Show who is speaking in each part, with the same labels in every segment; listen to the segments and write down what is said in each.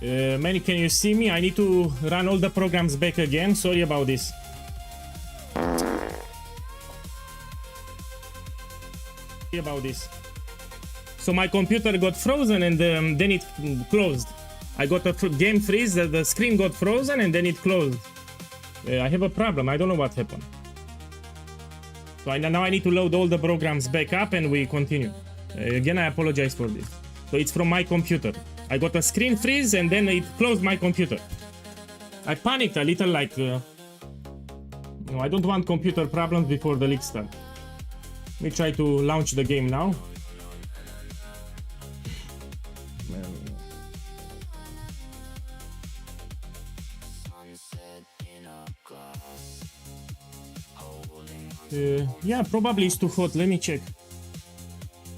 Speaker 1: Manny, can you see me? I need to run all the programs back again. Sorry about this. Sorry about this. So my computer got frozen and then it closed. I got a game freeze, the screen got frozen and then it closed. I have a problem, I don't know what happened. So now I need to load all the programs back up and we continue. Again, I apologize for this. So it's from my computer. I got a screen freeze and then it closed my computer. I panicked a little, like... no, I don't want computer problems before the league starts. Let me try to launch the game now. Yeah, probably it's too hot. Let me check.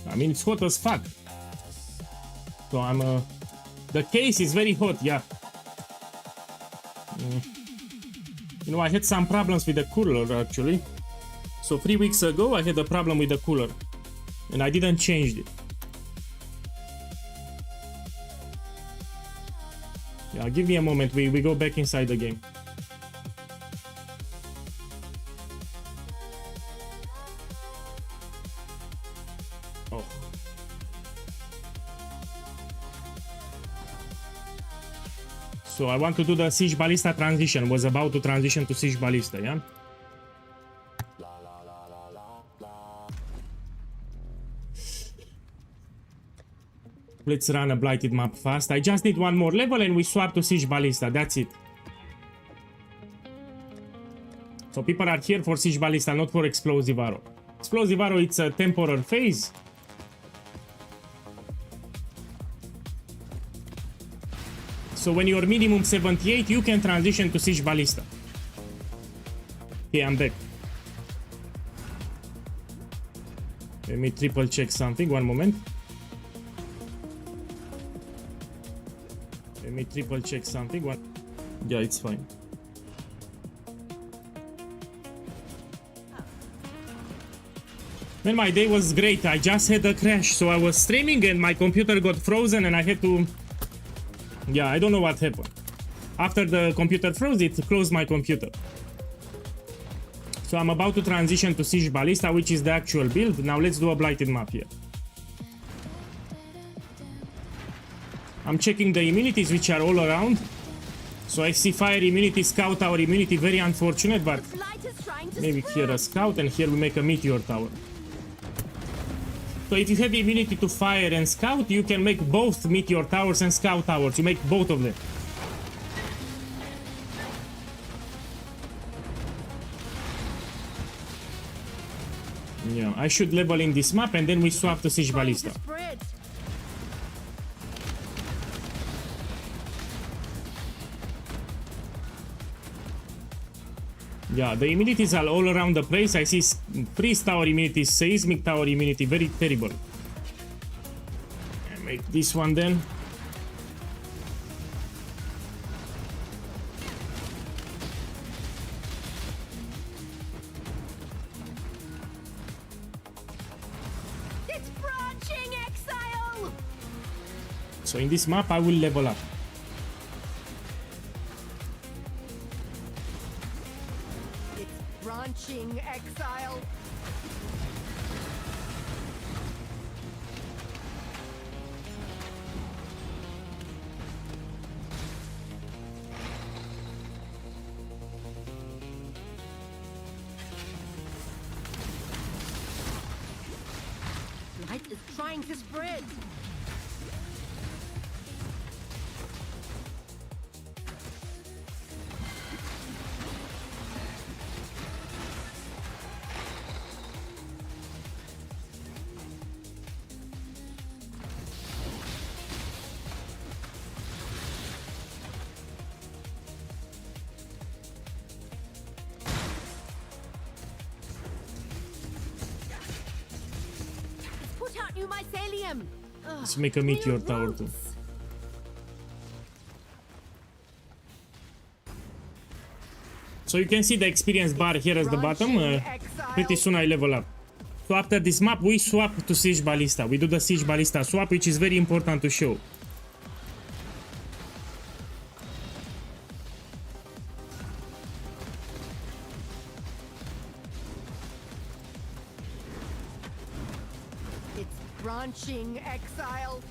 Speaker 1: I mean, it's hot as fuck. So I'm the case is very hot, yeah. You know, I had some problems with the cooler actually. So 3 weeks ago I had a problem with the cooler and I didn't change it. Yeah, give me a moment, we go back inside the game. Oh. So I want to do the Siege Ballista transition, was about to transition to Siege Ballista, yeah? Let's run a blighted map fast. I just need one more level and we swap to Siege Ballista, that's it. So people are here for Siege Ballista, not for Explosive Arrow. Explosive Arrow, it's a temporary phase. So when you're minimum 78, you can transition to Siege Ballista. Okay, I'm back. Let me triple check something, one moment. Let me triple check something. Yeah, it's fine. Man, my day was great. I just had a crash. So I was streaming and my computer got frozen and I had to... Yeah, I don't know what happened. After the computer froze, it closed my computer. So I'm about to transition to Siege Ballista, which is the actual build. Now let's do a blighted map here. I'm checking the immunities which are all around. So I see fire immunity, scout tower immunity, very unfortunate, but maybe here a scout and here we make a meteor tower. So if you have immunity to fire and scout, you can make both meteor towers and scout towers. You make both of them. Yeah, I should level in this map and then we swap to Siege Ballista. Yeah, the immunities are all around the place. I see freeze tower immunity, seismic tower immunity, very terrible. I make this one then.
Speaker 2: It's branching exile.
Speaker 1: So in this map I will level up.
Speaker 2: Branching exile. Light is trying to spread. New mycelium.
Speaker 1: Let's make a meteor tower too. So you can see the experience bar here at the bottom. Pretty soon I level up. So after this map we swap to Siege Ballista. We do the Siege Ballista swap, which is very important to show.
Speaker 2: Branching exile.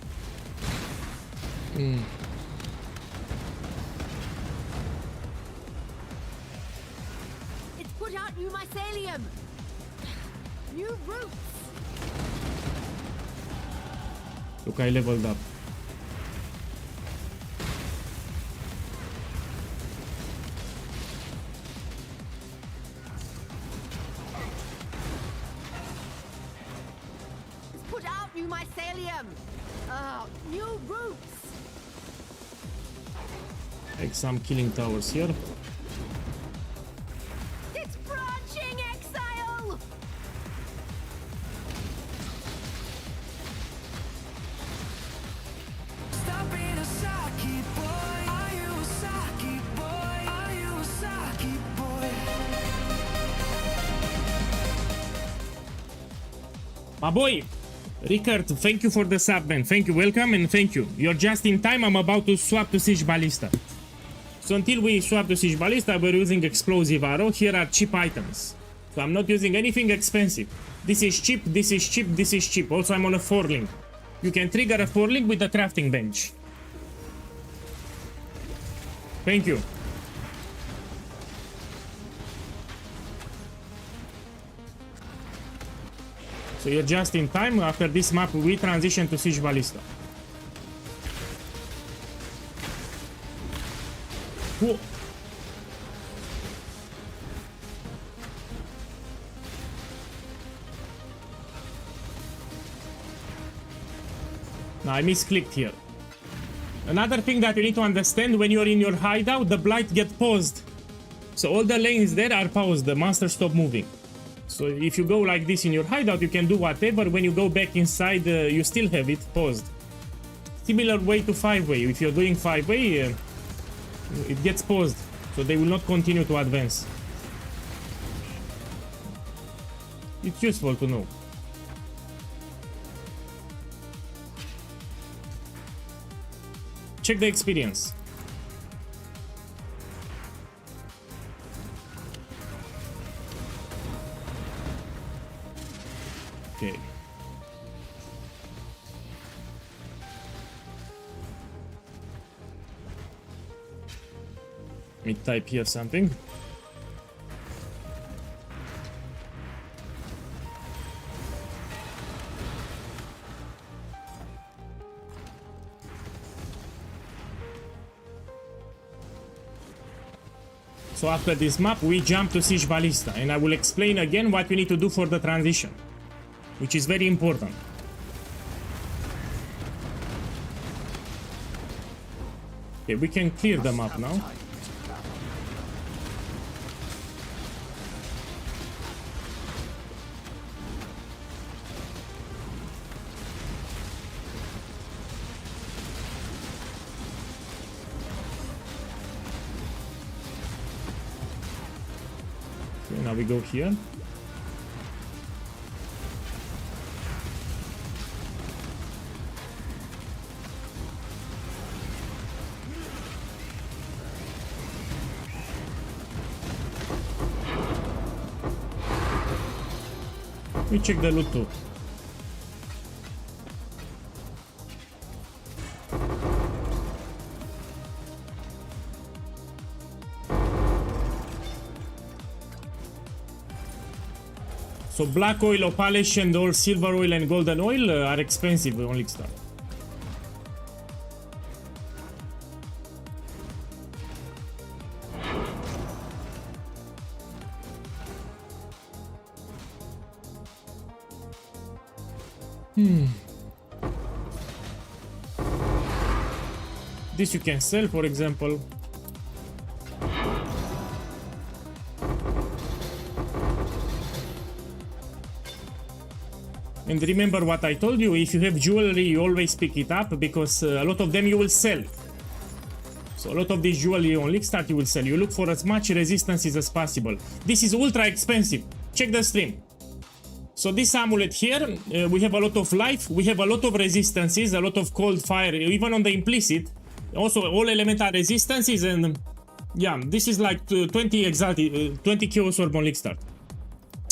Speaker 2: It's put out new mycelium. New roots.
Speaker 1: Look, I leveled up.
Speaker 2: It's put out new mycelium. New roots.
Speaker 1: Like some killing towers here.
Speaker 2: It's branching exile.
Speaker 3: Stop being a Saki boy. Are you a Saki boy? Are you a Saki boy?
Speaker 1: My boy, Rickard, thank you for the sub, man. Thank you, welcome, and thank you. You're just in time. I'm about to swap to Siege Ballista. So until we swap to Siege Ballista, we're using explosive arrow. Here are cheap items. So I'm not using anything expensive. This is cheap, this is cheap, this is cheap. Also, I'm on a 4-link. You can trigger a 4-link with the crafting bench. Thank you. So you're just in time. After this map, we transition to Siege Ballista. Whoa. Now I misclicked here. Another thing that you need to understand, when you're in your hideout, the blight get paused. So all the lanes there are paused, the monsters stop moving. So if you go like this in your hideout, you can do whatever. When you go back inside, you still have it paused. Similar way to 5-way. If you're doing 5-way, it gets paused. So they will not continue to advance. It's useful to know. Check the experience. Okay. Let me type here something. So after this map, we jump to Siege Ballista, and I will explain again what you need to do for the transition, which is very important. Okay, we can clear the map now. Okay, now we go here. We check the loot too. So black oil, opalish, and all silver oil and golden oil are expensive on Lickstar. This you can sell, for example. And remember what I told you, if you have jewelry, you always pick it up, because a lot of them you will sell. So a lot of this jewelry on Lickstart you will sell. You look for as much resistances as possible. This is ultra expensive. Check the stream. So this amulet here, we have a lot of life, we have a lot of resistances, a lot of cold fire, even on the implicit. Also all elemental resistances, and yeah, this is like 20 exalted, 20 Chaos Orb on Lickstart.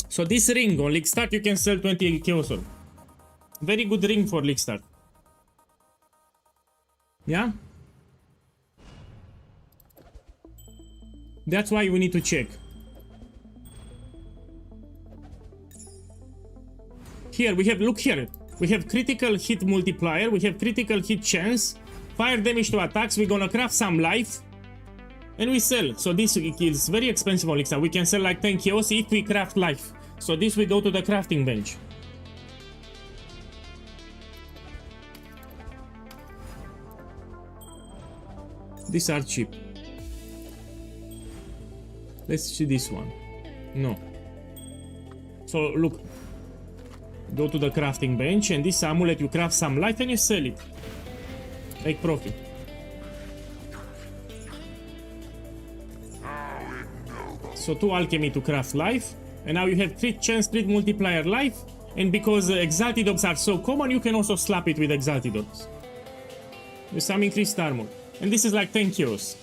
Speaker 1: So this ring on Lickstart you can sell 20 Chaos Orb. Very good ring for league start. Yeah? That's why we need to check. Here we have, look here. We have critical hit multiplier, we have critical hit chance, fire damage to attacks, we're gonna craft some life, and we sell. So this is very expensive on league start. We can sell like 10 chaos if we craft life. So this we go to the crafting bench. These are cheap. Let's see this one. No. So look. Go to the crafting bench and this amulet you craft some life and you sell it. Make profit. So 2 alchemy to craft life. And now you have crit chance, crit multiplier life. And because exalted orbs are so common, you can also slap it with exalted orbs. With some increased armor. And this is like 10 chaos.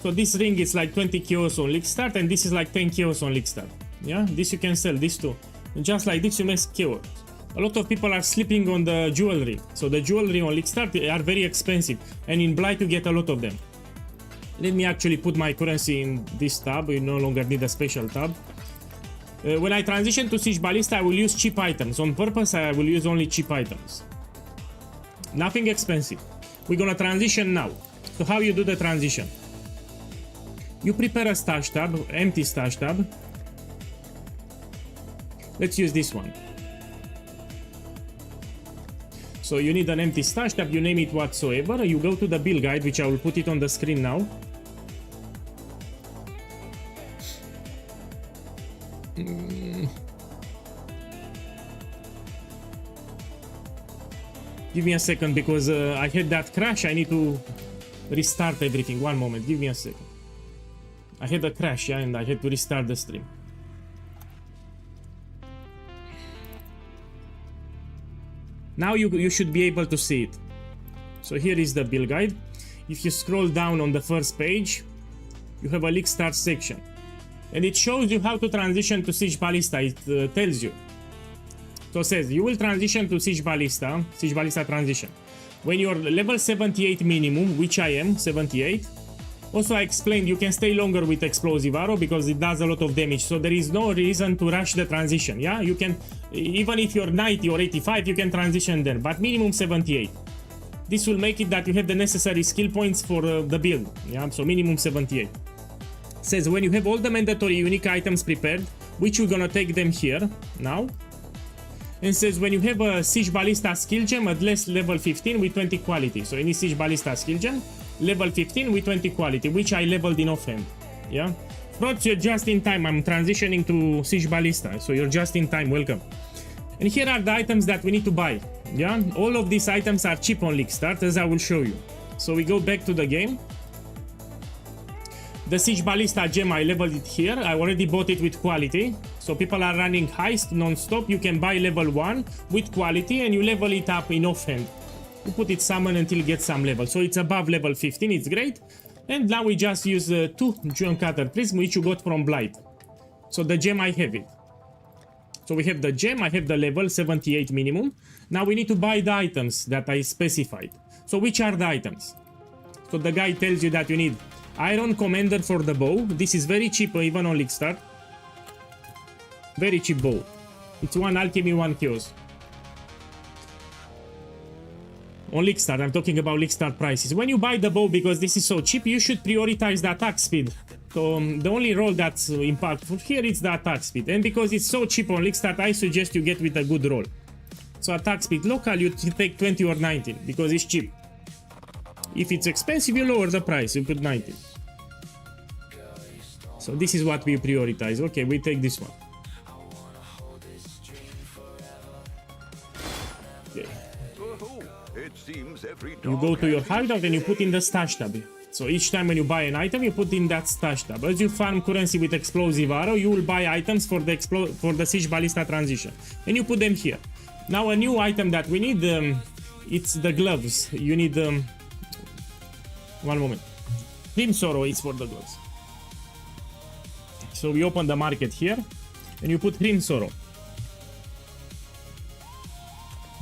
Speaker 1: So this ring is like 20 chaos on league start, and this is like 10 chaos on league start. Yeah, this you can sell, this too. And just like this you make chaos. A lot of people are sleeping on the jewelry. So the jewelry on league start are very expensive, and in Blight you get a lot of them. Let me actually put my currency in this tab. We no longer need a special tab. When I transition to Siege Ballista, I will use cheap items. On purpose, I will use only cheap items. Nothing expensive. We're gonna transition now. So how you do the transition? You prepare a stash tab, empty stash tab. Let's use this one. So you need an empty stash tab, you name it whatsoever. You go to the build guide, which I will put it on the screen now. Give me a second because I had that crash. I need to restart everything. One moment, give me a second. I had a crash, yeah, and I had to restart the stream. Now you should be able to see it. So here is the build guide. If you scroll down on the first page, you have a league start section. And it shows you how to transition to Siege Ballista. It tells you. So it says you will transition to Siege Ballista transition. When you're level 78 minimum, which I am, 78. Also I explained you can stay longer with explosive arrow because it does a lot of damage. So there is no reason to rush the transition. Yeah, you can, even if you're 90 or 85, you can transition there, but minimum 78. This will make it that you have the necessary skill points for the build. Yeah, so minimum 78. Says when you have all the mandatory unique items prepared, which we're gonna take them here now. And says when you have a Siege Ballista skill gem at least level 15 with 20 quality. So any Siege Ballista skill gem, level 15 with 20 quality, which I leveled in offhand. Yeah, Frogs, you're just in time. I'm transitioning to Siege Ballista, so you're just in time. Welcome. And here are the items that we need to buy. Yeah, all of these items are cheap on league start, as I will show you. So we go back to the game. The Siege Ballista gem, I leveled it here. I already bought it with quality. So people are running heist non-stop. You can buy level 1 with quality and you level it up in offhand. You put it summon until you get some level. So it's above level 15, it's great. And now we just use 2 Jewel Cutter Prism, which you got from Blight. So the gem, I have it. So we have the gem, I have the level 78 minimum. Now we need to buy the items that I specified. So which are the items? So the guy tells you that you need Iron Commander for the bow. This is very cheap even on league start. Very cheap bow. It's 1 alchemy, 1 chaos. On league start, I'm talking about league start prices. When you buy the bow, because this is so cheap, you should prioritize the attack speed. So the only roll that's impactful here is the attack speed. And because it's so cheap on league start, I suggest you get with a good roll. So attack speed local, you take 20 or 19 because it's cheap. If it's expensive, you lower the price, you put 19. So this is what we prioritize. Okay, we take this one. Okay. You go to your hideout and you put in the stash tab. So each time when you buy an item, you put in that stash tab. As you farm currency with explosive arrow, you will buy items for the Siege Ballista transition. And you put them here. Now a new item that we need, it's the gloves. You need... one moment. Crim Sorrow is for the gloves. So we open the market here and you put Crim Sorrow.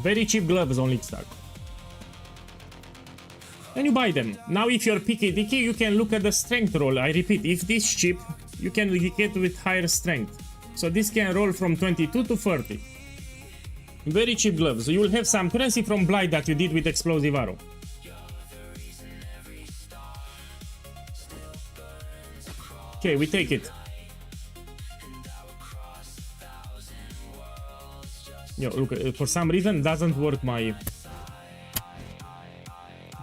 Speaker 1: Very cheap gloves on League-Start. And you buy them. Now if you're picky dicky, you can look at the strength roll. I repeat, if this cheap, you can get with higher strength. So this can roll from 22 to 30. Very cheap gloves. You will have some currency from Blight that you did with Explosive Arrow. Okay, we take it. Yo, look, for some reason doesn't work my...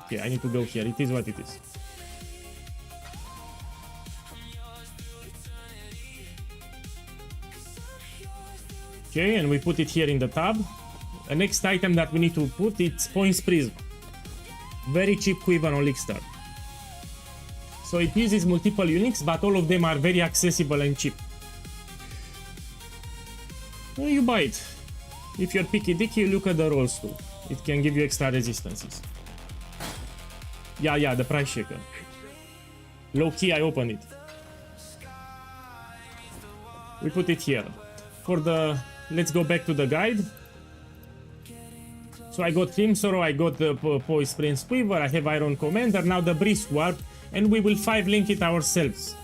Speaker 1: Okay, I need to go here. It is what it is. Okay, and we put it here in the tab. The next item that we need to put, it's Points Prism. Very cheap quiver on League-Start. So it uses multiple units, but all of them are very accessible and cheap. Well, you buy it. If you're picky dicky, you look at the rolls too. It can give you extra resistances. Yeah, the price checker. Low key, I open it. We put it here. For the... Let's go back to the guide. So I got Crim Sorrow, I got the Poise Prince Quiver, I have Iron Commander, now the Brisk Warp, and we will 5-link it ourselves.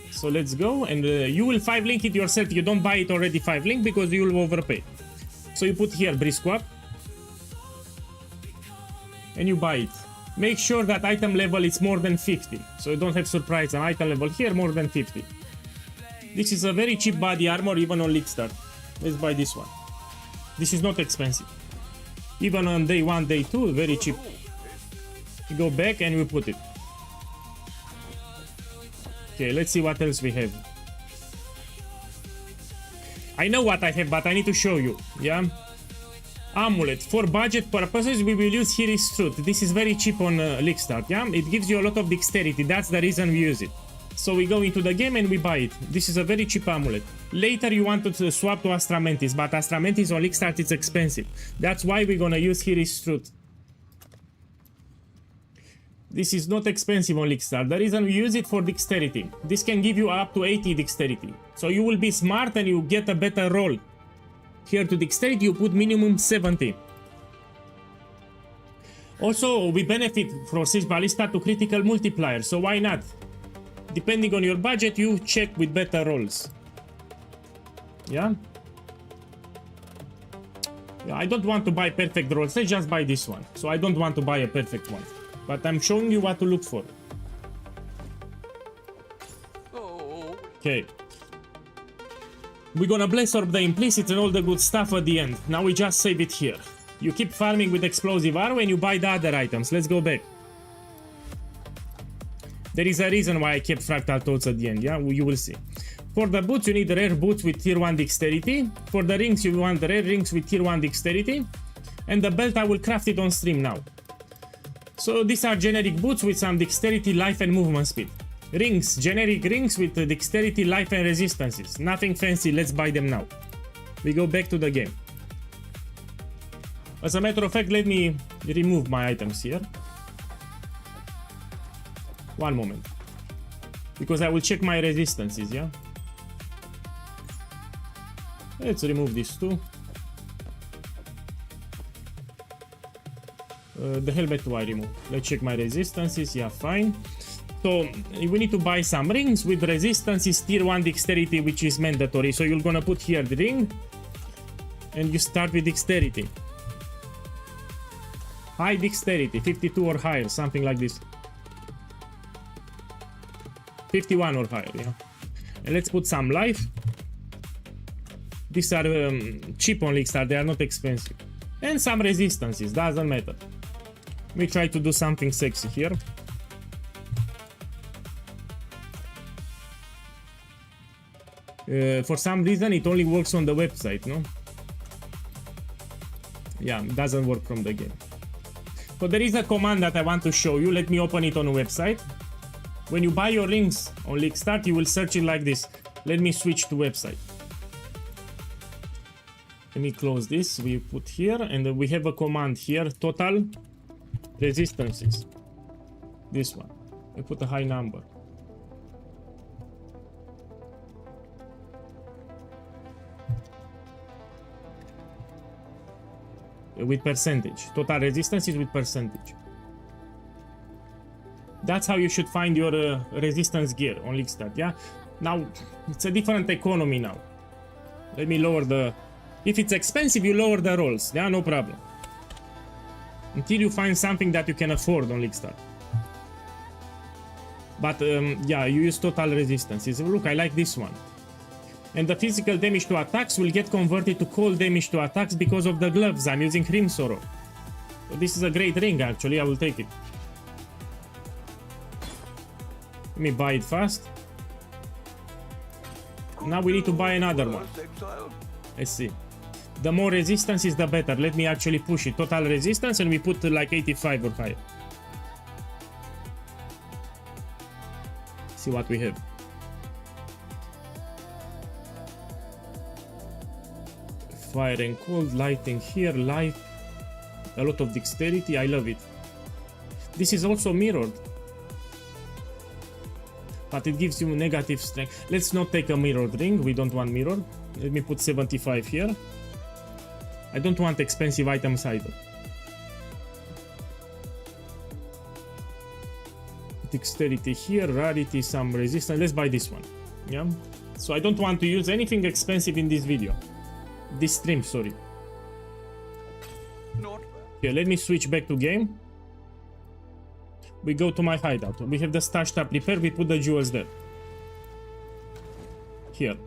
Speaker 1: So let's go, and you will 5-link it yourself. You don't buy it already 5-link because you will overpay. So you put here Brisk Warp, and you buy it. Make sure that item level is more than 50, so you don't have surprise. An item level here more than 50. This is a very cheap body armor even on League-Start. Let's buy this one. This is not expensive. Even on day 1, day 2, very cheap. You go back and we put it. Okay, let's see what else we have. I know what I have, but I need to show you, yeah? Amulet. For budget purposes, we will use Hero's Truth. This is very cheap on League-Start, yeah? It gives you a lot of dexterity. That's the reason we use it. So we go into the game and we buy it. This is a very cheap amulet. Later you want to swap to Astra Mantis, but Astra Mantis on League-Start it's expensive. That's why we're gonna use Hero's Truth. This is not expensive on League-Start. The reason we use it for dexterity. This can give you up to 80 dexterity. So you will be smart and you get a better roll. Here to dexterity you put minimum 70. Also we benefit from Siege Ballista to critical multiplier, so why not? Depending on your budget, you check with better rolls. Yeah? I don't want to buy perfect rolls, let's just buy this one. So I don't want to buy a perfect one. But I'm showing you what to look for. Okay. We're gonna Bless Orb the Implicit and all the good stuff at the end. Now we just save it here. You keep farming with Explosive Arrow and you buy the other items. Let's go back. There is a reason why I kept Fractal Toads at the end, yeah? You will see. For the boots, you need rare boots with tier 1 dexterity. For the rings, you want rare rings with tier 1 dexterity. And the belt, I will craft it on stream now. So these are generic boots with some dexterity, life and movement speed. Rings, generic rings with dexterity, life and resistances. Nothing fancy, let's buy them now. We go back to the game. As a matter of fact, let me remove my items here. One moment. Because I will check my resistances, yeah? Let's remove these two. The helmet do I remove? Let's check my resistances, yeah, fine. So we need to buy some rings with resistances, tier 1 dexterity, which is mandatory. So you're gonna put here the ring. And you start with dexterity. High dexterity, 52 or higher, something like this. 51 or higher, yeah. And let's put some life. These are cheap on League-Start, they are not expensive. And some resistances, doesn't matter. We try to do something sexy here. For some reason it only works on the website, no? Yeah, it doesn't work from the game. So there is a command that I want to show you. Let me open it on the website. When you buy your rings on League-Start, you will search it like this. Let me switch to website. Let me close this. We put here, and we have a command here. Total resistances. This one. We put a high number. with percentage. Total resistance is with percentage. That's how you should find your resistance gear on Lickstart, yeah? Now, it's a different economy now. Let me lower the... If it's expensive, you lower the rolls, yeah? No problem. Until you find something that you can afford on Lickstart. But, yeah, you use total resistance. Look, I like this one. And the physical damage to attacks will get converted to cold damage to attacks because of the gloves. I'm using Rim Sorrow. So this is a great ring, actually. I will take it. Let me buy it fast. Now we need to buy another one. Let's see. The more resistance is the better. Let me actually push it. Total resistance, and we put like 85 or higher. See what we have. Fire and cold, lighting here, light, a lot of dexterity. I love it. This is also mirrored, but it gives you negative strength. Let's not take a mirrored ring. We don't want mirrored. Let me put 75 here. I don't want expensive items either. Dexterity here, rarity, some resistance. Let's buy this one. Yeah. So I don't want to use anything expensive in this video. This stream, sorry. Okay, let me switch back to game. We go to my hideout. We have the stash tab prepared. We put the jewels there. Here.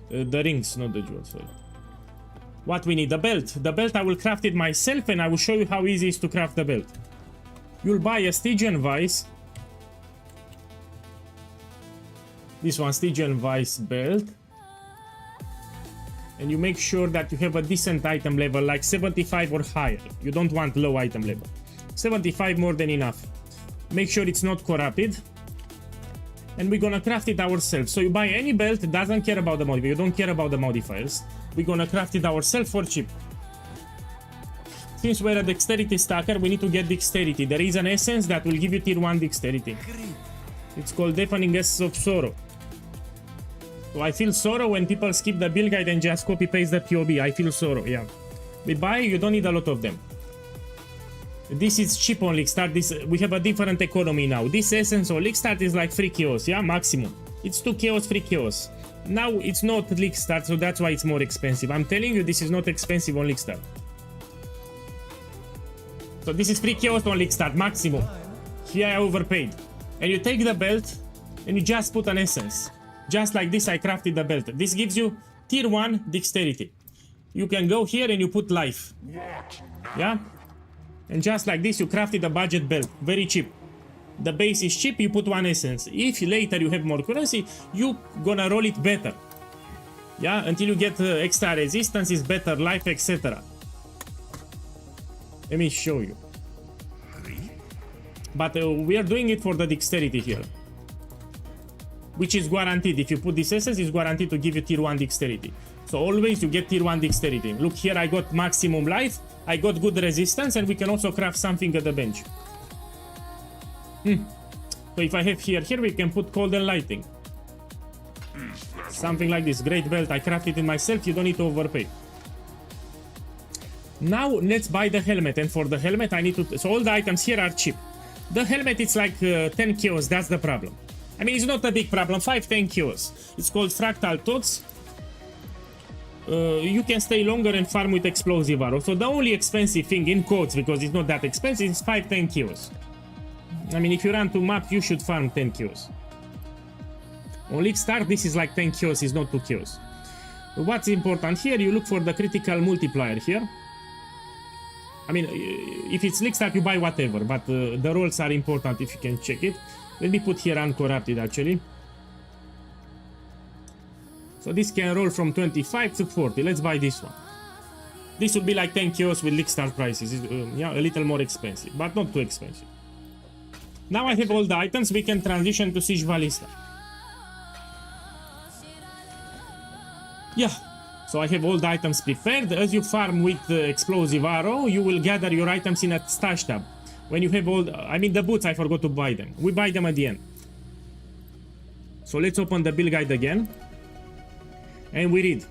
Speaker 1: The rings, not the jewels, sorry. What we need? The belt. The belt, I will craft it myself, and I will show you how easy it is to craft the belt. You'll buy a Stygian Vice. This one, Stygian Vice belt. And you make sure that you have a decent item level, like 75 or higher. You don't want low item level. 75 more than enough. Make sure it's not corrupted. And we're gonna craft it ourselves. So you buy any belt, doesn't care about the modifier. You don't care about the modifiers. We're gonna craft it ourselves for cheap. Since we're a dexterity stacker, we need to get dexterity. There is an essence that will give you tier 1 dexterity. It's called Deafening Essence of Sorrow. So I feel sorrow when people skip the build guide and just copy paste the POB. I feel sorrow, yeah. We buy, you don't need a lot of them. This is cheap on Lickstart. We have a different economy now. This essence on Lickstart is like 3 chaos, yeah, maximum. It's 2 chaos, 3 chaos. Now it's not Lickstart, so that's why it's more expensive. I'm telling you, this is not expensive on Lickstart. So this is 3 chaos on Lickstart, maximum. Here I overpaid. And you take the belt and you just put an essence. Just like this, I crafted the belt. This gives you tier 1 dexterity. You can go here and you put life. Yeah? And just like this, you crafted a budget belt. Very cheap. The base is cheap, you put 1 essence. If later you have more currency, you gonna roll it better. Yeah? Until you get extra resistance, is better life, etc. Let me show you. But we are doing it for the dexterity here. Which is guaranteed. If you put this essence, it's guaranteed to give you tier 1 dexterity. So always you get tier 1 dexterity. Look here, I got maximum life, I got good resistance, and we can also craft something at the bench. So if I have here, we can put cold and lighting. Something like this. Great belt, I crafted it myself, you don't need to overpay. Now let's buy the helmet, and for the helmet I need to... So all the items here are cheap. The helmet, it's like 10 kills, that's the problem. I mean, it's not a big problem, 5-10 kills. It's called Fractal Tots. You can stay longer and farm with explosive arrow. So the only expensive thing, in quotes, because it's not that expensive, is 5-10 kills. I mean, if you run to map, you should farm 10 kills. On Lickstart, this is like 10 kills, it's not 2 kills. What's important here, you look for the critical multiplier here. I mean, if it's Lickstart, you buy whatever, but the rolls are important if you can check it. Let me put here uncorrupted, actually. So this can roll from 25 to 40. Let's buy this one. This would be like 10 kills with Lickstart prices. Yeah, a little more expensive, but not too expensive. Now I have all the items, we can transition to Siege Ballista. Yeah, so I have all the items prepared. As you farm with the explosive arrow, you will gather your items in a stash tab. When you have all, I mean the boots, I forgot to buy them. We buy them at the end. So let's open the build guide again. And we read.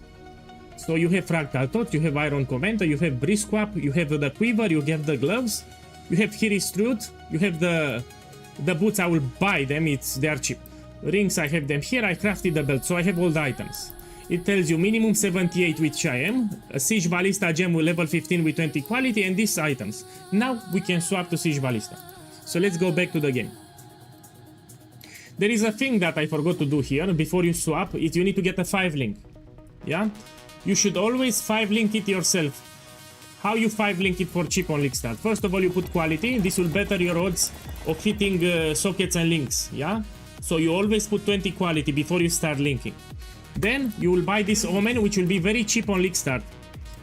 Speaker 1: So you have Fractal Tot, you have Iron Commander, you have Brisquap, you have the Quiver, you have the Gloves, you have Hiri's Truth, you have the boots. I will buy them, they are cheap. Rings, I have them here. I crafted the belt, so I have all the items. It tells you minimum 78, which I am, a Siege Ballista gem with level 15 with 20 quality, and these items. Now we can swap to Siege Ballista. So let's go back to the game. There is a thing that I forgot to do here before you swap, is you need to get a 5-link. Yeah? You should always 5-link it yourself. How you 5-link it for cheap on League-Start? First of all, you put quality. This will better your odds of hitting sockets and links. Yeah? So you always put 20 quality before you start linking. Then you will buy this Omen, which will be very cheap on League-Start.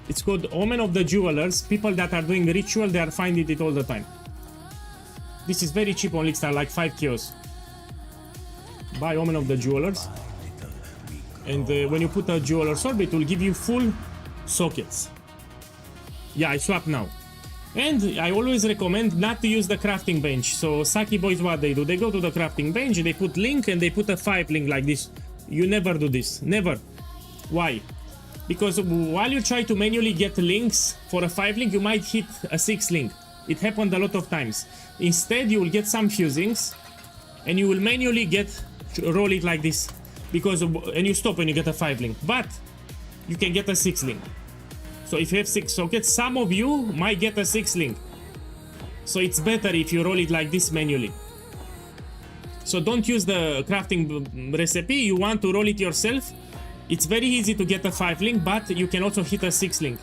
Speaker 1: It's called Omen of the Jewelers. People that are doing ritual, they are finding it all the time. This is very cheap on League-Start, like 5 kills. Buy Omen of the Jewelers. And when you put a Jeweler's Orb, it will give you full sockets. Yeah, I swap now. And I always recommend not to use the crafting bench. So Saki boys, what they do? They go to the crafting bench, they put link, and they put a 5-link like this. You never do this. Never. Why? Because while you try to manually get links for a 5-link, you might hit a 6-link. It happened a lot of times. Instead, you will get some fusings, and you will manually roll it like this. And you stop when you get a 5-link. But you can get a 6-link. So if you have 6 sockets, some of you might get a 6-link. So it's better if you roll it like this manually. So don't use the crafting recipe. You want to roll it yourself. It's very easy to get a 5-link, but you can also hit a 6-link.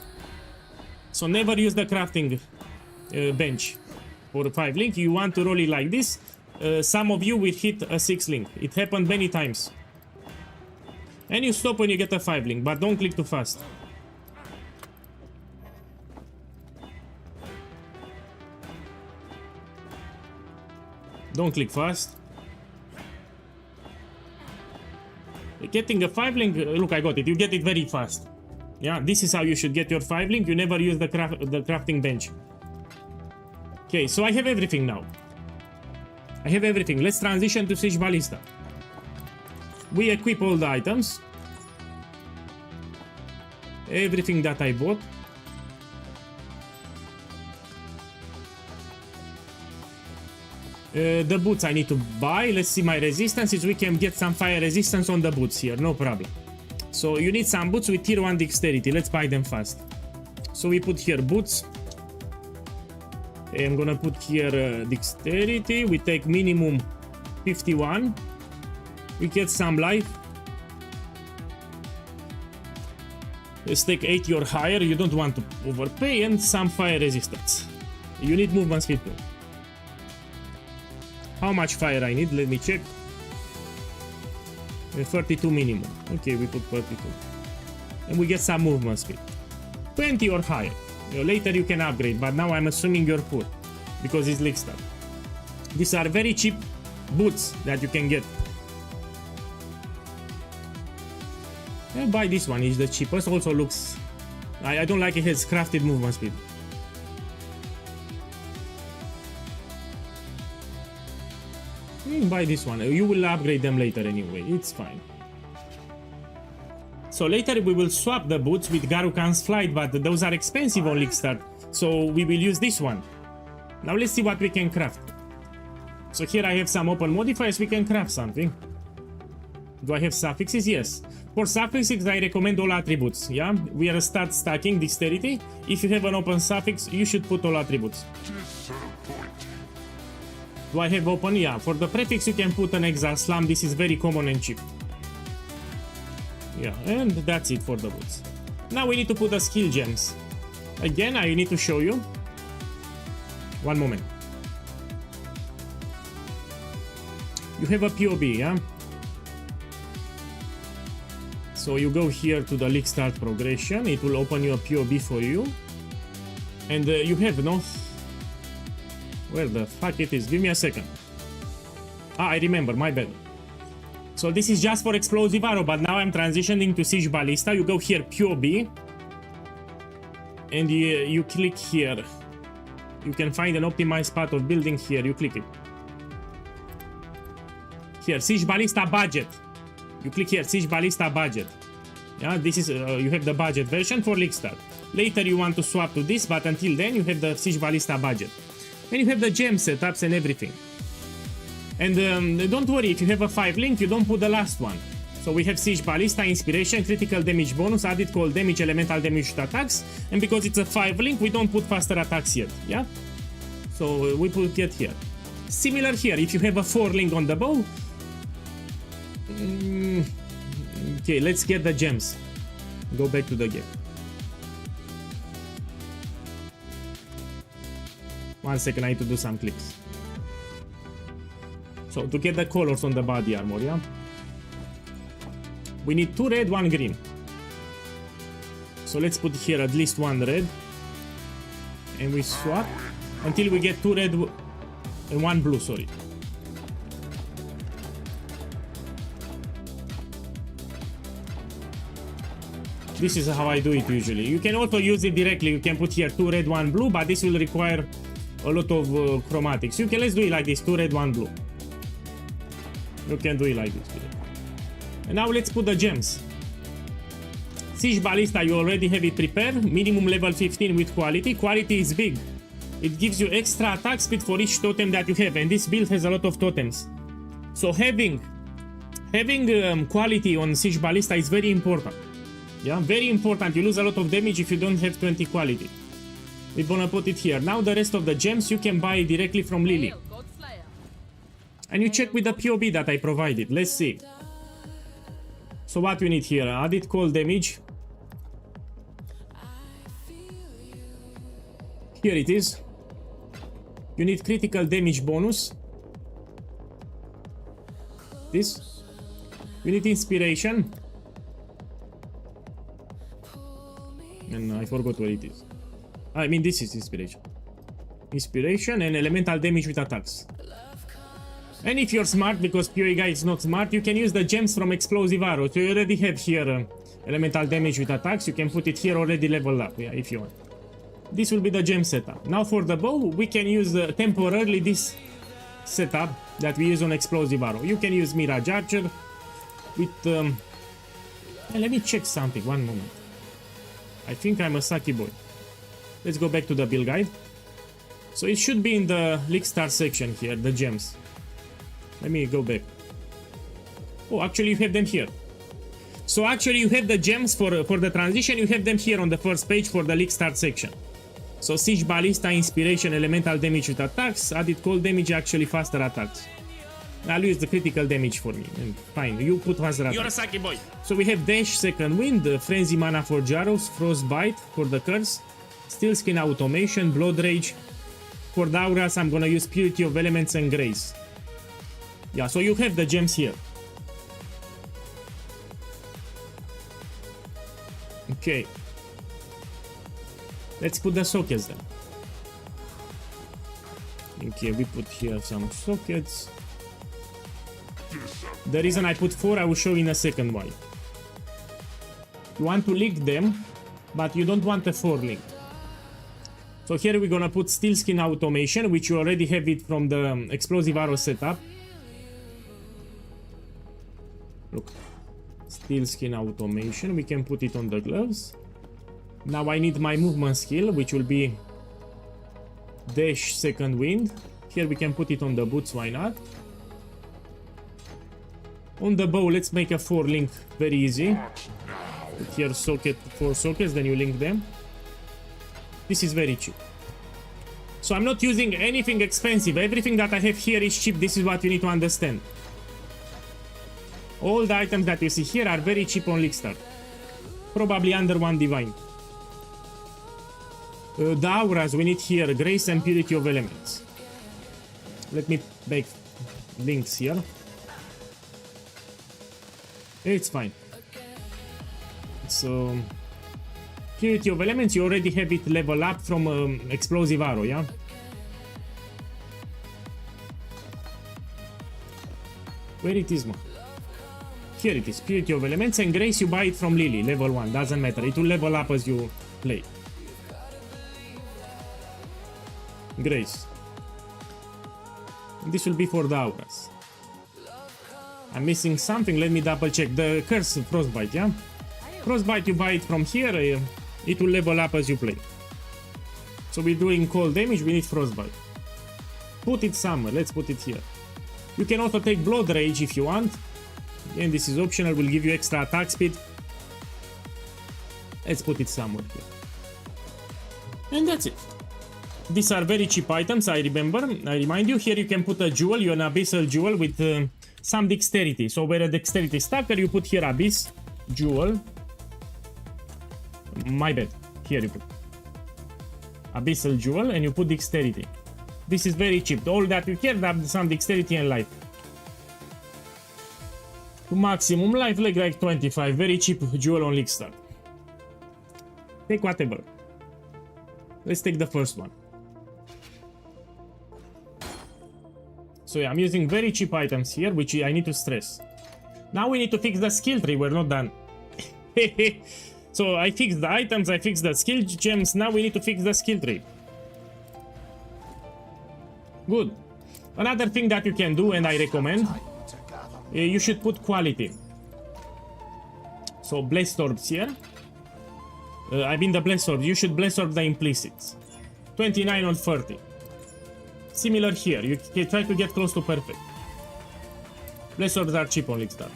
Speaker 1: So never use the crafting bench for a 5-link. You want to roll it like this. Some of you will hit a 6-link. It happened many times. And you stop when you get a 5-link, but don't click too fast. Don't click fast. Getting a 5-link, look, I got it. You get it very fast. Yeah, this is how you should get your 5-link. You never use the crafting bench. Okay, so I have everything now. I have everything. Let's transition to Siege Ballista. We equip all the items. Everything that I bought. The boots I need to buy. Let's see my resistances. We can get some fire resistance on the boots here, no problem. So you need some boots with tier 1 dexterity. Let's buy them fast. So we put here boots. I'm gonna put here dexterity. We take minimum 51. We get some life. Let's take 80 or higher. You don't want to overpay. And some fire resistance. You need movement speed too. How much fire I need? Let me check. 32 minimum. Okay, we put 32. And we get some movement speed. 20 or higher. Later you can upgrade, but now I'm assuming you're poor. Because it's League stuff. These are very cheap boots that you can get. I'll buy this one, it's the cheapest. Also looks... I don't like it has crafted movement speed. Buy this one. You will upgrade them later anyway. It's fine. So later we will swap the boots with Garukan's Flight, but those are expensive on League Start. So we will use this one. Now let's see what we can craft. So here I have some open modifiers. We can craft something. Do I have suffixes? Yes. For suffixes I recommend all attributes. Yeah, we are start stacking dexterity. If you have an open suffix, you should put all attributes. Do I have open? Yeah. For the prefix you can put an Exile Slam. This is very common and cheap. Yeah, and that's it for the boots. Now we need to put the skill gems. Again, I need to show you. One moment. You have a POB, yeah? So you go here to the League Start progression. It will open you a POB for you. And you have no... Where the fuck it is? Give me a second. Ah, I remember, my bad. So this is just for Explosive Arrow, but now I'm transitioning to Siege Ballista. You go here, POB. And you click here. You can find an optimized path of building here. You click it. Here, Siege Ballista budget. You click here, Siege Ballista budget. Yeah, this is you have the budget version for League Later you want to swap to this, but until then you have the Siege Ballista budget. And you have the gem setups and everything. And don't worry, if you have a 5 link, you don't put the last one. So we have Siege Ballista, Inspiration, Critical Damage Bonus, added Cold Damage, Elemental Damage to attacks. And because it's a 5 link, we don't put faster attacks yet, yeah? So we put it here. Similar here, if you have a 4 link on the bow. Okay, let's get the gems. Go back to the game. 1 second, I need to do some clicks. So to get the colors on the body armor, yeah? We need 2 red, 1 green. So let's put here at least 1 red. And we swap until we get 2 red and 1 blue, sorry. This is how I do it usually. You can also use it directly. You can put here 2 red, 1 blue, but this will require a lot of chromatics. You can, let's do it like this, 2 red, 1 blue. You can do it like this. And now let's put the gems. Siege Ballista, you already have it prepared. Minimum level 15 with quality. Quality is big. It gives you extra attack speed for each totem that you have. And this build has a lot of totems. So having quality on Siege Ballista is very important. Yeah, very important. You lose a lot of damage if you don't have 20 quality. We're gonna put it here. Now the rest of the gems you can buy directly from Lily. And you check with the POB that I provided. Let's see. So what we need here? Added cold damage. Here it is. You need critical damage bonus. This. You need inspiration. And I forgot where it is. I mean, this is inspiration. Inspiration and elemental damage with attacks. And if you're smart, because POEGuy is not smart, you can use the gems from explosive arrow. So you already have here elemental damage with attacks. You can put it here already leveled up, yeah, if you want. This will be the gem setup. Now for the bow, we can use temporarily this setup that we use on explosive arrow. You can use Mirage Archer with... let me check something, one moment. I think I'm a sucky boy. Let's go back to the build guide. So it should be in the League Star section here, the gems. Let me go back. Oh, actually you have them here. So actually you have the gems for the transition, you have them here on the first page for the League Start section. So Siege Ballista, Inspiration, Elemental Damage with attacks, added cold damage, actually faster attacks. I'll use the critical damage for me, and fine, you put faster attacks. You're a sucky boy! So we have Dash, Second Wind, Frenzy Mana for Jaros, Frostbite for the Curse, Steel Skin Automation, Blood Rage. For the Auras I'm gonna use Purity of Elements and Grace. Yeah, so you have the gems here. Okay. Let's put the sockets then. Okay, we put here some sockets. The reason I put 4, I will show in a second why. You want to link them, but you don't want a 4 link. So here we're gonna put Steel Skin Automation, which you already have it from the Explosive Arrow setup. Look. Steel Skin Automation, we can put it on the gloves. Now I need my movement skill, which will be Dash, Second Wind. Here we can put it on the boots, why not? On the bow, let's make a 4 link, very easy. Put here socket, 4 sockets, then you link them. This is very cheap. So I'm not using anything expensive, everything that I have here is cheap, this is what you need to understand. All the items that you see here are very cheap on League Start. Probably under 1 divine. The auras we need here, Grace and Purity of Elements. Let me make links here. It's fine. So Purity of Elements, you already have it level up from Explosive Arrow, yeah? Where it is, man? Here it is, Purity of Elements, and Grace you buy it from Lily, level 1, doesn't matter, it will level up as you play. Grace. And this will be for the auras. I'm missing something, let me double check. The Curse Frostbite, yeah? Frostbite, you buy it from here, it will level up as you play. So we're doing cold damage, we need Frostbite. Put it somewhere, let's put it here. You can also take Blood Rage if you want. Again, this is optional, will give you extra attack speed. Let's put it somewhere here. And that's it. These are very cheap items, I remind you. Here you can put a jewel, an abyssal jewel with some dexterity. So where a dexterity stacker, you put here abyss, jewel. My bad, here you put abyssal jewel and you put dexterity. This is very cheap. All that you care, have some dexterity and life. To maximum life, like 25. Very cheap jewel on League Start. Take whatever. Let's take the first one. So yeah, I'm using very cheap items here, which I need to stress. Now we need to fix the skill tree. We're not done. So I fixed the items, I fixed the skill gems. Now we need to fix the skill tree. Good. Another thing that you can do, and I recommend, you should put quality. So blessed orbs here. I mean the blessed orbs. You should blessed orb the implicits. 29 on 30. Similar here. You can try to get close to perfect. Blessed orbs are cheap on League Start.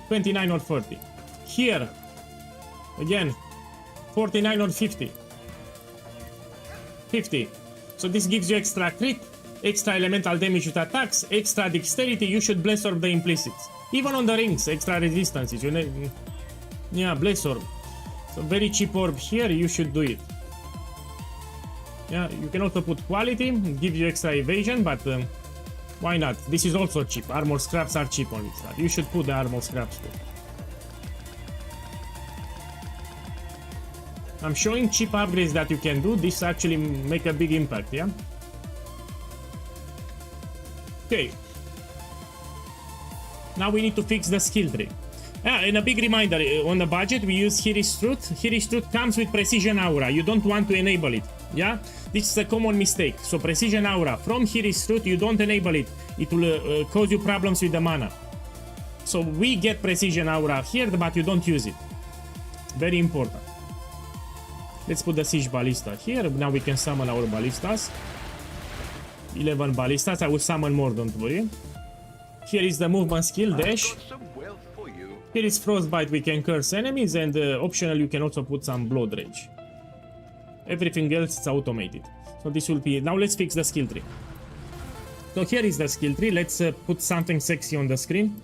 Speaker 1: 29 or 30. Here. Again. 49 or 50. 50. So this gives you extra crit, extra elemental damage with attacks, extra dexterity. You should bless orb the implicits. Even on the rings, extra resistances. Yeah, bless orb. So very cheap orb here, you should do it. Yeah, you can also put quality, give you extra evasion, but why not? This is also cheap. Armor scraps are cheap on this side. You should put the armor scraps too. I'm showing cheap upgrades that you can do. This actually make a big impact, yeah? Okay. Now we need to fix the skill tree. And a big reminder, on the budget we use Hero's Truth. Hero's Truth comes with Precision Aura. You don't want to enable it, yeah? This is a common mistake. So Precision Aura, from Hero's Truth, you don't enable it. It will cause you problems with the mana. So we get Precision Aura here, but you don't use it. Very important. Let's put the Siege Ballista here. Now we can summon our Ballistas. 11 Ballistas. I will summon more, don't worry. Here is the movement skill, dash. Here is Frostbite, we can curse enemies, and optional you can also put some Blood Rage. Everything else is automated. So this will be... Now let's fix the skill tree. So here is the skill tree. Let's put something sexy on the screen.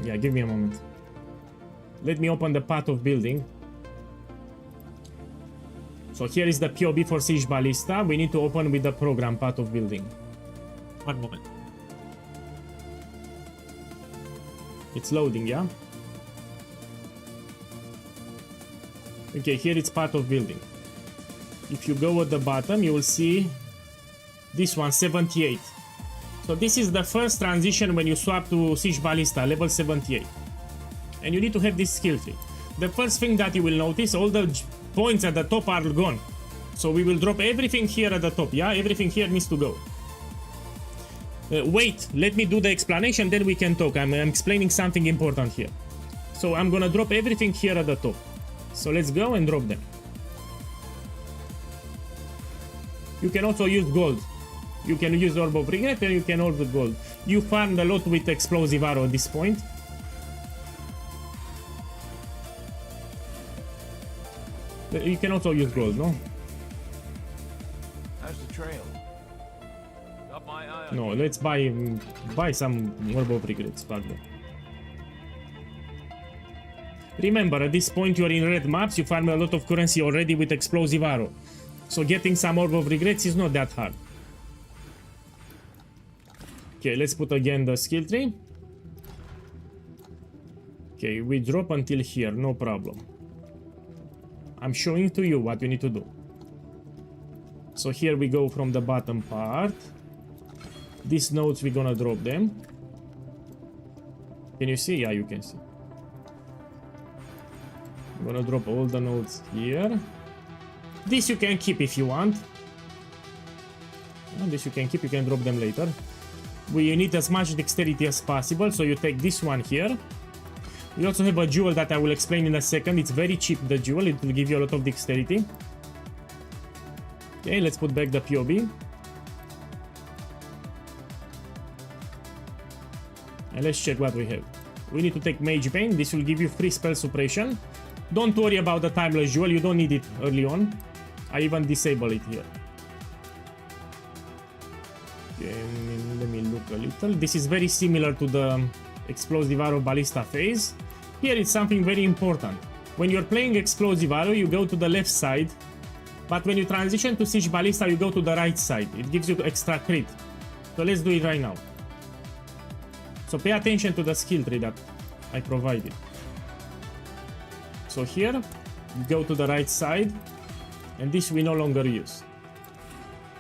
Speaker 1: Yeah, give me a moment. Let me open the path of building. So here is the POB for Siege Ballista. We need to open with the program path of building. One moment. It's loading, yeah? Okay, here it's part of building. If you go at the bottom, you will see this one, 78. So this is the first transition when you swap to Siege Ballista, level 78. And you need to have this skill tree. The first thing that you will notice, all the points at the top are gone. So we will drop everything here at the top, yeah? Everything here needs to go. Wait, let me do the explanation, then we can talk. I'm explaining something important here. So I'm gonna drop everything here at the top. So let's go and drop them. You can also use gold. You can use Orb of Regret and you can orb with gold. You farmed a lot with Explosive Arrow at this point. You can also use gold, no?
Speaker 4: How's the trail?
Speaker 1: No, let's buy some Orb of Regrets. Remember, at this point you're in red maps, you farm a lot of currency already with Explosive Arrow. So getting some Orb of Regrets is not that hard. Okay, let's put again the skill tree. Okay, we drop until here, no problem. I'm showing to you what you need to do. So here we go from the bottom part. These nodes, we're gonna drop them. Can you see? Yeah, you can see. I'm gonna drop all the nodes here. This you can keep if you want. And this you can keep, you can drop them later. We need as much dexterity as possible, so you take this one here. We also have a jewel that I will explain in a second. It's very cheap, the jewel. It will give you a lot of dexterity. Okay, let's put back the POB. And let's check what we have. We need to take Mage Bane. This will give you free spell suppression. Don't worry about the Timeless Jewel. You don't need it early on. I even disable it here. Okay, let me look a little. This is very similar to the Explosive Arrow Ballista phase. Here it's something very important. When you're playing Explosive Arrow, you go to the left side. But when you transition to Siege Ballista, you go to the right side. It gives you extra crit. So let's do it right now. So pay attention to the skill tree that I provided. So here, go to the right side. And this we no longer use.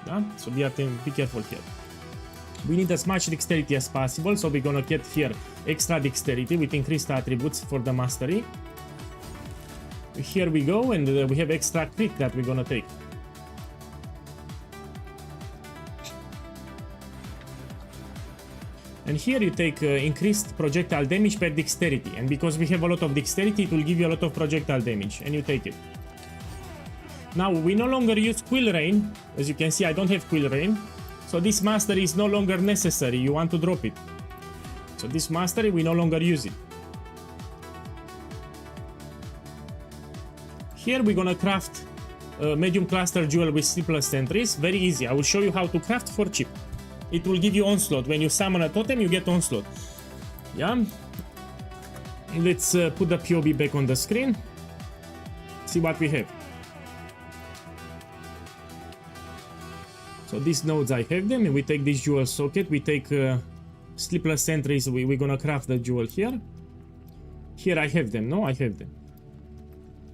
Speaker 1: Yeah? So be careful here. We need as much dexterity as possible, so we're gonna get here extra dexterity with increased attributes for the mastery. Here we go, and we have extra crit that we're gonna take. And here you take increased projectile damage per dexterity, and because we have a lot of dexterity, it will give you a lot of projectile damage, and you take it. Now we no longer use Quill Rain. As you can see, I don't have Quill Rain. So this mastery is no longer necessary. You want to drop it. So this mastery, we no longer use it. Here we're gonna craft a medium cluster jewel with C+ entries. Very easy. I will show you how to craft for cheap. It will give you onslaught. When you summon a totem, you get onslaught. Yeah. Let's put the POB back on the screen. See what we have. So these nodes, I have them, and we take this jewel socket, we take sleepless entries, we're gonna craft the jewel here. Here I have them, no? I have them.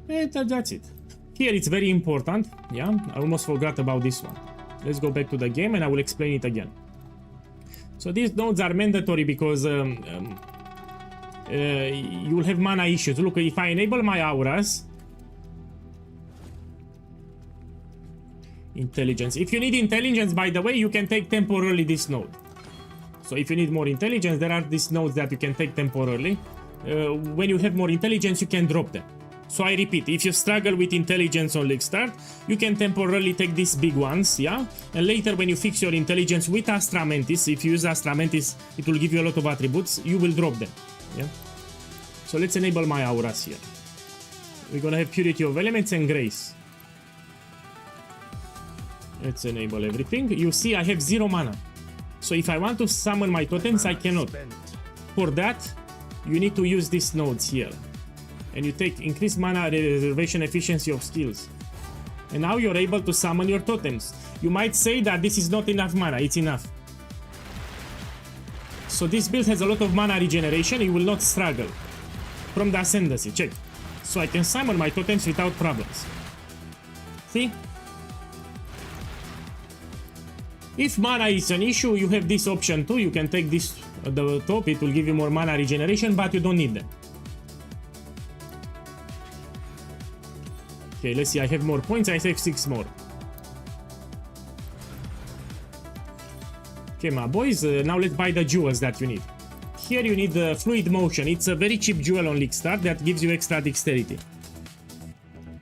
Speaker 1: And that's it. Here it's very important, yeah? I almost forgot about this one. Let's go back to the game and I will explain it again. So these nodes are mandatory because you will have mana issues. Look, if I enable my auras, intelligence. If you need intelligence, by the way, you can take temporarily this node. So if you need more intelligence, there are these nodes that you can take temporarily. When you have more intelligence, you can drop them. So I repeat, if you struggle with intelligence on League Start, you can temporarily take these big ones, yeah? And later when you fix your intelligence with Astra Mantis, if you use Astra Mantis, it will give you a lot of attributes, you will drop them, yeah? So let's enable my auras here. We're gonna have Purity of Elements and Grace. Let's enable everything. You see I have 0 mana. So if I want to summon my totems, I cannot. For that, you need to use these nodes here. And you take increased mana reservation efficiency of skills. And now you're able to summon your totems. You might say that this is not enough mana. It's enough. So this build has a lot of mana regeneration. You will not struggle. From the Ascendancy, check. So I can summon my totems without problems. See? If mana is an issue, you have this option too. You can take this at the top. It will give you more mana regeneration, but you don't need them. Okay, let's see. I have more points. I have 6 more. Okay, my boys. Now let's buy the jewels that you need. Here you need the Fluid Motion. It's a very cheap jewel on League Start that gives you extra dexterity.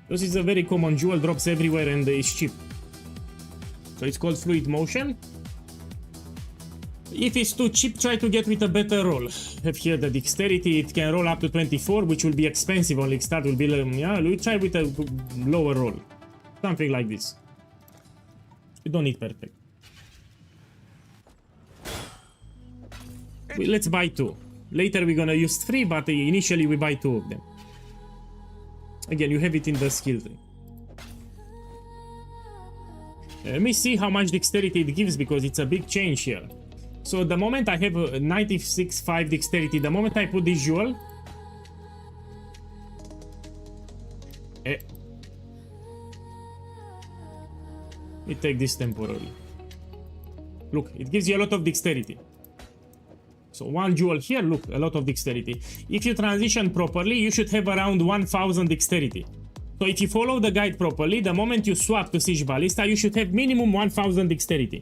Speaker 1: This is a very common jewel, drops everywhere and it's cheap. So it's called Fluid Motion. If it's too cheap, try to get with a better roll. Have here the dexterity, it can roll up to 24, which will be expensive on League Start. Will be, yeah, we try with a lower roll. Something like this. You don't need perfect. Let's buy 2. Later we're gonna use 3, but initially we buy 2 of them. Again, you have it in the skill tree. Let me see how much dexterity it gives, because it's a big change here. So the moment I have 96.5 dexterity, the moment I put this jewel, it takes this temporarily. Look, it gives you a lot of dexterity. So 1 jewel here, look, a lot of dexterity. If you transition properly, you should have around 1000 dexterity. So if you follow the guide properly, the moment you swap to Siege Ballista, you should have minimum 1000 dexterity.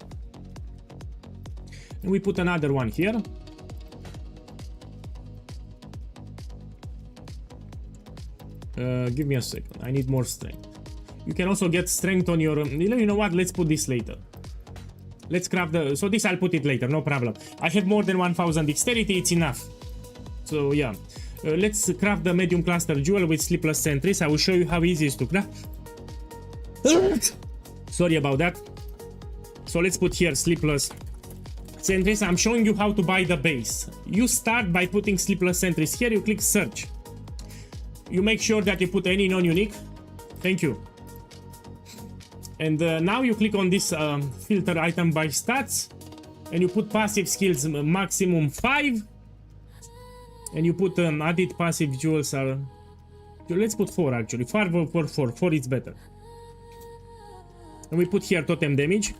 Speaker 1: And we put another one here. Give me a second. I need more strength. You can also get strength on your... You know what? Let's put this later. Let's craft the... So this I'll put it later, no problem. I have more than 1000 dexterity, it's enough. So yeah. Let's craft the medium cluster jewel with sleepless sentries. I will show you how easy it is to craft. Sorry about that. So let's put here sleepless sentries. I'm showing you how to buy the base. You start by putting sleepless sentries here. You click search. You make sure that you put any non-unique. Thank you. And now you click on this filter item by stats. And you put passive skills maximum 5. And you put added passive jewels are... Let's put 4 actually. 4 is better. And we put here totem damage.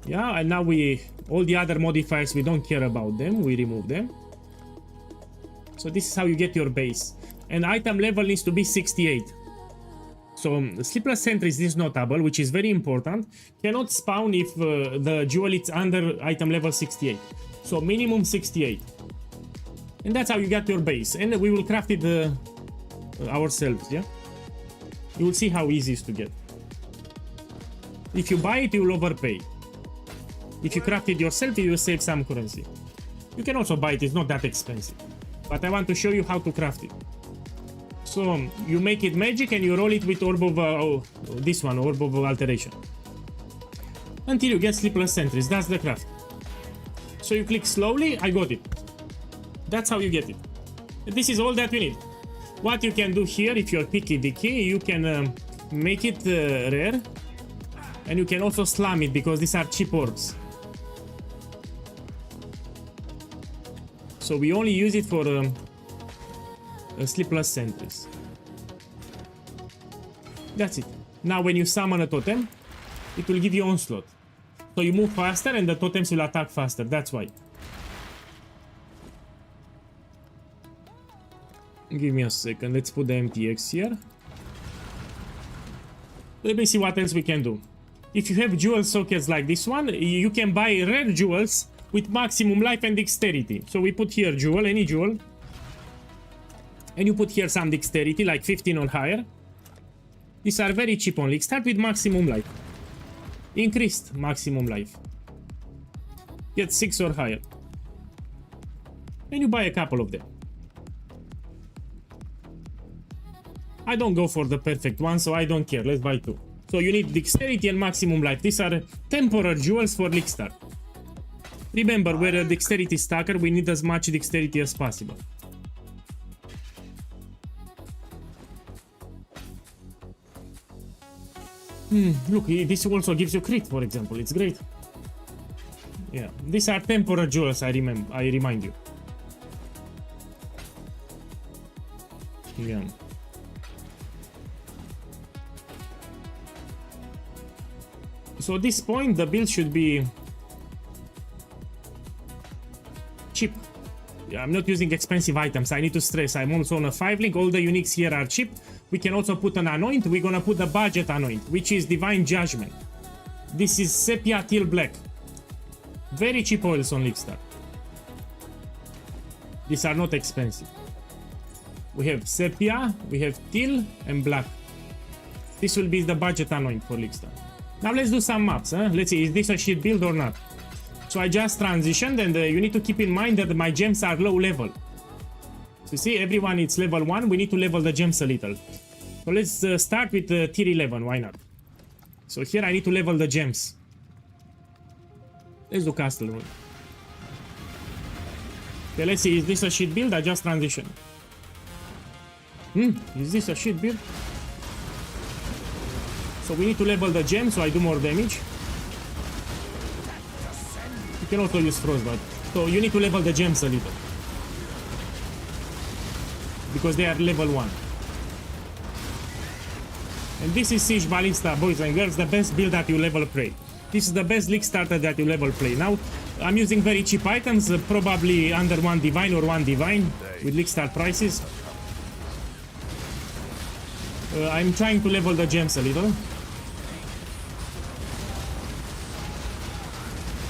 Speaker 1: Yeah, and now all the other modifiers, we don't care about them. We remove them. So this is how you get your base. And item level needs to be 68. So sleepless sentries is notable, which is very important. Cannot spawn if the jewel is under item level 68. So minimum 68. And that's how you get your base. And we will craft it ourselves, yeah? You will see how easy it is to get. If you buy it, you will overpay. If you craft it yourself, you will save some currency. You can also buy it, it's not that expensive. But I want to show you how to craft it. So you make it magic and you roll it with orb of this one, orb of alteration. Until you get sleepless sentries, that's the craft. So you click slowly, I got it. That's how you get it. This is all that you need. What you can do here, if you're picky dicky, you can make it rare. And you can also slam it because these are cheap orbs. So we only use it for sleepless sentries. That's it. Now when you summon a totem, it will give you onslaught. So you move faster and the totems will attack faster, that's why. Give me a second, let's put the MTX here. Let me see what else we can do. If you have jewel sockets like this one, you can buy rare jewels with maximum life and dexterity. So we put here jewel, any jewel. And you put here some dexterity, like 15 or higher. These are very cheap only. Start with maximum life. Increased maximum life. Get 6 or higher. And you buy a couple of them. I don't go for the perfect one, so I don't care. Let's buy 2. So you need dexterity and maximum life. These are temporary jewels for League Start. Remember, we're a dexterity stacker. We need as much dexterity as possible. Look, this also gives you crit, for example. It's great. Yeah, these are temporary jewels, I remind you. Yeah. So at this point, the build should be cheap. Yeah, I'm not using expensive items. I need to stress. I'm also on a 5 link. All the uniques here are cheap. We can also put an anoint. We're gonna put the budget anoint, which is Divine Judgment. This is Sepia Teal Black. Very cheap oils on League-Star. These are not expensive. We have Sepia, we have Teal, and Black. This will be the budget anoint for League-Star. Now let's do some maps. Let's see, is this a shit build or not? So I just transitioned, and you need to keep in mind that my gems are low level. So you see, everyone is level 1. We need to level the gems a little. So let's start with tier 11. Why not? So here I need to level the gems. Let's do Castle Rune. Okay, let's see. Is this a shit build? I just transitioned. Is this a shit build? So we need to level the gem so I do more damage. You can also use Frostbite. So you need to level the gems a little. Because they are level 1. And this is Siege Ballista, boys and girls, the best build that you level play. This is the best League starter that you level play. Now, I'm using very cheap items, probably under 1 Divine or 1 Divine, with League start prices. I'm trying to level the gems a little.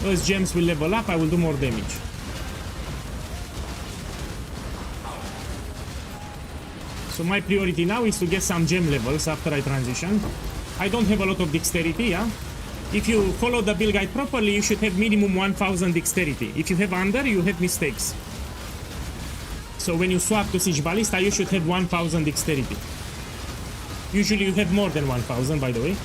Speaker 1: As gems will level up, I will do more damage. So my priority now is to get some gem levels after I transition. I don't have a lot of dexterity, yeah? If you follow the build guide properly, you should have minimum 1000 dexterity. If you have under, you have mistakes. So when you swap to Siege Ballista, you should have 1000 dexterity. Usually you have more than 1000, by the way.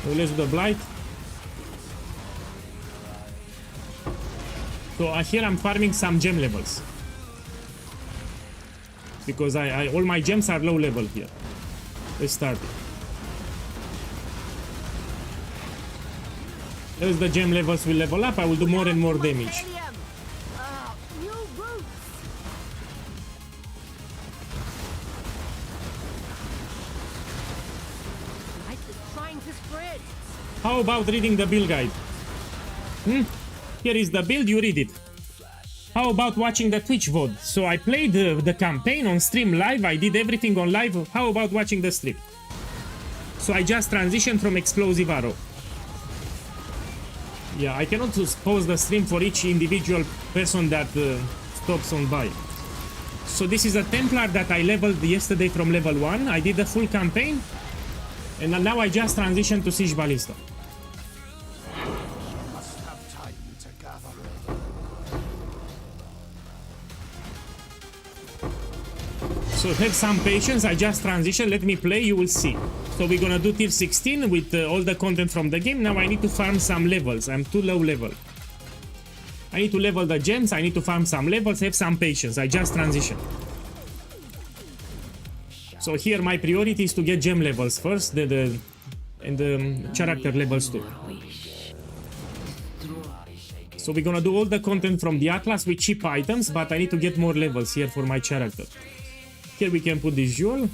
Speaker 1: So let's do the Blight. So here I'm farming some gem levels. Because all my gems are low level here. Let's start it. As the gem levels will level up, I will do more and more damage.
Speaker 2: New roots. Light is trying to spread.
Speaker 1: How about reading the build guide? Here is the build, you read it. How about watching the Twitch VOD? So I played the campaign on stream live, I did everything on live. How about watching the stream? So I just transitioned from Explosive Arrow. Yeah, I cannot pause the stream for each individual person that stops on by. So this is a Templar that I leveled yesterday from level 1. I did the full campaign. And now I just transitioned to Siege Ballista. So have some patience, I just transition, let me play, you will see. So we're gonna do tier 16 with all the content from the game. Now I need to farm some levels, I'm too low level. I need to level the gems, I need to farm some levels, have some patience, I just transition. So here my priority is to get gem levels first, and the character levels too. So we're gonna do all the content from the Atlas with cheap items, but I need to get more levels here for my character. Here we can put this jewel.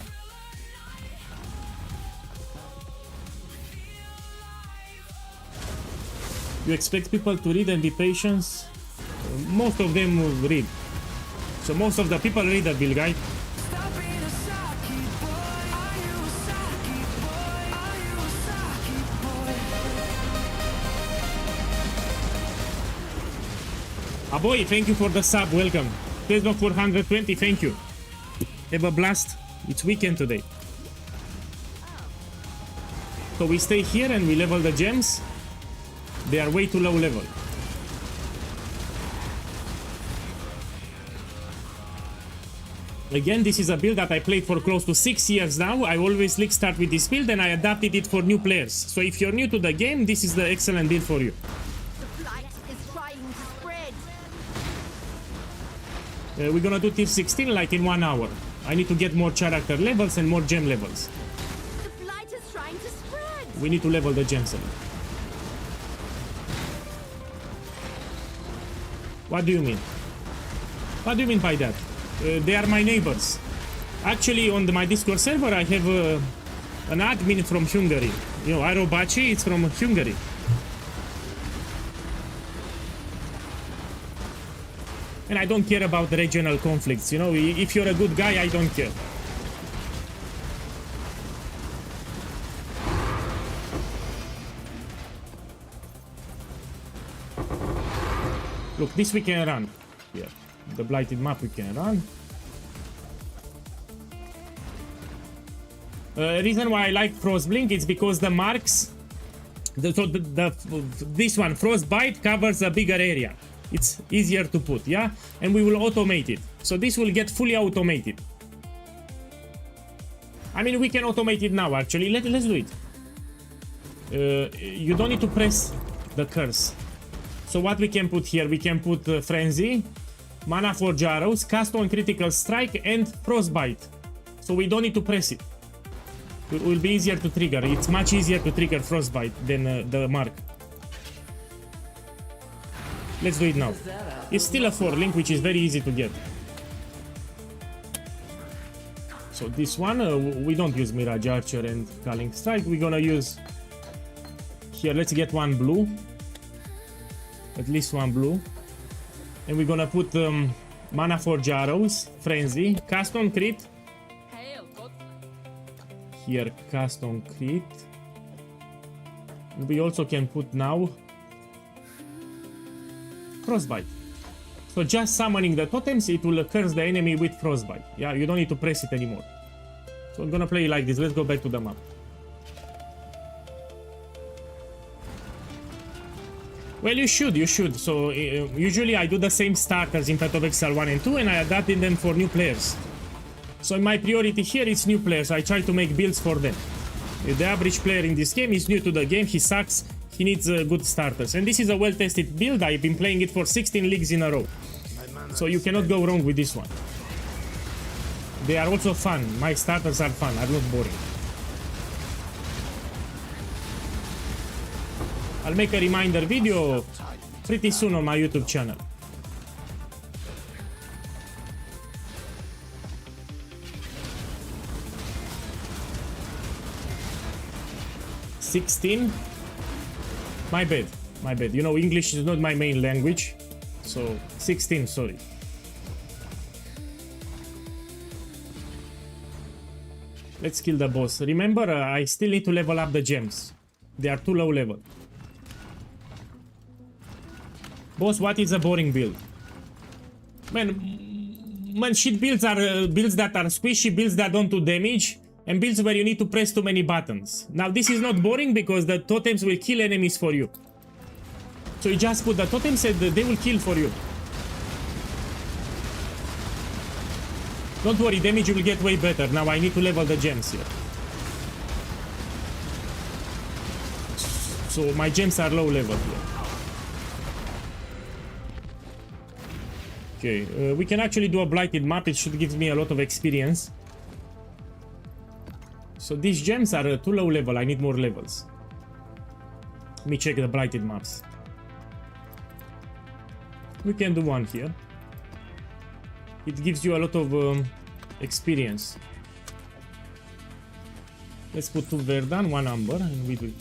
Speaker 1: You expect people to read and be patient? Most of them will read. So most of the people read the build guide.
Speaker 3: Stop being a sucky boy. Are you a sucky boy? Are you a sucky boy?
Speaker 1: Aboy, thank you for the sub, welcome. Tesla 420, thank you. Have a blast. It's weekend today. So we stay here and we level the gems. They are way too low level. Again, this is a build that I played for close to 6 years now. I always start with this build and I adapted it for new players. So if you're new to the game, this is the excellent build for you.
Speaker 2: The light is trying to spread.
Speaker 1: We're gonna do tier 16 like in 1 hour. I need to get more character levels and more gem levels.
Speaker 2: The light is trying to spread.
Speaker 1: We need to level the gems. What do you mean? What do you mean by that? They are my neighbors. Actually, on my Discord server, I have an admin from Hungary. You know, Arobachi, it's from Hungary. And I don't care about the regional conflicts, you know, if you're a good guy, I don't care. Look, this we can run. Yeah, the blighted map we can run. Reason why I like Frostblink is because the marks, this one, Frostbite, covers a bigger area. It's easier to put, yeah? And we will automate it. So this will get fully automated. I mean, we can automate it now, actually. Let's do it. You don't need to press the curse. So what we can put here? We can put Frenzy, Mana Forge Arrows, Cast on Critical Strike, and Frostbite. So we don't need to press it. It will be easier to trigger. It's much easier to trigger Frostbite than the mark. Let's do it now. It's still a 4 link, which is very easy to get. So this one, we don't use Mirage Archer and Culling Strike. We're gonna use... Here, let's get one blue. At least one blue. And we're gonna put Mana Forge Arrows, Frenzy, Cast on Crit. here cast on crit. We also can put now frostbite. So just summoning the totems, it will curse the enemy with frostbite. Yeah, you don't need to press it anymore. So I'm gonna play like this. Let's go back to the map. Well, you should. So usually I do the same starters in Path of Exile 1 and 2 and I adapted them for new players. So my priority here is new players. I try to make builds for them. If the average player in this game is new to the game, he sucks, he needs good starters. And this is a well-tested build. I've been playing it for 16 leagues in a row. So you cannot go wrong with this one. They are also fun. My starters are fun, are not boring. I'll make a reminder video pretty soon on my YouTube channel. $16. My bad. You know, English is not my main language. So 16, sorry. Let's kill the boss. Remember, I still need to level up the gems. They are too low level. Boss, what is a boring build? Man, shit builds are builds that are squishy, builds that don't do damage, and builds where you need to press too many buttons. Now, this is not boring because the totems will kill enemies for you. So you just put the totems and they will kill for you. Don't worry, damage will get way better. Now I need to level the gems here. So my gems are low level here. Okay, we can actually do a blighted map. It should give me a lot of experience. So these gems are too low level. I need more levels. Let me check the blighted maps. We can do one here. It gives you a lot of experience. Let's put 2 Verdun, 1 Amber, and we do it.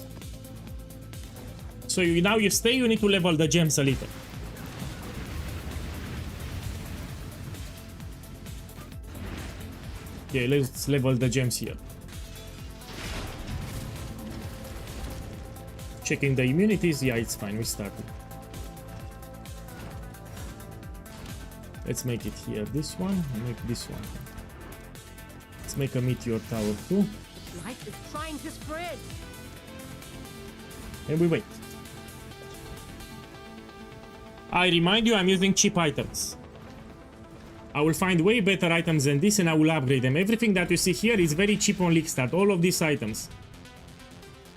Speaker 1: So now you stay, you need to level the gems a little. Okay, let's level the gems here. Checking the immunities, yeah, it's fine, we started. Let's make it here, this one, and make this one. Let's make a meteor tower too.
Speaker 2: Light is trying to spread.
Speaker 1: And we wait. I remind you, I'm using cheap items. I will find way better items than this and I will upgrade them. Everything that you see here is very cheap on League Start, all of these items.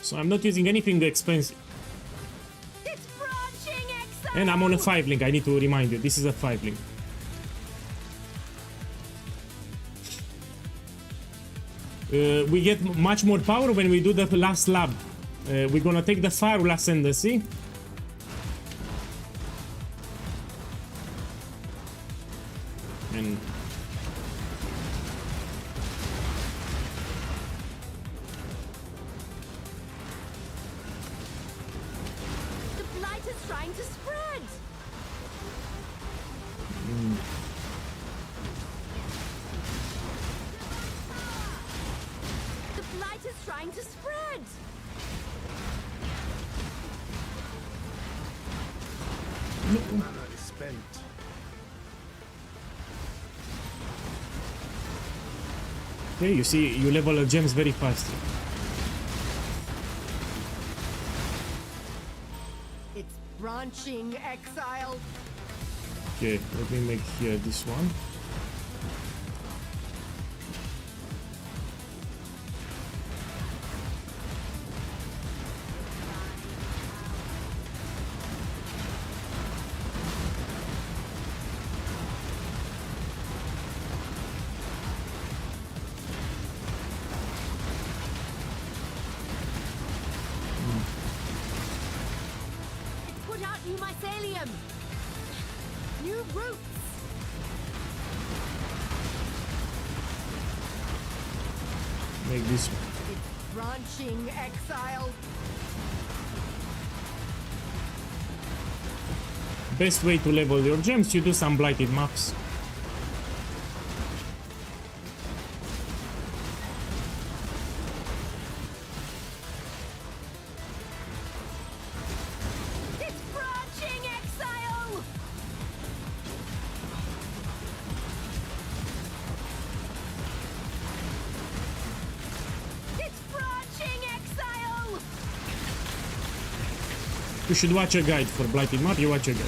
Speaker 1: So I'm not using anything expensive.
Speaker 2: It's branching exile.
Speaker 1: And I'm on a 5 link, I need to remind you, this is a 5 link. We get much more power when we do the last lab. We're gonna take the Fire Ascendancy. And
Speaker 2: The blight is trying to spread. The blight is trying to spread.
Speaker 4: Mana is spent.
Speaker 1: okay, you see, you level the gems very fast.
Speaker 2: It's branching exile.
Speaker 1: Okay, let me make here this one.
Speaker 2: It's put out new mycelium. New roots.
Speaker 1: Make this one.
Speaker 2: It's branching exile.
Speaker 1: Best way to level your gems, you do some blighted maps. You should watch a guide for blighted map. You watch a guide.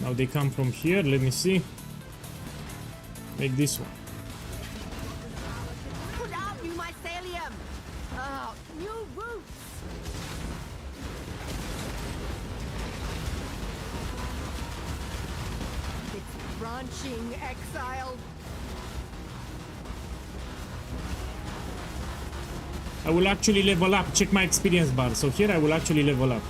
Speaker 1: Now they come from here. Let me see. Make this one.
Speaker 2: Put out new mycelium. Oh, new roots. It's branching, exiled.
Speaker 1: I will actually level up. Check my experience bar. So here I will actually level up.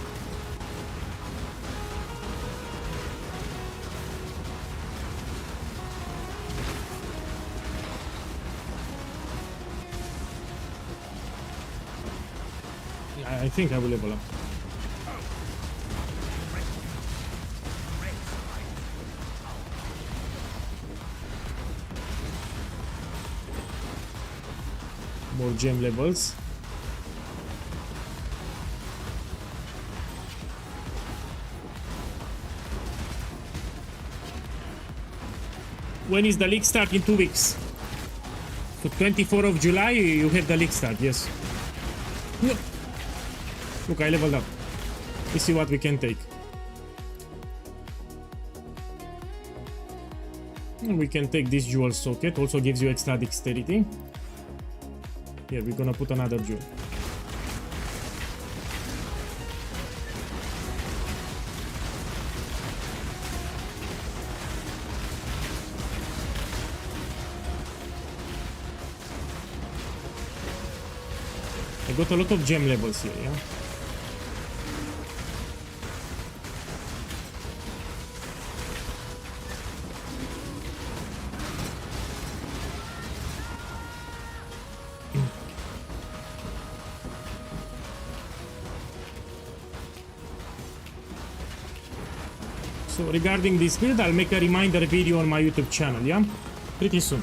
Speaker 1: I think I will level up. More gem levels. When is the league start? In 2 weeks. So 24th of July you have the league start, yes. No. Look, I leveled up. Let's see what we can take. And we can take this jewel socket, also gives you extra dexterity. Here, we're gonna put another jewel. I got a lot of gem levels here, yeah? So regarding this build, I'll make a reminder video on my YouTube channel, yeah? Pretty soon.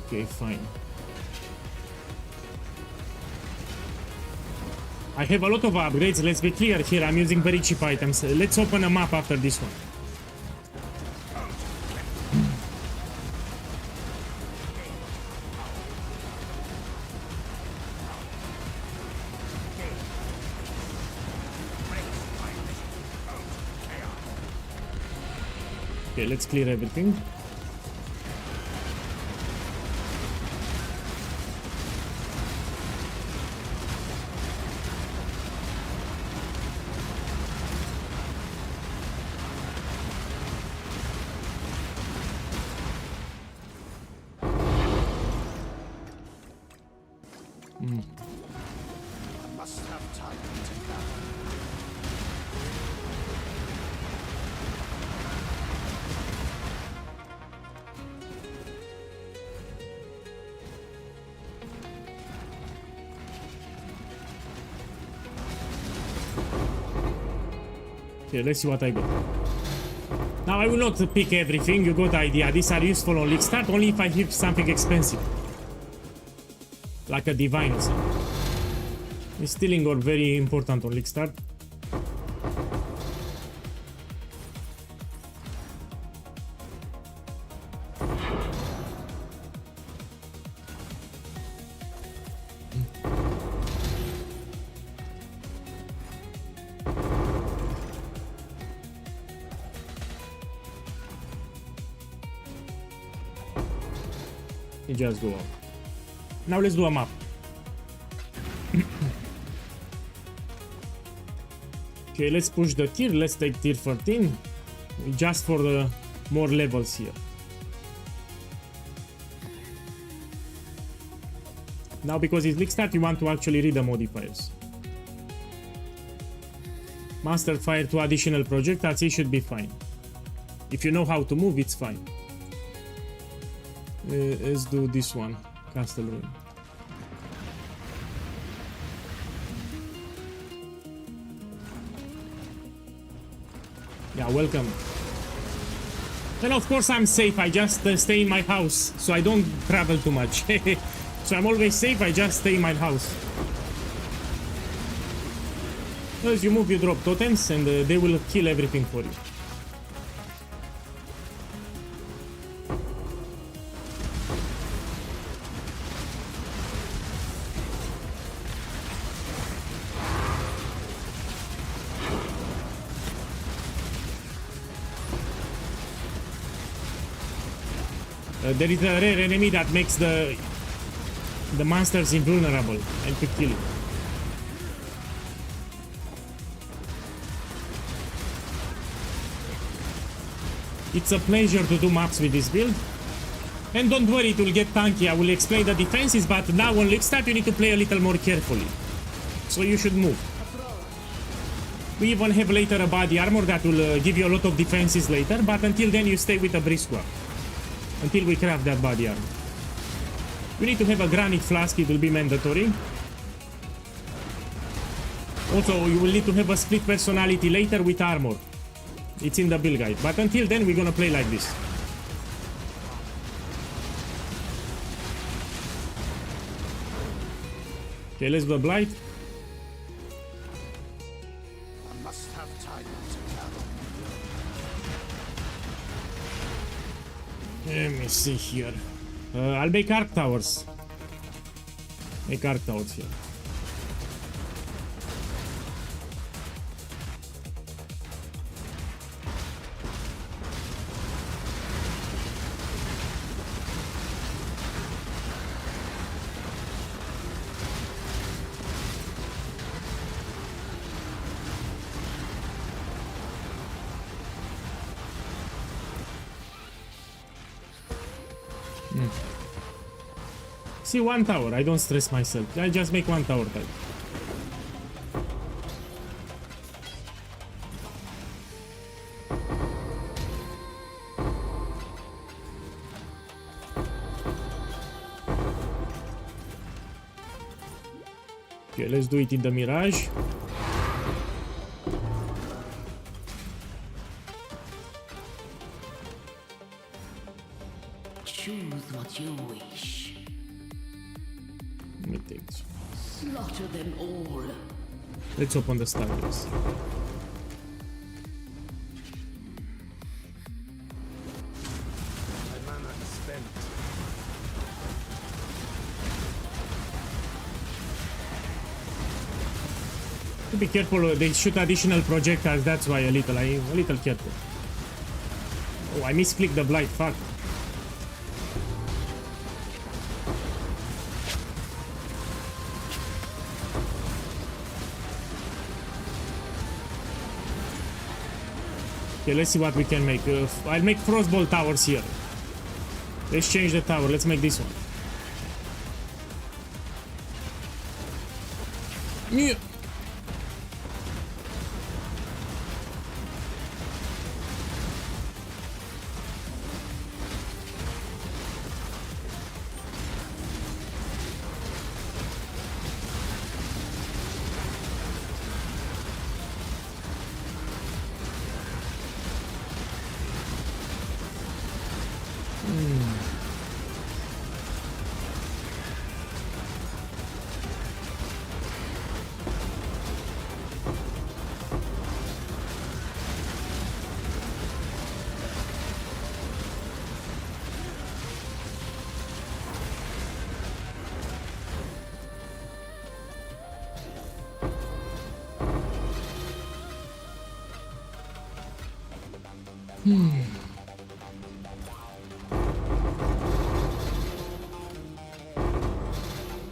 Speaker 1: Okay, fine. I have a lot of upgrades, let's be clear here, I'm using very cheap items. Let's open a map after this one. Okay, let's clear everything.
Speaker 4: Must have time to gather.
Speaker 1: Okay, let's see what I got. Now I will not pick everything, you got the idea. These are useful on league start only if I hit something expensive. Like a divine or something. Stealing are very important on league start. You just go out. Now let's do a map. Okay, let's push the tier. Let's take tier 13. Just for the more levels here. Now because it's league start, you want to actually read the modifiers. Master fire 2 additional projectiles, it should be fine. If you know how to move, it's fine. Let's do this one. Castle Ruin. Yeah, welcome. And of course I'm safe, I just stay in my house, so I don't travel too much. So I'm always safe, I just stay in my house. As you move, you drop totems, and they will kill everything for you. There is a rare enemy that makes the monsters invulnerable and could kill you. It's a pleasure to do maps with this build. And don't worry, it will get tanky. I will explain the defenses, but now on League Start you need to play a little more carefully. So you should move. We even have later a body armor that will give you a lot of defenses later, but until then you stay with a Brisqua. Until we craft that body armor. You need to have a granite flask, it will be mandatory. Also, you will need to have a split personality later with armor. It's in the build guide. But until then, we're gonna play like this. Okay, let's go Blight.
Speaker 4: I must have time to gather.
Speaker 1: Let me see here. I'll make arc towers. Make arc towers here. See, one tower, I don't stress myself. I just make one tower type. Okay, let's do it in the Mirage.
Speaker 5: Choose what you wish.
Speaker 1: Let me take this.
Speaker 5: Slaughter them all.
Speaker 1: Let's open the starters.
Speaker 4: My mana is spent.
Speaker 1: To be careful, they shoot additional projectiles, that's why I'm a little careful. Oh, I misclicked the Blight, fuck. Okay, let's see what we can make. I'll make Frostbolt towers here. Let's change the tower. Let's make this one. Yeah.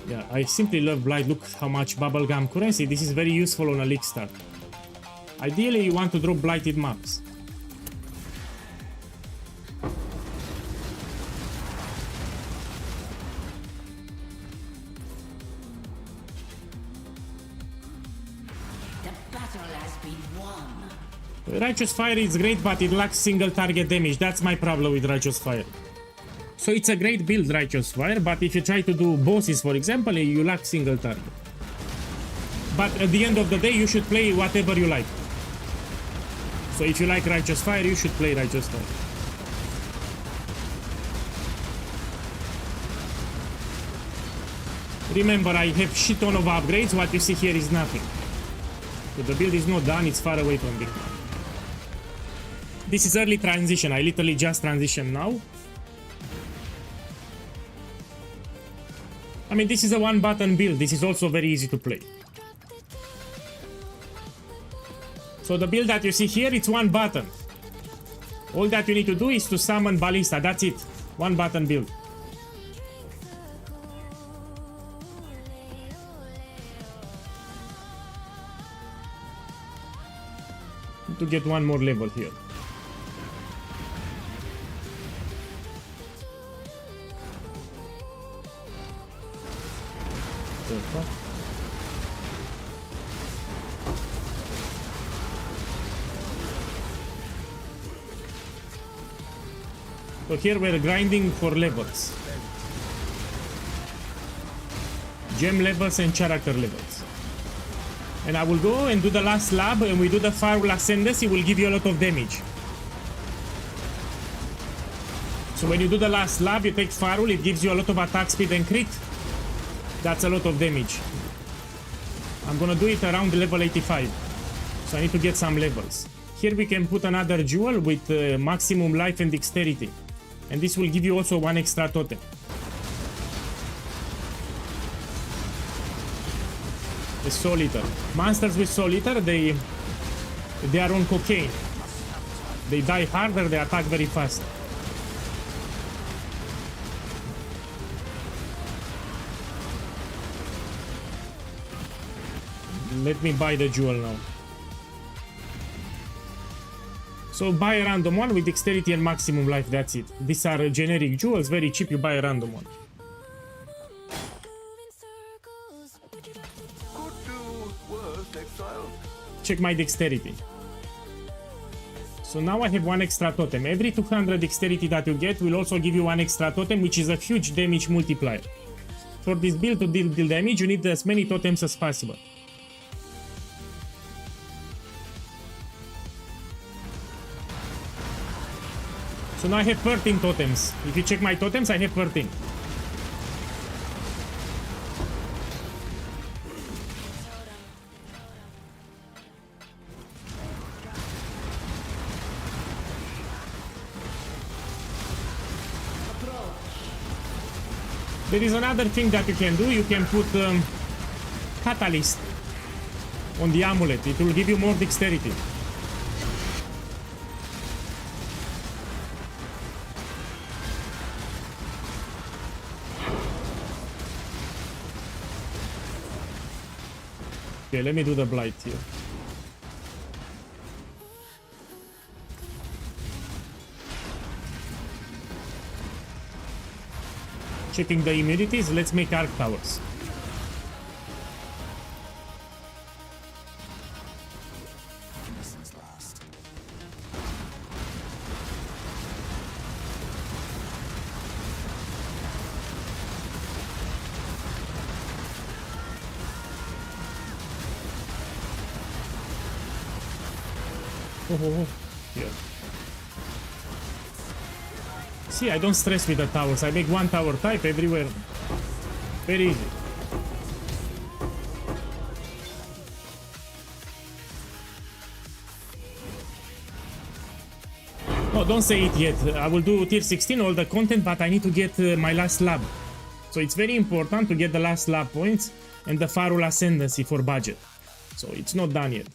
Speaker 1: Yeah, I simply love Blight. Look how much bubblegum currency. This is very useful on a league start. Ideally, you want to drop blighted maps.
Speaker 5: The battle has been won.
Speaker 1: Righteous Fire is great, but it lacks single target damage. That's my problem with Righteous Fire. So it's a great build, Righteous Fire, but if you try to do bosses, for example, you lack single target. But at the end of the day, you should play whatever you like. So if you like Righteous Fire, you should play Righteous Fire. Remember, I have shit ton of upgrades. What you see here is nothing. So the build is not done, it's far away from being done. This is early transition. I literally just transitioned now. I mean, this is a one button build. This is also very easy to play. So the build that you see here, it's one button. All that you need to do is to summon Ballista. That's it. One button build. Need to get one more level here. So here we're grinding for levels. Gem levels and character levels. And I will go and do the last lab, and we do the Firewall Ascendancy. It will give you a lot of damage. So when you do the last lab, you take Firewall, it gives you a lot of attack speed and crit. That's a lot of damage. I'm gonna do it around level 85. So I need to get some levels. Here we can put another jewel with maximum life and dexterity. And this will give you also one extra totem. The Soul Eater. Monsters with Soul Eater, they are on cocaine. They die harder, they attack very fast. Let me buy the jewel now. So buy a random one with dexterity and maximum life, that's it. These are generic jewels, very cheap, you buy a random one. Check my dexterity. So now I have one extra totem. Every 200 dexterity that you get will also give you one extra totem, which is a huge damage multiplier. For this build to deal damage, you need as many totems as possible. So now I have 13 totems. If you check my totems, I have 13. There is another thing that you can do. You can put Catalyst on the amulet. It will give you more dexterity. Okay, let me do the blight here. Checking the immunities, let's make arc towers. Oh, yeah. See, I don't stress with the towers. I make one tower type everywhere. Very easy. Oh, don't say it yet. I will do tier 16, all the content, but I need to get my last lab. So it's very important to get the last lab points and the Firewall Ascendancy for budget. So it's not done yet.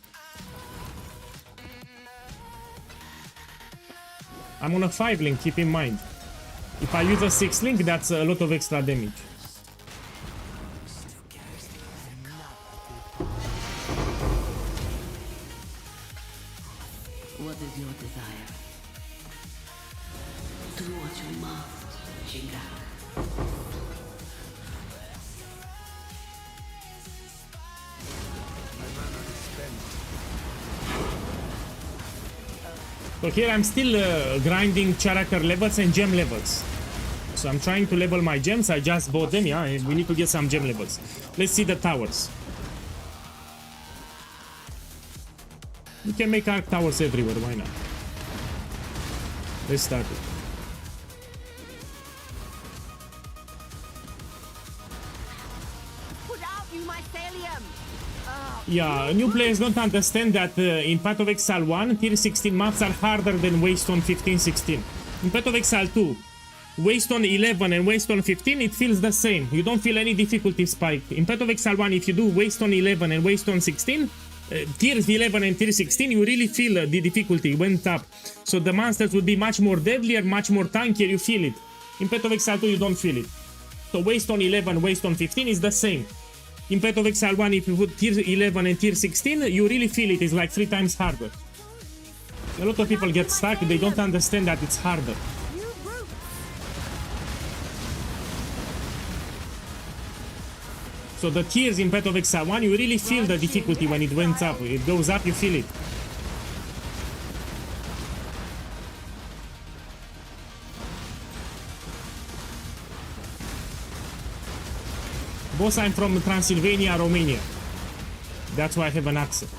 Speaker 1: I'm on a 5 link, keep in mind. If I use a 6 link, that's a lot of extra damage.
Speaker 5: What is your desire? Do what you must, Shingak.
Speaker 1: So here I'm still grinding character levels and gem levels. So I'm trying to level my gems. I just bought them, yeah. We need to get some gem levels. Let's see the towers. You can make arc towers everywhere, why not? Let's start it.
Speaker 2: Put out, you mycelium! Oh,
Speaker 1: Yeah, new players don't understand that in Path of Exile 1, tier 16 maps are harder than Waystone 15-16. In Path of Exile 2, Waystone 11 and Waystone 15, it feels the same. You don't feel any difficulty spike. In Path of Exile 1, if you do Waystone 11 and Waystone 16, tiers 11 and tier 16, you really feel the difficulty went up. So the monsters would be much more deadlier, much more tankier, you feel it. In Path of Exile 2, you don't feel it. So Waystone 11, Waystone 15 is the same. In Path of Exile 1, if you put tier 11 and tier 16, you really feel it is like 3 times harder. A lot of people get stuck, they don't understand that it's harder.
Speaker 2: you brute!
Speaker 1: So the tiers in Path of Exile 1, you really feel the difficulty when it went up. It goes up, you feel it. Boss, I'm from Transylvania, Romania. That's why I have an accent.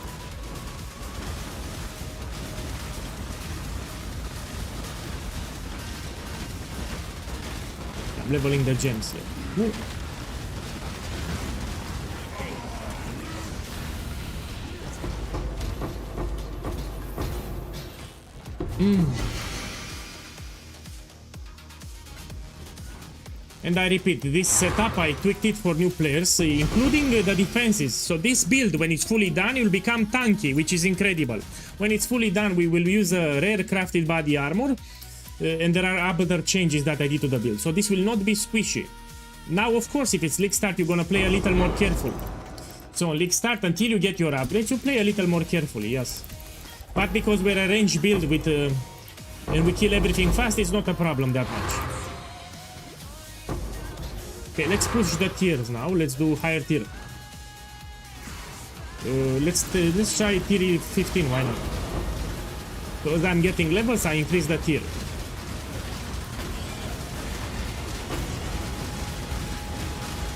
Speaker 1: I'm leveling the gems here. Ooh. And I repeat, this setup, I tweaked it for new players, including the defenses. So this build, when it's fully done, it will become tanky, which is incredible. When it's fully done, we will use a rare crafted body armor, and there are other changes that I did to the build. So this will not be squishy. Now, of course, if it's League Start, you're gonna play a little more careful. So on League Start, until you get your upgrades, you play a little more carefully, yes. But because we're a range build with, and we kill everything fast, it's not a problem that much. Okay, let's push the tiers now. Let's do higher tier. Let's try tier 15. Why not? Because I'm getting levels, I increase the tier.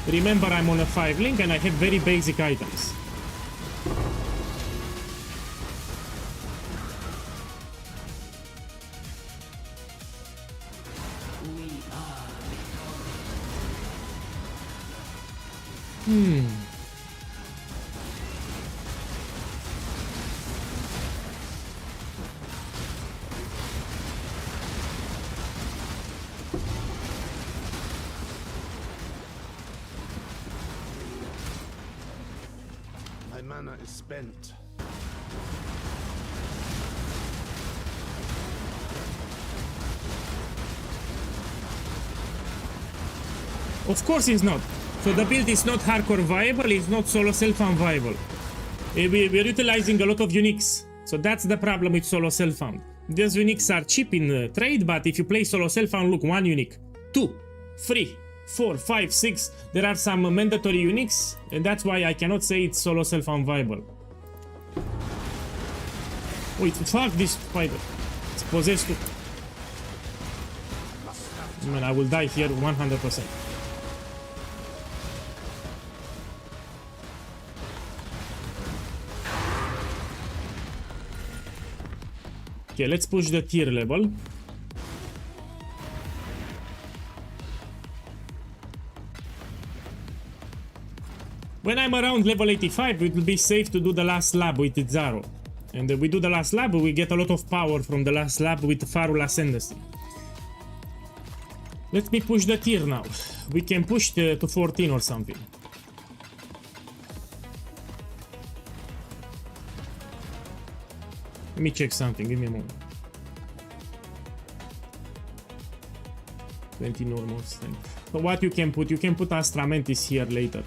Speaker 1: Remember, I'm on a 5 link and I have very basic items.
Speaker 4: My mana is spent.
Speaker 1: Of course it's not. So the build is not hardcore viable, it's not solo self-found viable. We're utilizing a lot of uniques. So that's the problem with solo self-found. These uniques are cheap in trade, but if you play solo self-found, look, 1 unique, 2, 3, 4, 5, 6. There are some mandatory uniques, and that's why I cannot say it's solo self-found viable. Wait, fuck this spider. It's possessed too. Man, I will die here 100%. Okay, let's push the tier level. When I'm around level 85, it will be safe to do the last lab with Zaro. And we do the last lab, we get a lot of power from the last lab with Farul Ascendancy. Let me push the tier now. We can push to 14 or something. Let me check something, give me a moment. 20 normal strength. So what you can put Astra Mantis here later.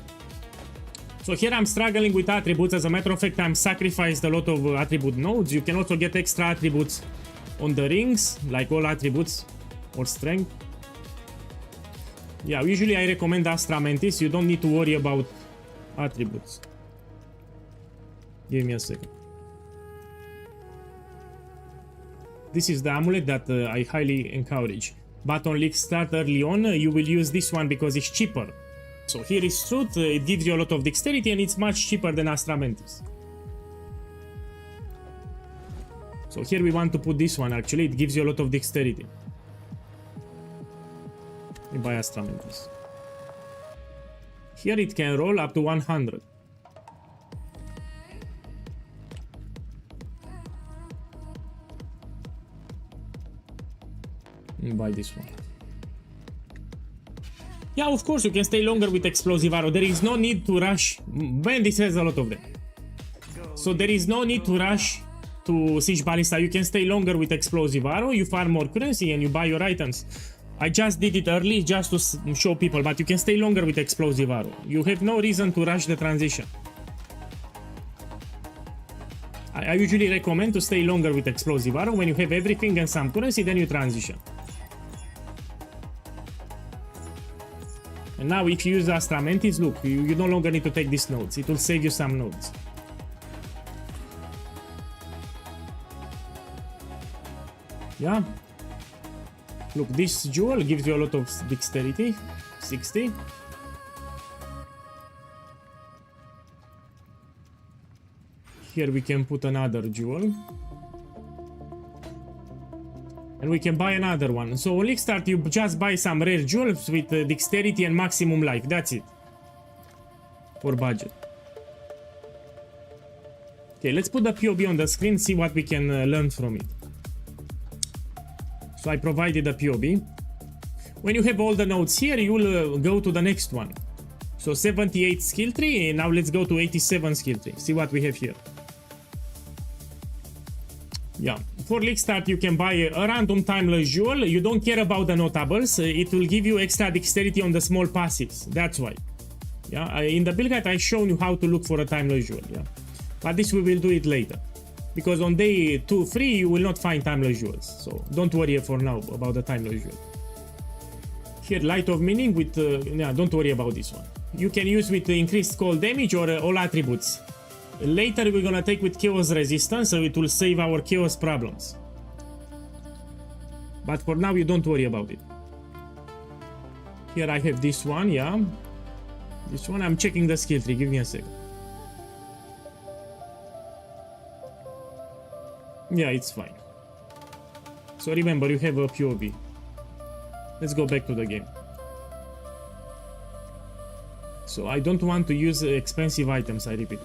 Speaker 1: So here I'm struggling with attributes. As a matter of fact, I'm sacrificed a lot of attribute nodes. You can also get extra attributes on the rings, like all attributes or strength. Yeah, usually I recommend Astra Mantis. You don't need to worry about attributes. Give me a second. This is the amulet that I highly encourage. But on League Start early on, you will use this one because it's cheaper. So here is Truth, it gives you a lot of dexterity and it's much cheaper than Astra Mantis. So here we want to put this one. Actually, it gives you a lot of dexterity. Let me buy Astra Mantis. Here it can roll up to 100. Let me buy this one. Yeah, of course, you can stay longer with Explosive Arrow. There is no need to rush. Man, this has a lot of them. So there is no need to rush to Siege Ballista. You can stay longer with Explosive Arrow. You farm more currency and you buy your items. I just did it early just to show people, but you can stay longer with Explosive Arrow. You have no reason to rush the transition. I usually recommend to stay longer with Explosive Arrow. When you have everything and some currency, then you transition. And now if you use Astra Mantis, look, you no longer need to take these nodes. It will save you some nodes. Yeah. Look, this jewel gives you a lot of dexterity. 60. Here we can put another jewel. And we can buy another one. So on start you just buy some rare jewels with dexterity and maximum life. That's it. For budget. Okay, let's put the POB on the screen, see what we can learn from it. So I provided a POB. When you have all the nodes here, you will go to the next one. So 78 skill tree, and now let's go to 87 skill tree. See what we have here. Yeah, for League Start you can buy a random timeless jewel. You don't care about the notables. It will give you extra dexterity on the small passives. That's why. Yeah, in the build guide I shown you how to look for a timeless jewel. Yeah, but this we will do it later. Because on day 2-3 you will not find timeless jewels. So don't worry for now about the timeless jewel. Here Light of Meaning with... yeah, don't worry about this one. You can use with increased cold damage or all attributes. Later we're gonna take with Chaos Resistance, so it will save our Chaos problems. But for now you don't worry about it. Here I have this one, yeah. This one, I'm checking the skill tree, give me a second. Yeah, it's fine. So remember, you have a POV. Let's go back to the game. So I don't want to use expensive items, I repeat.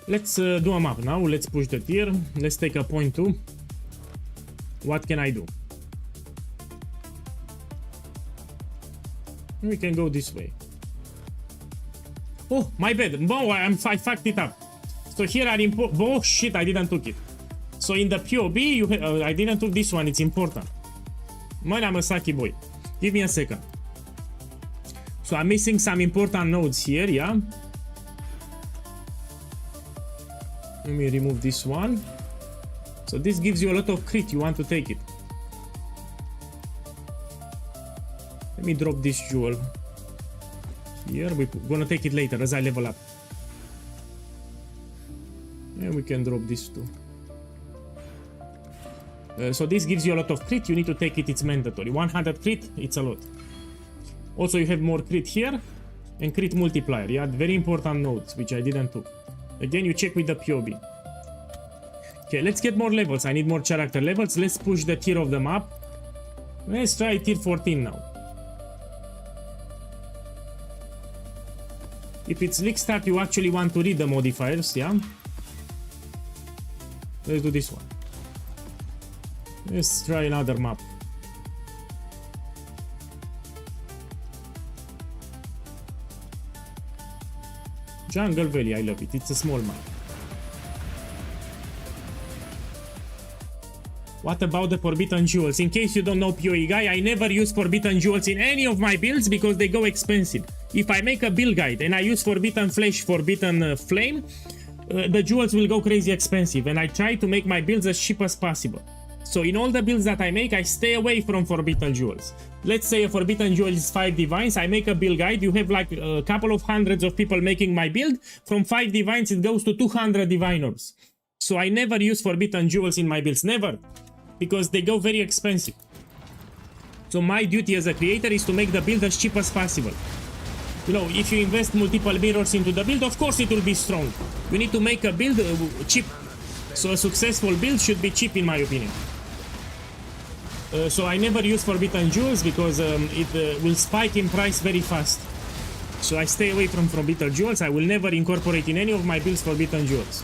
Speaker 1: Let's do a map now. Let's push the tier. Let's take a point 2. What can I do? We can go this way. Oh, my bad. Oh, I fucked it up. So here are important. Oh shit, I didn't took it. So in the POB, I didn't took this one. It's important. Man, I'm a sucky boy. Give me a second. So I'm missing some important nodes here, yeah. Let me remove this one. So this gives you a lot of crit. You want to take it. Let me drop this jewel. Here, we're gonna take it later as I level up. And we can drop this too. So this gives you a lot of crit. You need to take it. It's mandatory. 100 crit, it's a lot. Also, you have more crit here. And crit multiplier. Yeah, very important nodes, which I didn't do. Again, you check with the POB. Okay, let's get more levels. I need more character levels. Let's push the tier of the map. Let's try tier 14 now. If it's League Start, you actually want to read the modifiers, yeah? Let's do this one. Let's try another map. Jungle Valley, I love it. It's a small map. What about the Forbidden Jewels? In case you don't know POEGuy, I never use Forbidden Jewels in any of my builds because they go expensive. If I make a build guide and I use Forbidden Flesh, Forbidden Flame, the jewels will go crazy expensive, and I try to make my builds as cheap as possible. So in all the builds that I make, I stay away from Forbidden Jewels. Let's say a Forbidden Jewel is 5 divines, I make a build guide, you have like a couple of hundreds of people making my build. From 5 divines it goes to 200 divine orbs. So I never use Forbidden Jewels in my builds, never. Because they go very expensive. So my duty as a creator is to make the build as cheap as possible. You know, if you invest multiple mirrors into the build, of course it will be strong. You need to make a build cheap. So a successful build should be cheap in my opinion. So I never use Forbidden Jewels because it will spike in price very fast. So I stay away from Forbidden Jewels. I will never incorporate in any of my builds Forbidden Jewels.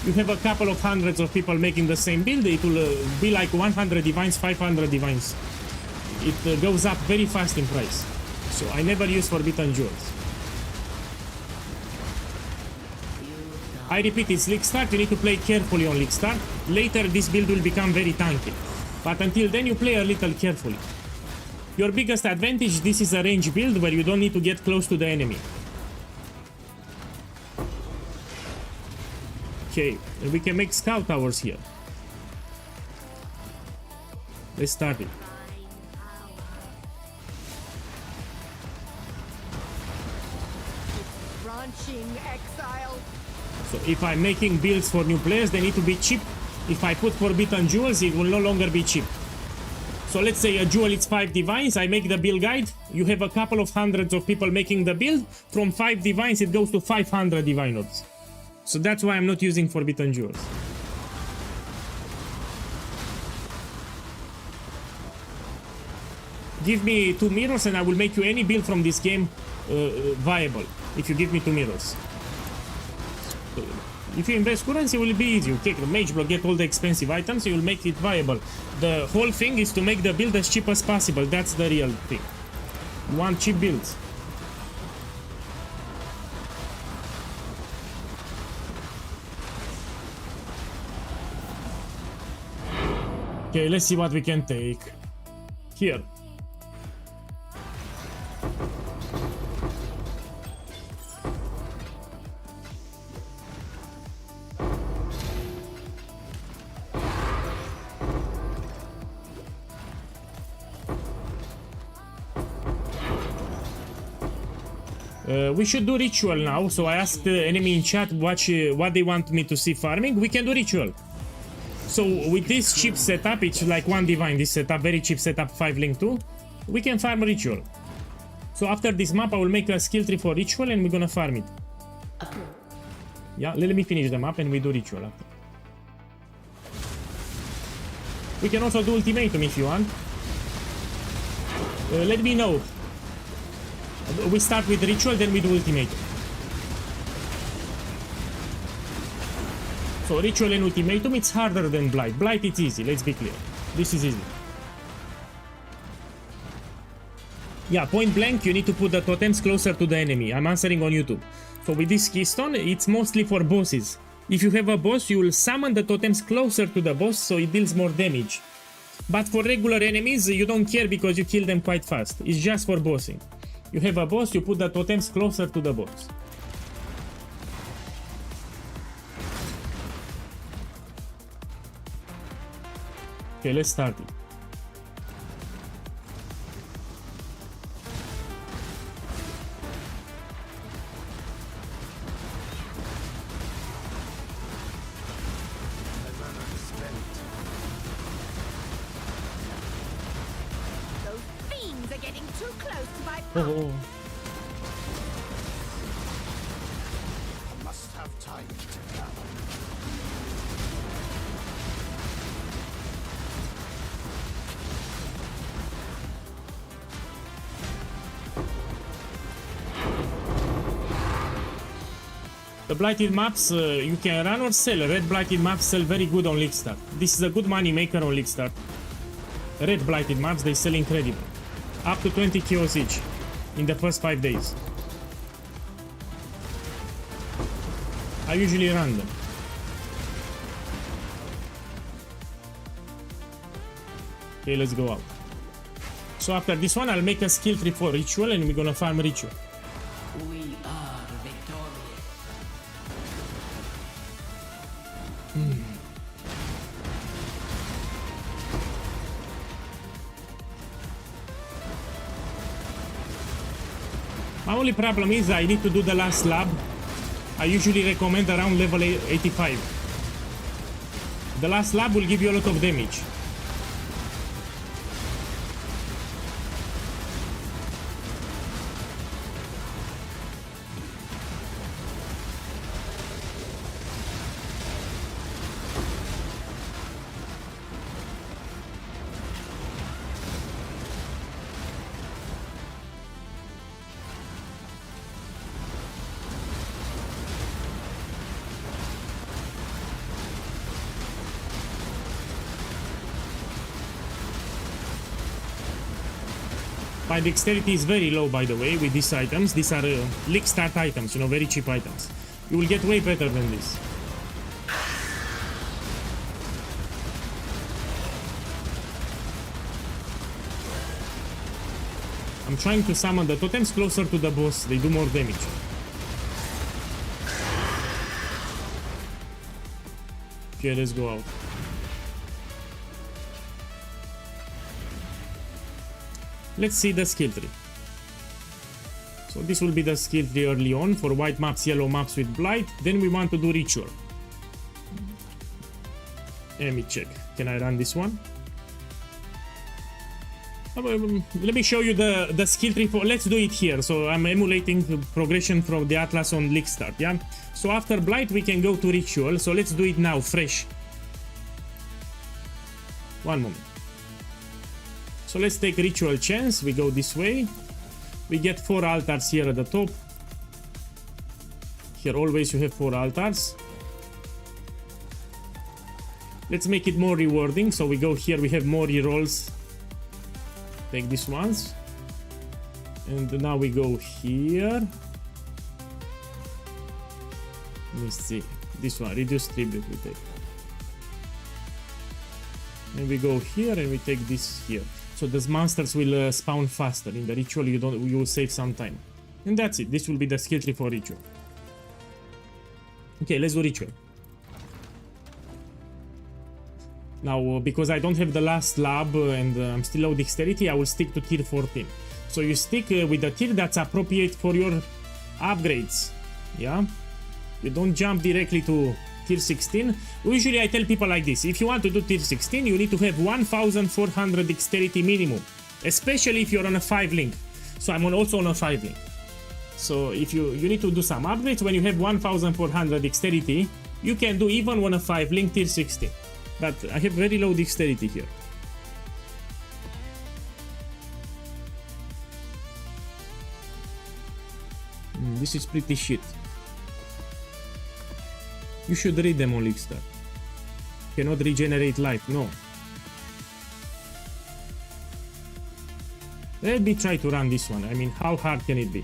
Speaker 1: You have a couple of hundreds of people making the same build, it will be like 100 divines, 500 divines. It goes up very fast in price. So I never use Forbidden Jewels. I repeat, it's League Start, you need to play carefully on League Start. Later this build will become very tanky. But until then you play a little carefully. Your biggest advantage, this is a range build where you don't need to get close to the enemy. Okay, and we can make scout towers here. Let's start it.
Speaker 2: Branching exile.
Speaker 1: So if I'm making builds for new players, they need to be cheap. If I put Forbidden Jewels, it will no longer be cheap. So let's say a jewel is 5 divines, I make the build guide, you have a couple of hundreds of people making the build, from 5 divines it goes to 500 divine orbs. So that's why I'm not using Forbidden Jewels. Give me 2 mirrors and I will make you any build from this game viable, if you give me 2 mirrors. If you invest currency, it will be easy. You take the mage block, get all the expensive items, you will make it viable. The whole thing is to make the build as cheap as possible. That's the real thing. You want cheap builds. Okay, let's see what we can take. Here. We should do ritual now, so I asked the enemy in chat what they want me to see farming. We can do ritual. So with this cheap setup, it's like 1 divine, this setup, very cheap setup, 5 link 2, we can farm ritual. So after this map, I will make a skill tree for ritual and we're gonna farm it. Yeah, let me finish the map and we do ritual after. We can also do ultimatum if you want. Let me know. We start with ritual, then we do ultimatum. So ritual and ultimatum, it's harder than blight. Blight, it's easy, let's be clear. This is easy. Yeah, point blank, you need to put the totems closer to the enemy. I'm answering on YouTube. So with this keystone, it's mostly for bosses. If you have a boss, you will summon the totems closer to the boss, so it deals more damage. But for regular enemies, you don't care because you kill them quite fast. It's just for bossing. You have a boss, you put the totems closer to the boss. Okay, let's start it.
Speaker 4: My mana is spent.
Speaker 2: Those fiends are getting too close to my
Speaker 1: Oh.
Speaker 4: I must have time to gather.
Speaker 1: The blighted maps you can run or sell. Red blighted maps sell very good on League Start. This is a good money maker on League Start. Red blighted maps, they sell incredible. Up to 20 kills each in the first 5 days. I usually run them. Okay, let's go out. So after this one, I'll make a skill tree for ritual and we're gonna farm ritual.
Speaker 5: We are victorious.
Speaker 1: My only problem is I need to do the last lab. I usually recommend around level 85. The last lab will give you a lot of damage. My dexterity is very low, by the way, with these items. These are league start items, you know, very cheap items. You will get way better than this. I'm trying to summon the totems closer to the boss. They do more damage. Okay, let's go out. Let's see the skill tree. So this will be the skill tree early on for white maps, yellow maps with blight. Then we want to do ritual. Let me check. Can I run this one? Let me show you the skill tree for. Let's do it here. So I'm emulating the progression from the Atlas on League Start. Yeah. So after blight we can go to ritual. So let's do it now, fresh. One moment. So let's take ritual chance. We go this way. We get 4 altars here at the top. Here always you have 4 altars. Let's make it more rewarding. So we go here. We have more rerolls. Take these ones. And now we go here. Let me see. This one, reduce tribute we take. And we go here and we take this here. So those monsters will spawn faster. In the ritual you will save some time. And that's it. This will be the skill tree for ritual. Okay, let's do ritual. Now, because I don't have the last lab and I'm still low dexterity, I will stick to tier 14. So you stick with the tier that's appropriate for your upgrades. Yeah? You don't jump directly to tier 16. Usually I tell people like this: if you want to do tier 16, you need to have 1400 dexterity minimum. Especially if you're on a 5 link. So I'm also on a 5 link. So if you need to do some upgrades, when you have 1400 dexterity, you can do even on a 5 link tier 16. But I have very low dexterity here. This is pretty shit. You should read them on League Start. Cannot regenerate life, no. Let me try to run this one. I mean, how hard can it be?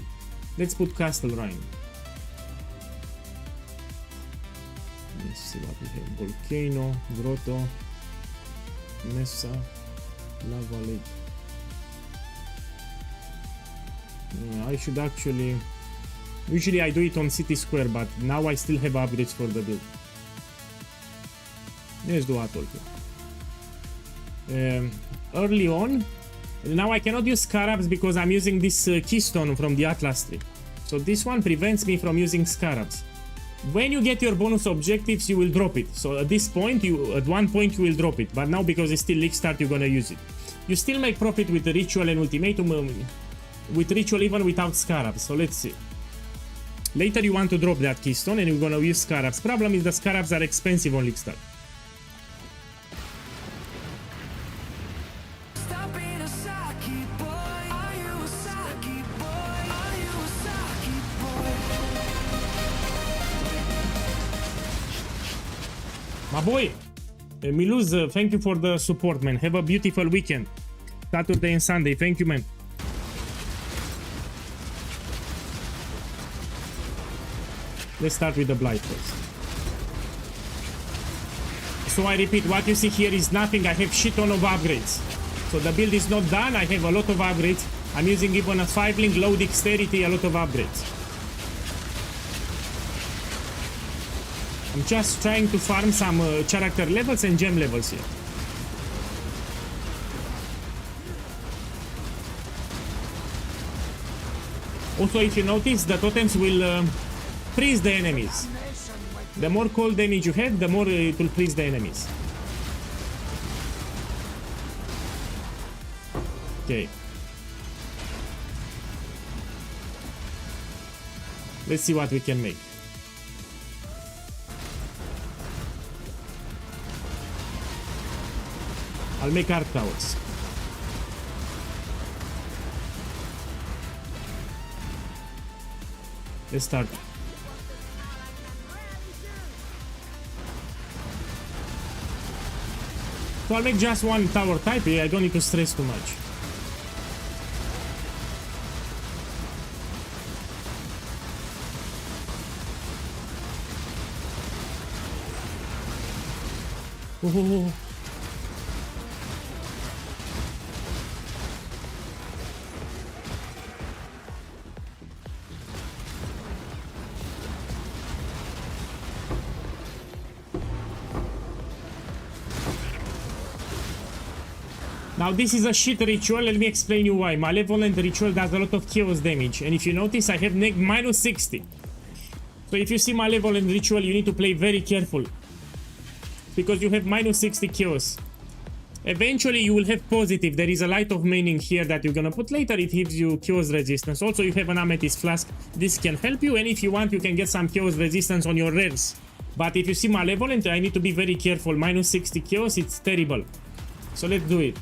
Speaker 1: Let's put Castle Rhine. Let's see what we have. Volcano, Grotto, Mesa, Lava Lake. I should actually... Usually I do it on City Square, but now I still have upgrades for the build. Let's do Atoll here. Early on, now I cannot use Scarabs because I'm using this keystone from the Atlas tree. So this one prevents me from using Scarabs. When you get your bonus objectives, you will drop it. So at this point, at one point you will drop it. But now because it's still League Start, you're gonna use it. You still make profit with the Ritual and Ultimatum, with Ritual even without Scarabs. So let's see. Later you want to drop that keystone and you're gonna use Scarabs. Problem is the Scarabs are expensive on League Start.
Speaker 3: Stop being a Saki boy. Are you a Saki boy? Are you a Saki boy?
Speaker 1: My boy, Miluz, thank you for the support, man. Have a beautiful weekend. Saturday and Sunday. Thank you, man. Let's start with the blight first. So I repeat, what you see here is nothing. I have shit ton of upgrades. So the build is not done. I have a lot of upgrades. I'm using even a 5-link low dexterity, a lot of upgrades. I'm just trying to farm some character levels and gem levels here. Also, if you notice, the totems will freeze the enemies. The more cold damage you have, the more it will freeze the enemies. Okay. Let's see what we can make. I'll make Arc Towers. Let's start. So I'll make just one tower type. I don't need to stress too much. Oh. Now this is a shit ritual, let me explain you why. Malevolent ritual does a lot of chaos damage, and if you notice I have minus 60. So if you see Malevolent ritual you need to play very careful, because you have minus 60 chaos. Eventually you will have positive, there is a light of meaning here that you're gonna put later, it gives you chaos resistance. Also you have an amethyst flask, this can help you, and if you want you can get some chaos resistance on your rares. But if you see Malevolent I need to be very careful, minus 60 chaos, it's terrible. So let's do it.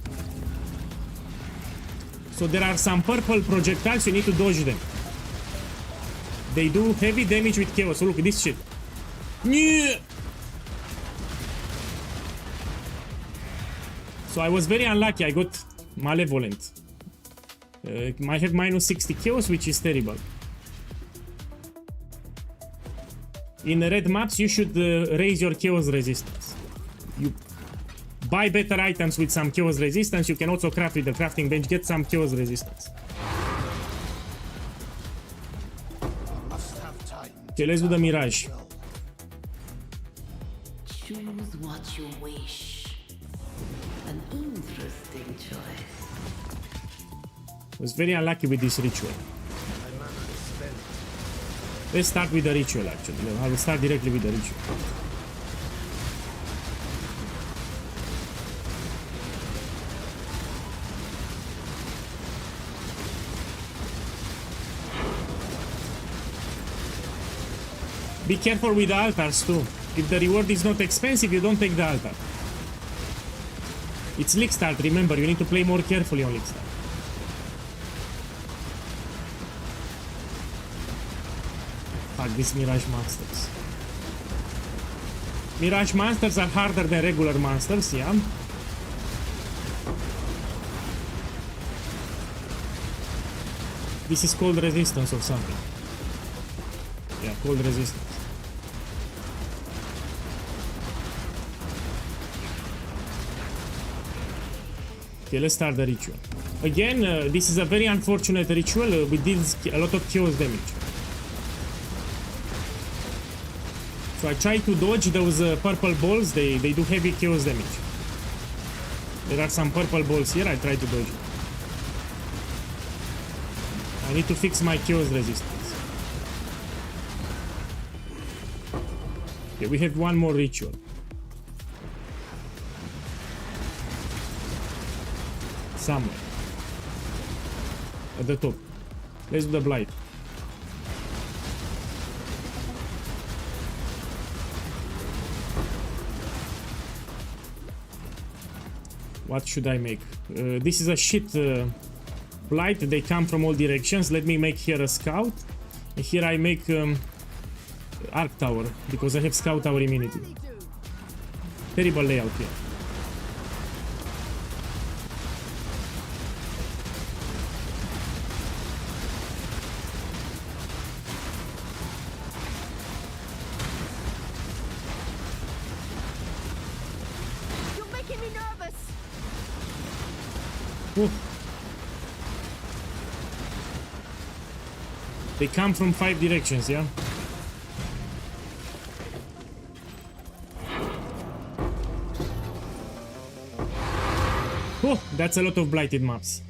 Speaker 1: So there are some purple projectiles, you need to dodge them. They do heavy damage with chaos. So look at this shit. Yeah. So I was very unlucky, I got Malevolent. I have minus 60 chaos, which is terrible. In red maps you should raise your chaos resistance. You buy better items with some chaos resistance, you can also craft with the crafting bench, get some chaos resistance. Okay, let's do the Mirage.
Speaker 5: Choose what you wish. An interesting choice.
Speaker 1: I was very unlucky with this ritual. Let's start with the ritual actually. I will start directly with the ritual. Be careful with the altars too. If the reward is not expensive, you don't take the altar. It's League Start, remember, you need to play more carefully on League Start. Fuck, these Mirage monsters. Mirage monsters are harder than regular monsters, yeah. This is called resistance or something. Yeah, cold resistance. Okay, let's start the ritual. Again, this is a very unfortunate ritual. We did a lot of chaos damage. So I try to dodge those purple balls. They do heavy chaos damage. There are some purple balls here. I try to dodge it. I need to fix my chaos resistance. Okay, we have one more ritual. Somewhere. At the top. Let's do the blight. What should I make? This is a shit blight. They come from all directions. Let me make here a scout. And here I make arc tower because I have scout tower immunity. Terrible layout here.
Speaker 2: You're making me nervous.
Speaker 1: Ooh. They come from 5 directions, yeah? Oh, that's a lot of blighted maps.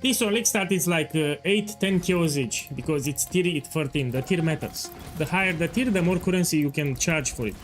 Speaker 1: This on League Start is like 8-10 kills each, because it's tier 13, the tier matters. The higher the tier, the more currency you can charge for it.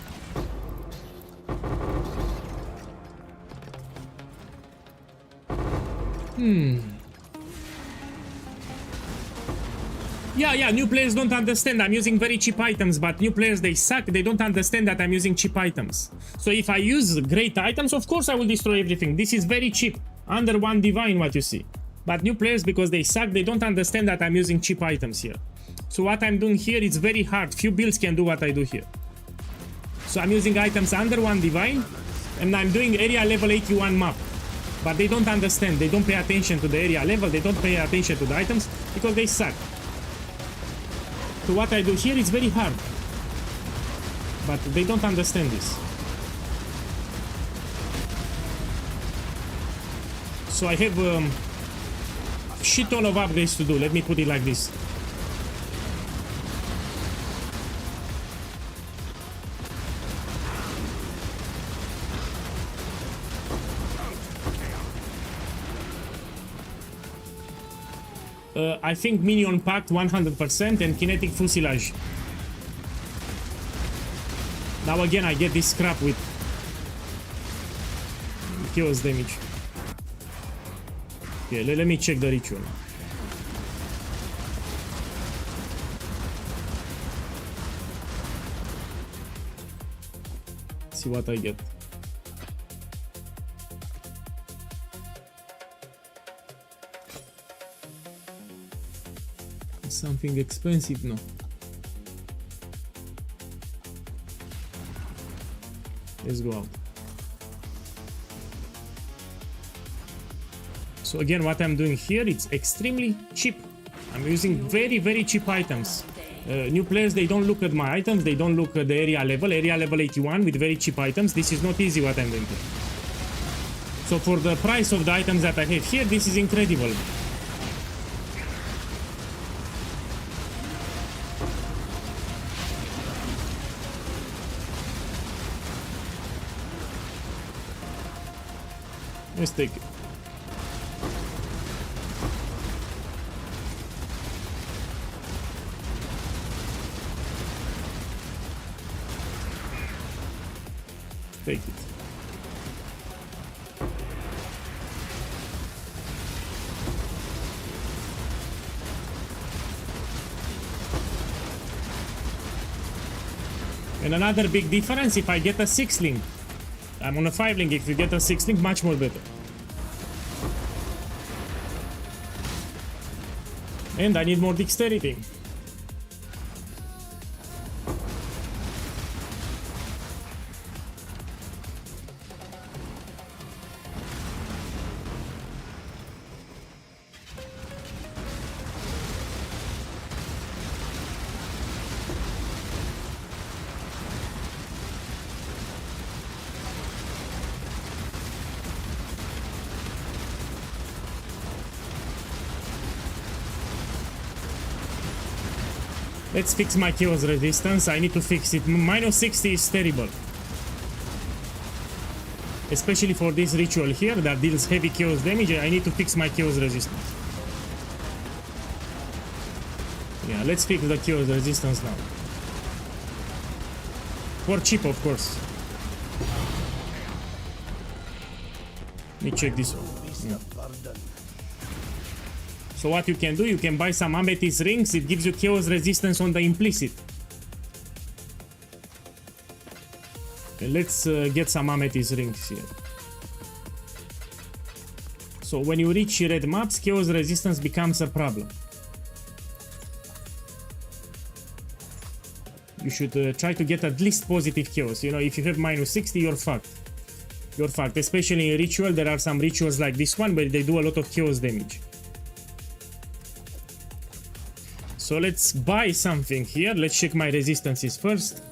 Speaker 1: Yeah, new players don't understand. I'm using very cheap items, but new players, they suck. They don't understand that I'm using cheap items. So if I use great items, of course I will destroy everything. This is very cheap. Under 1 divine, what you see. But new players, because they suck, they don't understand that I'm using cheap items here. So what I'm doing here is very hard. Few builds can do what I do here. So I'm using items under 1 divine, and I'm doing area level 81 map. But they don't understand. They don't pay attention to the area level. They don't pay attention to the items because they suck. So what I do here is very hard. But they don't understand this. So I have shit ton of upgrades to do. Let me put it like this. I think minion packed 100% and kinetic fuselage. Now again I get this crap with chaos damage. Okay, let me check the ritual. See what I get. Something expensive, no. Let's go out. So again, what I'm doing here, it's extremely cheap. I'm using very cheap items. New players, they don't look at my items, they don't look at the area level 81 with very cheap items. This is not easy what I'm doing here. So for the price of the items that I have here, this is incredible. Let's take it. Take it. And another big difference, if I get a 6 link. I'm on a 5 link, if you get a 6 link, much more better. And I need more dexterity. Let's fix my chaos resistance. I need to fix it. Minus 60 is terrible. Especially for this ritual here that deals heavy chaos damage. I need to fix my chaos resistance. Yeah, let's fix the chaos resistance now. For cheap, of course. Let me check this one. Yeah. So what you can do, you can buy some amethyst rings. It gives you chaos resistance on the implicit. Okay, let's get some amethyst rings here. So when you reach red maps, chaos resistance becomes a problem. You should try to get at least positive chaos. You know, if you have minus 60, you're fucked. You're fucked. Especially in ritual, there are some rituals like this one where they do a lot of chaos damage. So let's buy something here. Let's check my resistances first.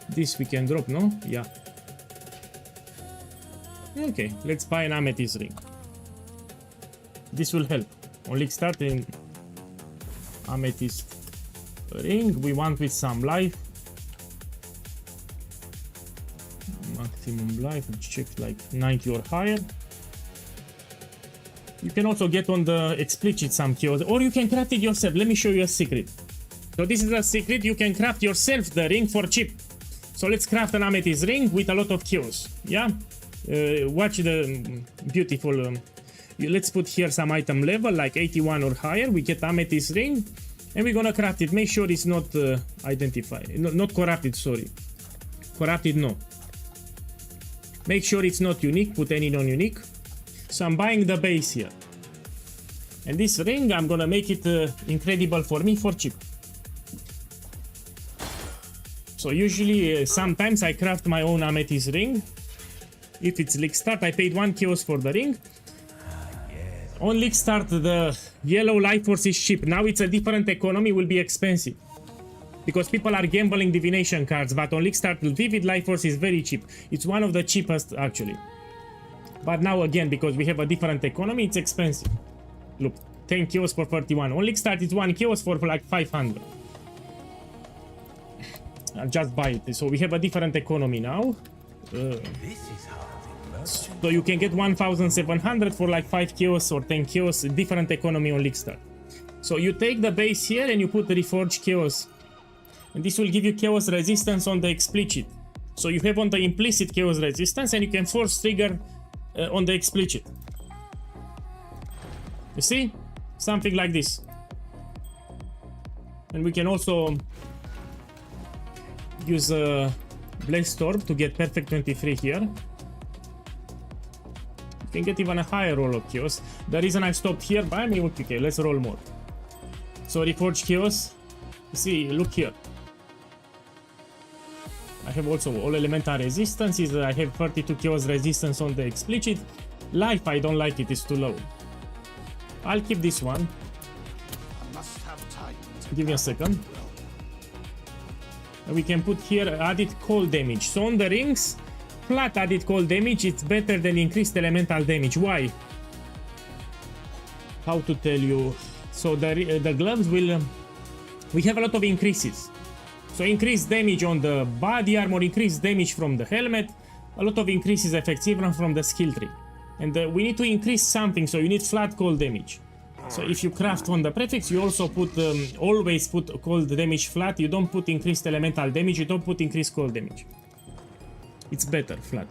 Speaker 1: This we can drop, no? Yeah. Okay, let's buy an amethyst ring. This will help. Only start in amethyst ring. We want with some life. Maximum life. Let's check like 90 or higher. You can also get on the explicit some chaos, or you can craft it yourself. Let me show you a secret. So this is a secret. You can craft yourself the ring for cheap. So let's craft an amethyst ring with a lot of chaos. Yeah, watch the beautiful. Let's put here some item level like 81 or higher. We get amethyst ring, and we're gonna craft it. Make sure it's not identified, not corrupted. Sorry, corrupted. No. Make sure it's not unique. Put any non-unique. So I'm buying the base here. And this ring, I'm gonna make it incredible for me for cheap. So usually, sometimes I craft my own amethyst ring. If it's league start, I paid 1 chaos for the ring. On league start, the yellow life force is cheap. Now it's a different economy, will be expensive. because people are gambling divination cards, but on League Vivid Life Force is very cheap. It's one of the cheapest actually. But now again, because we have a different economy, it's expensive. Look, 10 chaos for 31. On League Start it's 1 chaos for like 500. I'll just buy it. So we have a different economy now. So you can get 1,700 for like 5 chaos or 10 chaos, different economy on League Start. So you take the base here and you put the Reforged Chaos. And this will give you chaos resistance on the explicit. So you have on the implicit chaos resistance and you can force trigger on the explicit. You see? Something like this. And we can also use Blaze Storm to get perfect 23 here. You can get even a higher roll of chaos. The reason I stopped here, but I mean, okay, let's roll more. So Reforged Chaos. See, look here. I have also all elemental resistances. I have 32 chaos resistance on the explicit. Life, I don't like it, it's too low. I'll keep this one.
Speaker 4: I must have time to
Speaker 1: Give me a second. And we can put here added cold damage. So on the rings, flat added cold damage, it's better than increased elemental damage. Why? How to tell you? So the gloves will... we have a lot of increases. So increased damage on the body armor, increased damage from the helmet, a lot of increases effects even from the skill tree. And we need to increase something, so you need flat cold damage. So if you craft on the prefix, you also put always put cold damage flat. You don't put increased elemental damage, you don't put increased cold damage. It's better flat.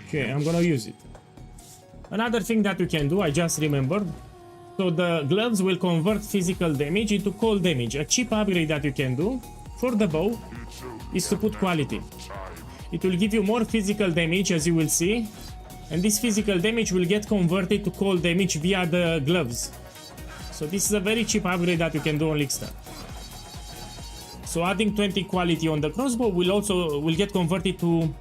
Speaker 1: Okay, I'm gonna use it. Another thing that you can do, I just remembered. So the gloves will convert physical damage into cold damage. A cheap upgrade that you can do for the bow is to put quality. It will give you more physical damage, as you will see, and this physical damage will get converted to cold damage via the gloves. So this is a very cheap upgrade that you can do on League Start. So adding 20 quality on the crossbow will get converted to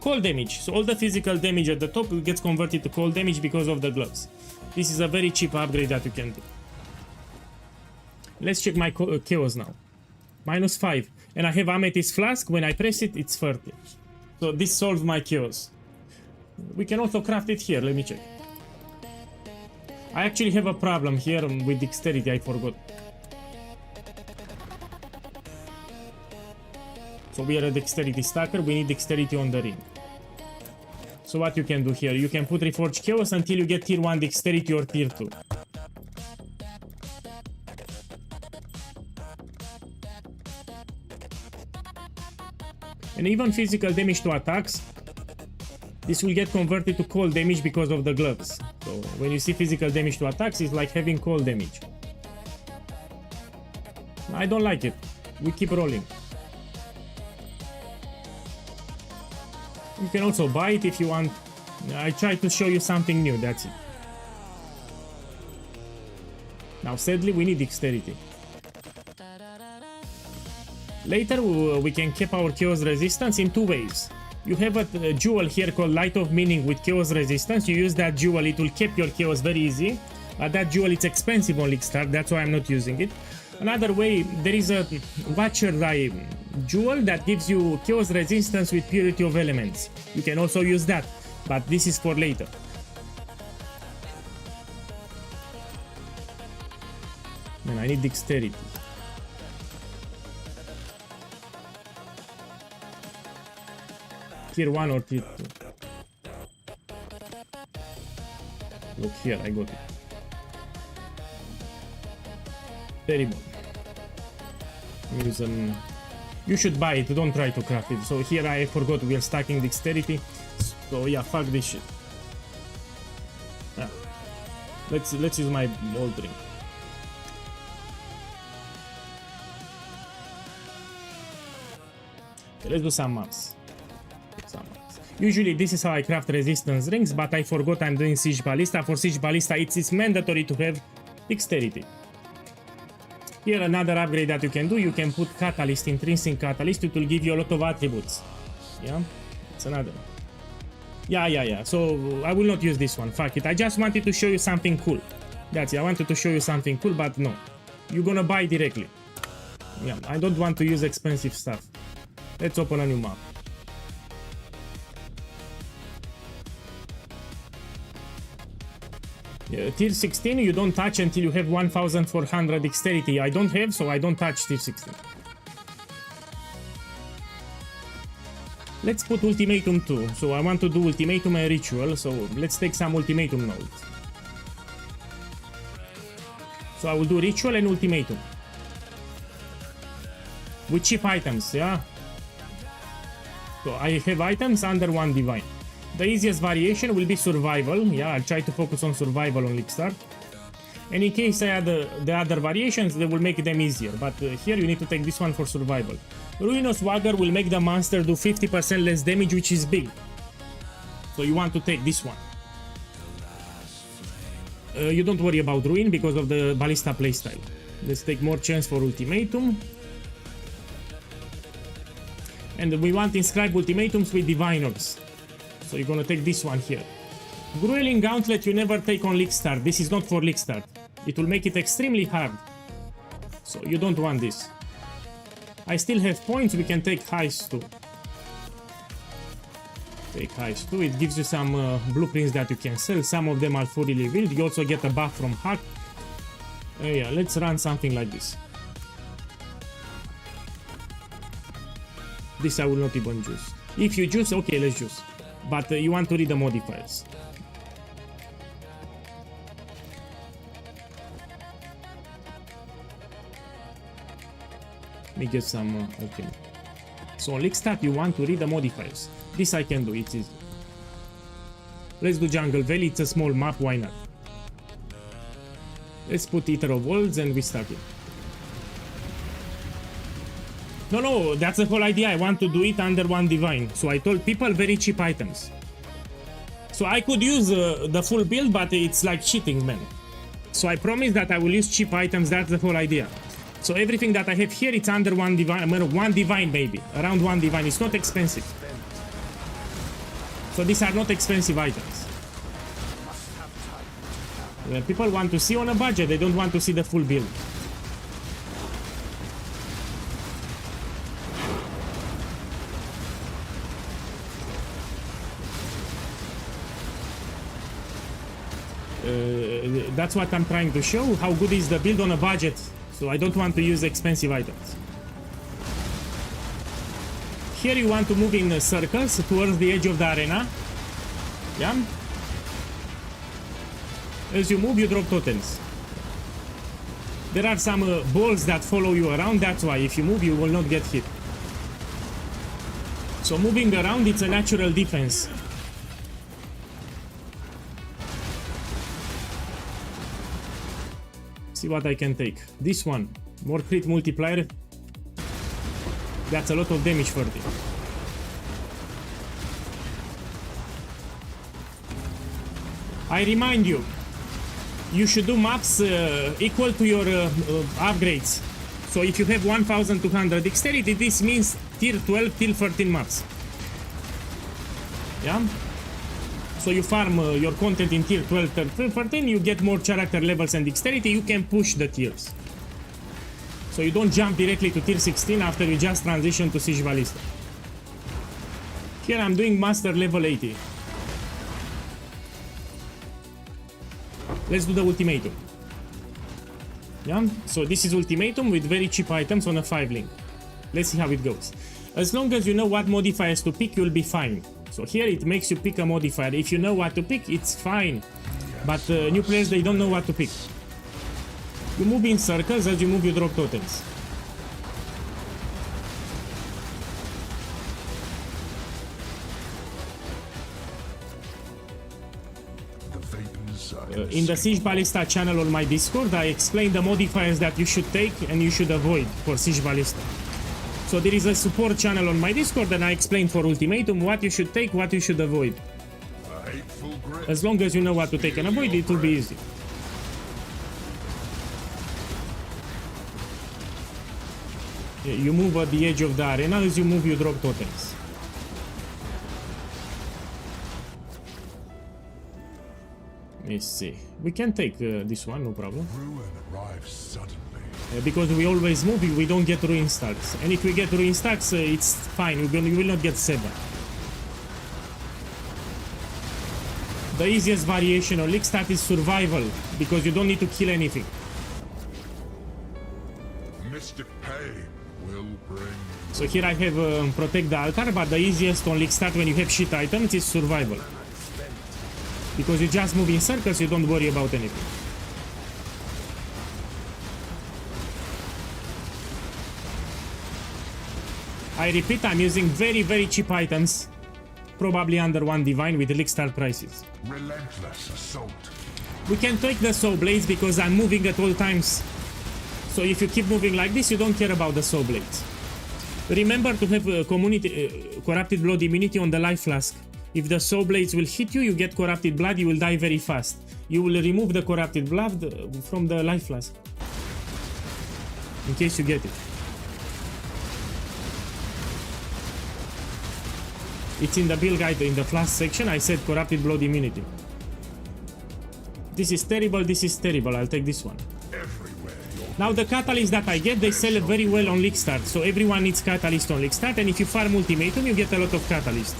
Speaker 1: cold damage. So all the physical damage at the top will get converted to cold damage because of the gloves. This is a very cheap upgrade that you can do. Let's check my chaos now. -5. And I have Amethyst Flask. When I press it, it's 30. So this solves my chaos. We can also craft it here. Let me check. I actually have a problem here with dexterity. I forgot. So we are a dexterity stacker. We need dexterity on the ring. So what you can do here? You can put Reforged Chaos until you get tier 1 dexterity or tier 2. And even physical damage to attacks, this will get converted to cold damage because of the gloves. So when you see physical damage to attacks, it's like having cold damage. I don't like it. We keep rolling. You can also buy it if you want. I try to show you something new, that's it. Now sadly we need dexterity. Later we can keep our chaos resistance in 2 ways. You have a jewel here called Light of Meaning with chaos resistance. You use that jewel, it will keep your chaos very easy. But that jewel is expensive on League Start, that's why I'm not using it. Another way, there is a Watcher's Eye jewel that gives you chaos resistance with Purity of Elements. You can also use that, but this is for later. Man, I need dexterity. Tier 1 or tier 2? Look here, I got it. Terrible. You should buy it, don't try to craft it. So here I forgot we are stacking dexterity. So yeah, fuck this shit. Yeah. Let's use my old ring. Okay, let's do some maps. Usually this is how I craft resistance rings, but I forgot I'm doing Siege Ballista. For Siege Ballista it's mandatory to have dexterity. Here another upgrade that you can do, you can put Catalyst, Intrinsic Catalyst, it will give you a lot of attributes. Yeah, it's another. Yeah, so I will not use this one, fuck it. I just wanted to show you something cool. That's it, I wanted to show you something cool, but no. you're gonna buy directly. Yeah, I don't want to use expensive stuff. Let's open a new map. Yeah, tier 16 you don't touch until you have 1400 dexterity. I don't have, so I don't touch tier 16. Let's put ultimatum 2. So I want to do ultimatum and ritual, so let's take some ultimatum nodes. So I will do ritual and ultimatum. With cheap items, yeah? So I have items under 1 divine. The easiest variation will be survival. Yeah, I'll try to focus on survival on League Start. And in case I add the other variations, they will make them easier. But here you need to take this one for survival. Ruinous Wagger will make the monster do 50% less damage, which is big. So you want to take this one. You don't worry about Ruin because of the Ballista playstyle. Let's take more chance for ultimatum. And we want inscribe ultimatums with diviners. So you're gonna take this one here. Grueling Gauntlet you never take on League Start. This is not for League Start. It will make it extremely hard. So you don't want this. I still have points, we can take Heist too. Take Heist too, it gives you some blueprints that you can sell. Some of them are fully revealed. You also get a buff from Hack. Yeah, let's run something like this. This I will not even juice. If you juice, okay, let's juice. But you want to read the modifiers. Let me get some okay. So on League Start you want to read the modifiers. This I can do, it's easy. Let's do Jungle Valley, it's a small map, why not? Let's put Eater of Worlds and we start it. No, that's the whole idea. I want to do it under 1 divine. So I told people very cheap items. So I could use the full build, but it's like cheating, man. So I promise that I will use cheap items. That's the whole idea. So everything that I have here, it's under 1 divine. 1 divine, baby. Around 1 divine. It's not expensive. So these are not expensive items. When people want to see on a budget, they don't want to see the full build. That's what I'm trying to show, how good is the build on a budget. So I don't want to use expensive items. Here you want to move in circles towards the edge of the arena. Yeah? As you move, you drop totems. There are some balls that follow you around, that's why if you move, you will not get hit. So moving around, it's a natural defense. See what I can take. This one, more crit multiplier. That's a lot of damage for it. I remind you, you should do maps equal to your upgrades. So if you have 1200 dexterity, this means tier 12, tier 13 maps. Yeah? So you farm your content in tier 12, tier 13, you get more character levels and dexterity, you can push the tiers. So you don't jump directly to tier 16 after you just transition to Siege Ballista. Here I'm doing master level 80. Let's do the ultimatum. Yeah, so this is ultimatum with very cheap items on a 5 link. Let's see how it goes. As long as you know what modifiers to pick, you'll be fine. So here it makes you pick a modifier. If you know what to pick, it's fine. But new players, they don't know what to pick. You move in circles, as you move you drop totems. In the Siege Ballista channel on my Discord, I explain the modifiers that you should take and you should avoid for Siege Ballista. So there is a support channel on my Discord and I explain for ultimatum what you should take, what you should avoid. As long as you know what to take and avoid, it will be easy. You move at the edge of the arena, as you move you drop totems. Let's see. We can take this one, no problem.
Speaker 4: Ruin arrives suddenly.
Speaker 1: Because we always move, we don't get ruin stacks. And if we get ruin stacks, it's fine, we will not get 7. The easiest variation on league stat is survival, because you don't need to kill anything.
Speaker 4: Mystic pain will bring.
Speaker 1: So here I have protect the altar, but the easiest on league start when you have shit items is survival. Because you just move in circles, you don't worry about anything. I repeat, I'm using very cheap items. Probably under 1 divine with league start prices.
Speaker 4: Relentless assault.
Speaker 1: We can take the soul blades because I'm moving at all times. So if you keep moving like this, you don't care about the soul blades. Remember to have corrupted blood immunity on the life flask. If the soul blades will hit you, you get corrupted blood, you will die very fast. You will remove the corrupted blood from the life flask. In case you get it. It's in the build guide in the flask section. I said corrupted blood immunity. This is terrible, this is terrible. I'll take this one. Now the catalyst that I get, they sell it very well on league start. So everyone needs catalyst on league start, and if you farm ultimatum, you get a lot of catalyst.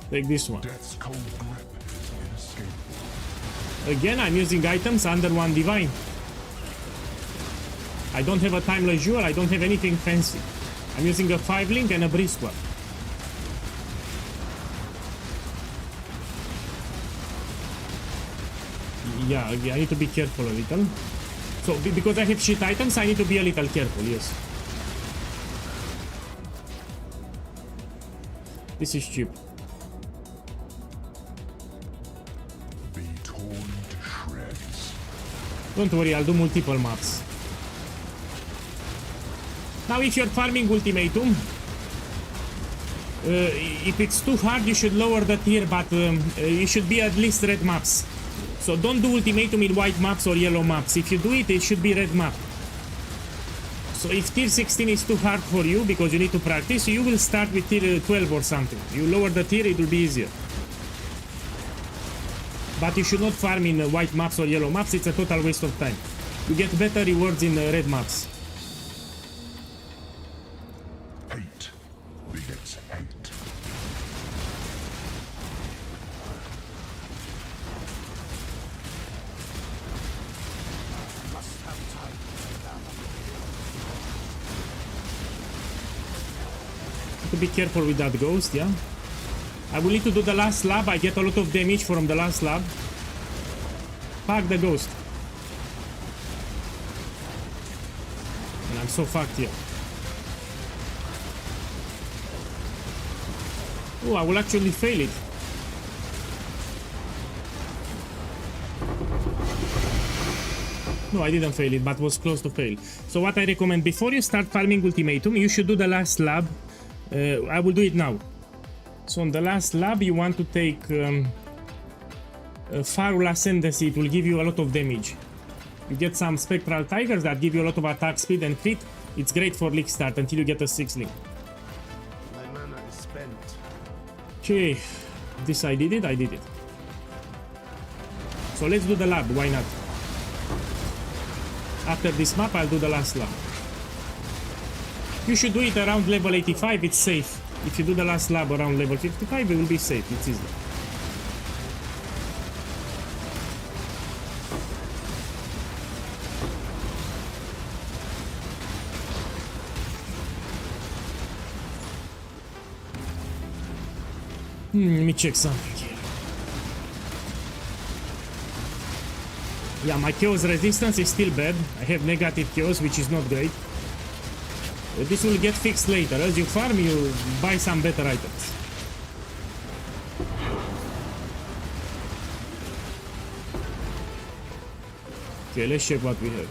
Speaker 1: Take this one.
Speaker 4: Death's cold grip is inescapable.
Speaker 1: Again, I'm using items under 1 divine. I don't have a timeless jewel, I don't have anything fancy. I'm using a 5 link and a brisk one. Yeah, I need to be careful a little. So, because I have shit items, I need to be a little careful, yes. This is cheap.
Speaker 4: Be torn to shreds.
Speaker 1: Don't worry, I'll do multiple maps. Now if you're farming ultimatum, if it's too hard you should lower the tier, but you should be at least red maps. So don't do ultimatum in white maps or yellow maps. If you do it, it should be red map. So if tier 16 is too hard for you because you need to practice, you will start with tier 12 or something. You lower the tier, it will be easier. But you should not farm in white maps or yellow maps, it's a total waste of time. You get better rewards in red maps.
Speaker 4: Hate begets hate. Must have time to gather.
Speaker 1: Have to be careful with that ghost, yeah? I will need to do the last slab. I get a lot of damage from the last slab. Fuck the ghost. And I'm so fucked here. Oh, I will actually fail it. No, I didn't fail it, but was close to fail. So what I recommend, before you start farming ultimatum, you should do the last slab. I will do it now. So on the last lab, you want to take Farul Ascendancy. It will give you a lot of damage. You get some Spectral Tigers that give you a lot of attack speed and crit. It's great for league start until you get a 6 link.
Speaker 4: My mana is spent.
Speaker 1: Okay, this I did it. So let's do the lab, why not? After this map, I'll do the last lab. You should do it around level 85, it's safe. If you do the last lab around level 55, it will be safe, it's easy. Let me check something here. Yeah, my chaos resistance is still bad. I have negative chaos, which is not great. This will get fixed later. As you farm, you buy some better items. Okay, let's check what we have.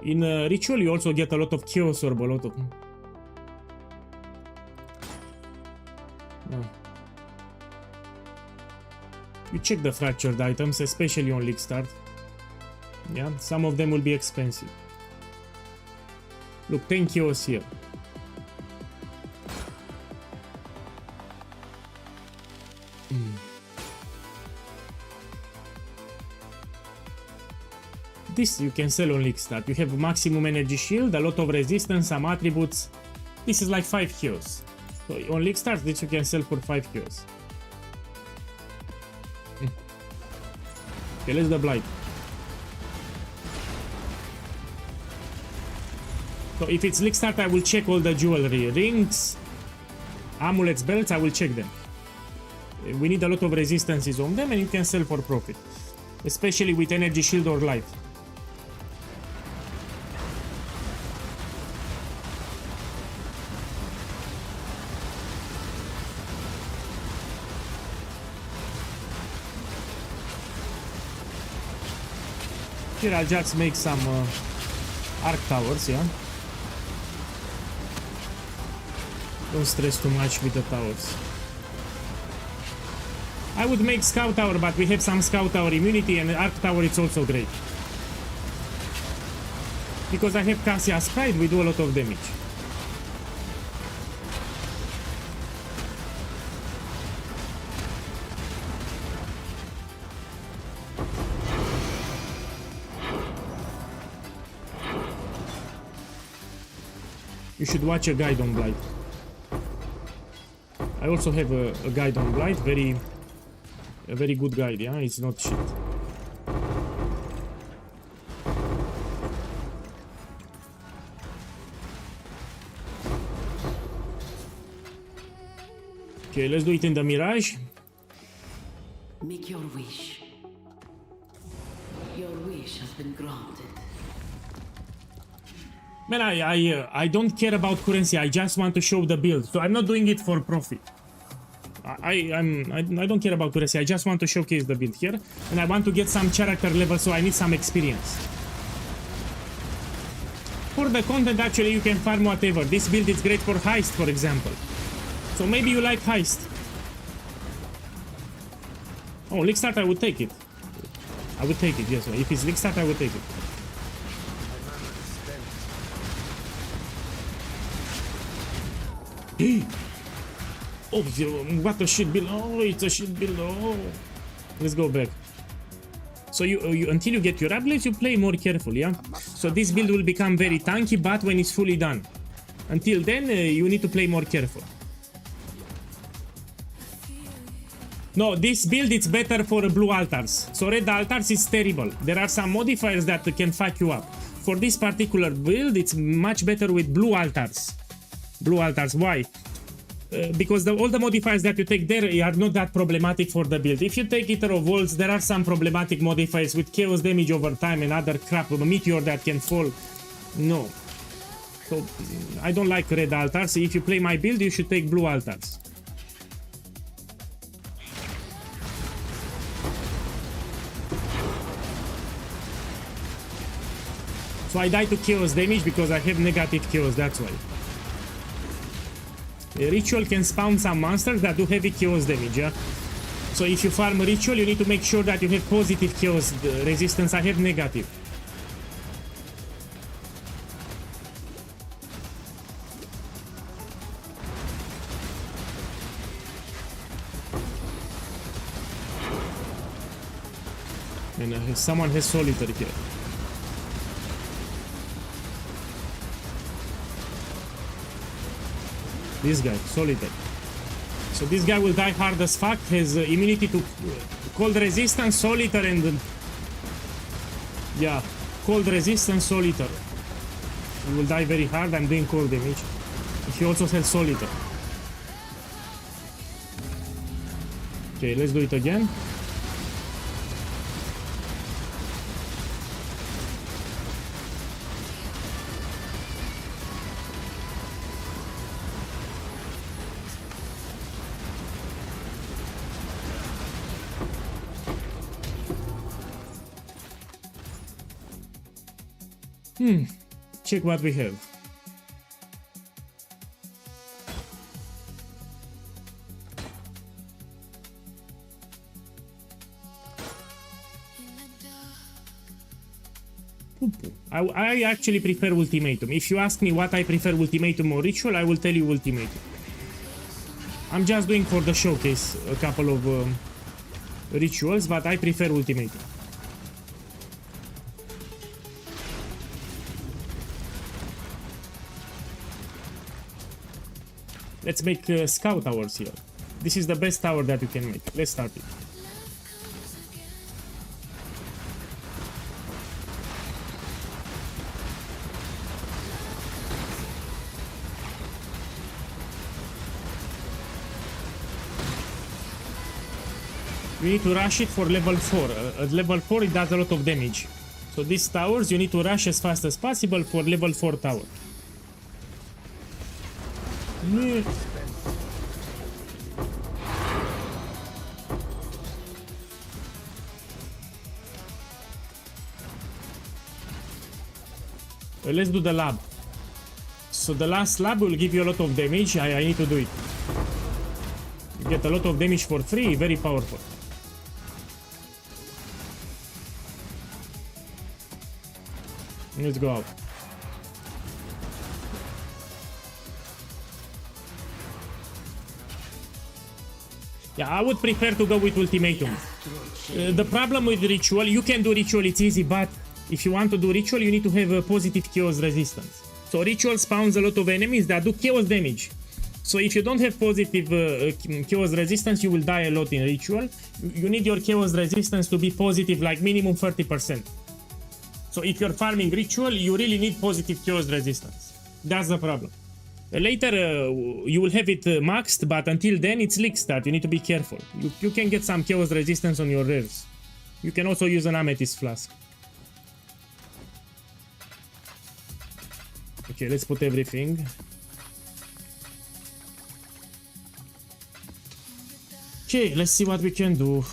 Speaker 1: In Ritual, you also get a lot of chaos orb, a lot of... You check the fractured items, especially on League Start. Yeah, some of them will be expensive. Look, 10 kills here. This you can sell on Lickstart. You have maximum energy shield, a lot of resistance, some attributes. This is like 5 kills. So on Lickstart, this you can sell for 5 kills. Okay, let's the Blight. So if it's Lickstart, I will check all the jewelry. Rings, amulets, belts, I will check them. We need a lot of resistances on them and you can sell for profit. Especially with energy shield or life. Here I'll just make some arc towers, yeah? Don't stress too much with the towers. I would make scout tower, but we have some scout tower immunity and arc tower is also great. Because I have Cassia's Pride, we do a lot of damage. You should watch a guide on Blight. I also have a guide on Blight, a very good guide, yeah? It's not shit. Okay, let's do it in the Mirage.
Speaker 5: Make your wish. Your wish has been granted.
Speaker 1: Man, I don't care about currency. I just want to show the build. So I'm not doing it for profit. I don't care about currency. I just want to showcase the build here, and I want to get some character level. So I need some experience. For the content, actually, you can farm whatever. This build is great for heist, for example. So maybe you like heist. Oh, Lickstart, I would take it. I would take it. Yes, if it's Lickstart, I would take it. Oh, what a shit build. Oh, it's a shit build. Oh. Let's go back. So you until you get your upgrades, you play more carefully, yeah? So this build will become very tanky, but when it's fully done. Until then, you need to play more careful. No, this build is better for blue altars. So red altars is terrible. There are some modifiers that can fuck you up. For this particular build, it's much better with blue altars. Blue altars, why? Because all the modifiers that you take there are not that problematic for the build. If you take Eater of Worlds, there are some problematic modifiers with chaos damage over time and other crap, a meteor that can fall. No. So, I don't like red altars. If you play my build, you should take blue altars. So I die to chaos damage because I have negative chaos, that's why. Ritual can spawn some monsters that do heavy chaos damage, yeah? So if you farm Ritual, you need to make sure that you have positive chaos resistance. I have negative. And someone has Solitaire here. This guy, Solitaire. So this guy will die hard as fuck, has immunity to cold resistance, Solitaire, and yeah, cold resistance, Solitaire. He will die very hard. I'm doing cold damage. He also has Solitaire. Okay, let's do it again. Check what we have. I actually prefer Ultimatum. If you ask me what I prefer, Ultimatum or Ritual, I will tell you Ultimatum. I'm just doing for the showcase a couple of rituals, but I prefer Ultimatum. Let's make scout towers here. This is the best tower that you can make. Let's start it. You need to rush it for level 4. At level 4 it does a lot of damage. So these towers you need to rush as fast as possible for level 4 tower. Let's do the lab. So the last lab will give you a lot of damage. I need to do it. You get a lot of damage for free, very powerful. Let's go out. Yeah, I would prefer to go with Ultimatum. The problem with Ritual, you can do Ritual, it's easy, but if you want to do Ritual, you need to have a positive Chaos resistance. So Ritual spawns a lot of enemies that do Chaos damage. So if you don't have positive Chaos resistance, you will die a lot in Ritual. You need your Chaos resistance to be positive, like minimum 30%. So if you're farming Ritual, you really need positive Chaos resistance. That's the problem. Later, you will have it maxed, but until then, it's leak stat. You need to be careful. You can get some Chaos resistance on your rares. You can also use an Amethyst Flask. Okay, let's put everything. Okay, let's see what we can do.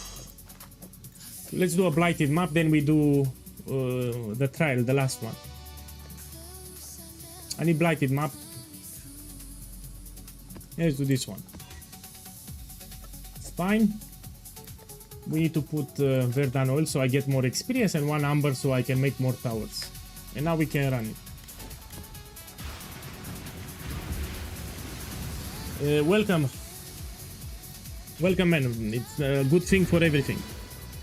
Speaker 1: Let's do a blighted map, then we do the trial, the last one. I need blighted map. Let's do this one. Fine. We need to put Verdan oil so I get more experience and one amber so I can make more towers. And now we can run it. Welcome. Welcome, man. It's a good thing for everything.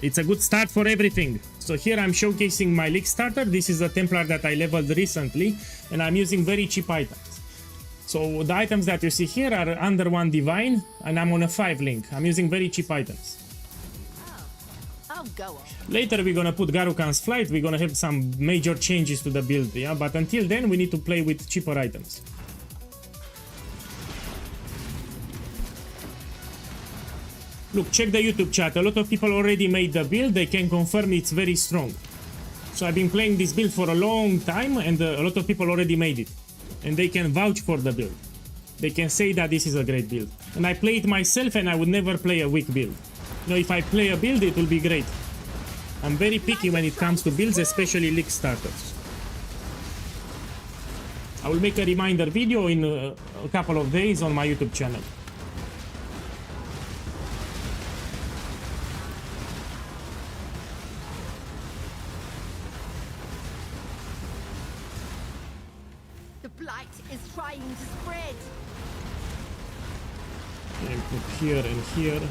Speaker 1: It's a good start for everything. So here I'm showcasing my league starter. This is a Templar that I leveled recently and I'm using very cheap items. So the items that you see here are under 1 divine and I'm on a 5 link. I'm using very cheap items.
Speaker 2: Oh, go on.
Speaker 1: Later we're gonna put Garukan's flight. We're gonna have some major changes to the build, yeah? But until then we need to play with cheaper items. Look, check the YouTube chat. A lot of people already made the build. They can confirm it's very strong. So I've been playing this build for a long time and a lot of people already made it. And they can vouch for the build. They can say that this is a great build. And I play it myself and I would never play a weak build. You know, if I play a build, it will be great. I'm very picky when it comes to builds, especially league starters. I will make a reminder video in a couple of days on my YouTube channel. And put here and here.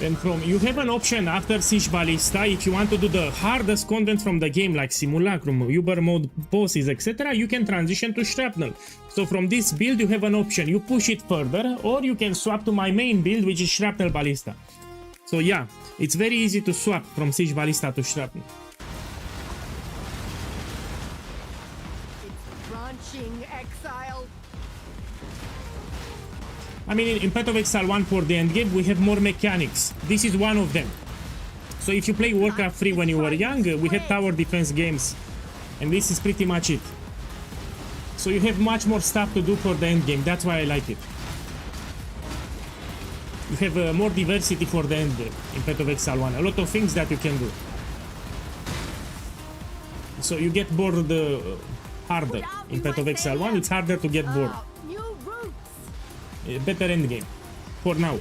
Speaker 1: And from you have an option after Siege Ballista, if you want to do the hardest content from the game like Simulacrum, Uber mode bosses, etc., you can transition to Shrapnel. So from this build you have an option, you push it further, or you can swap to my main build, which is Shrapnel Ballista. So yeah, it's very easy to swap from Siege Ballista to Shrapnel.
Speaker 2: It's branching exile.
Speaker 1: I mean, in Path of Exile 1 for the endgame, we have more mechanics. This is one of them. So if you play Warcraft 3 when you were young, we had tower defense games. And this is pretty much it. So you have much more stuff to do for the endgame. That's why I like it. You have more diversity for the endgame in Path of Exile 1. A lot of things that you can do. So you get bored harder. In Path of Exile 1, it's harder to get bored.
Speaker 2: Oh, new routes.
Speaker 1: Better endgame. For now.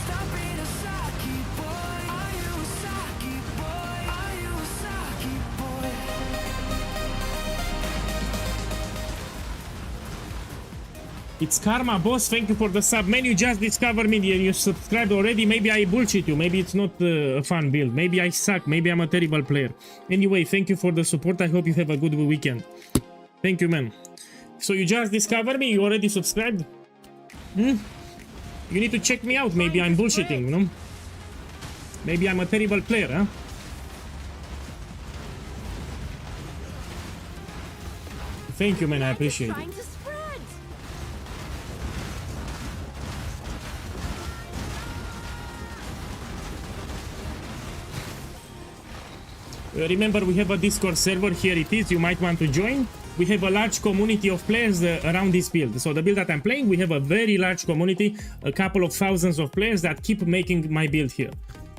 Speaker 3: Stop being a Saki boy. Are you a Saki boy? Are you a Saki boy?
Speaker 1: It's Karma, boss. Thank you for the sub. Man, you just discovered me and you subscribed already. Maybe I bullshit you. Maybe it's not a fun build. Maybe I suck. Maybe I'm a terrible player. Anyway, thank you for the support. I hope you have a good weekend. Thank you, man. So you just discovered me? You already subscribed? You need to check me out. Maybe I'm bullshitting, you know? Maybe I'm a terrible player, huh? Thank you, man. I appreciate it.
Speaker 2: Trying to spread.
Speaker 1: Remember, we have a Discord server. Here it is. You might want to join. We have a large community of players around this build. So the build that I'm playing, we have a very large community, a couple of thousands of players that keep making my build here.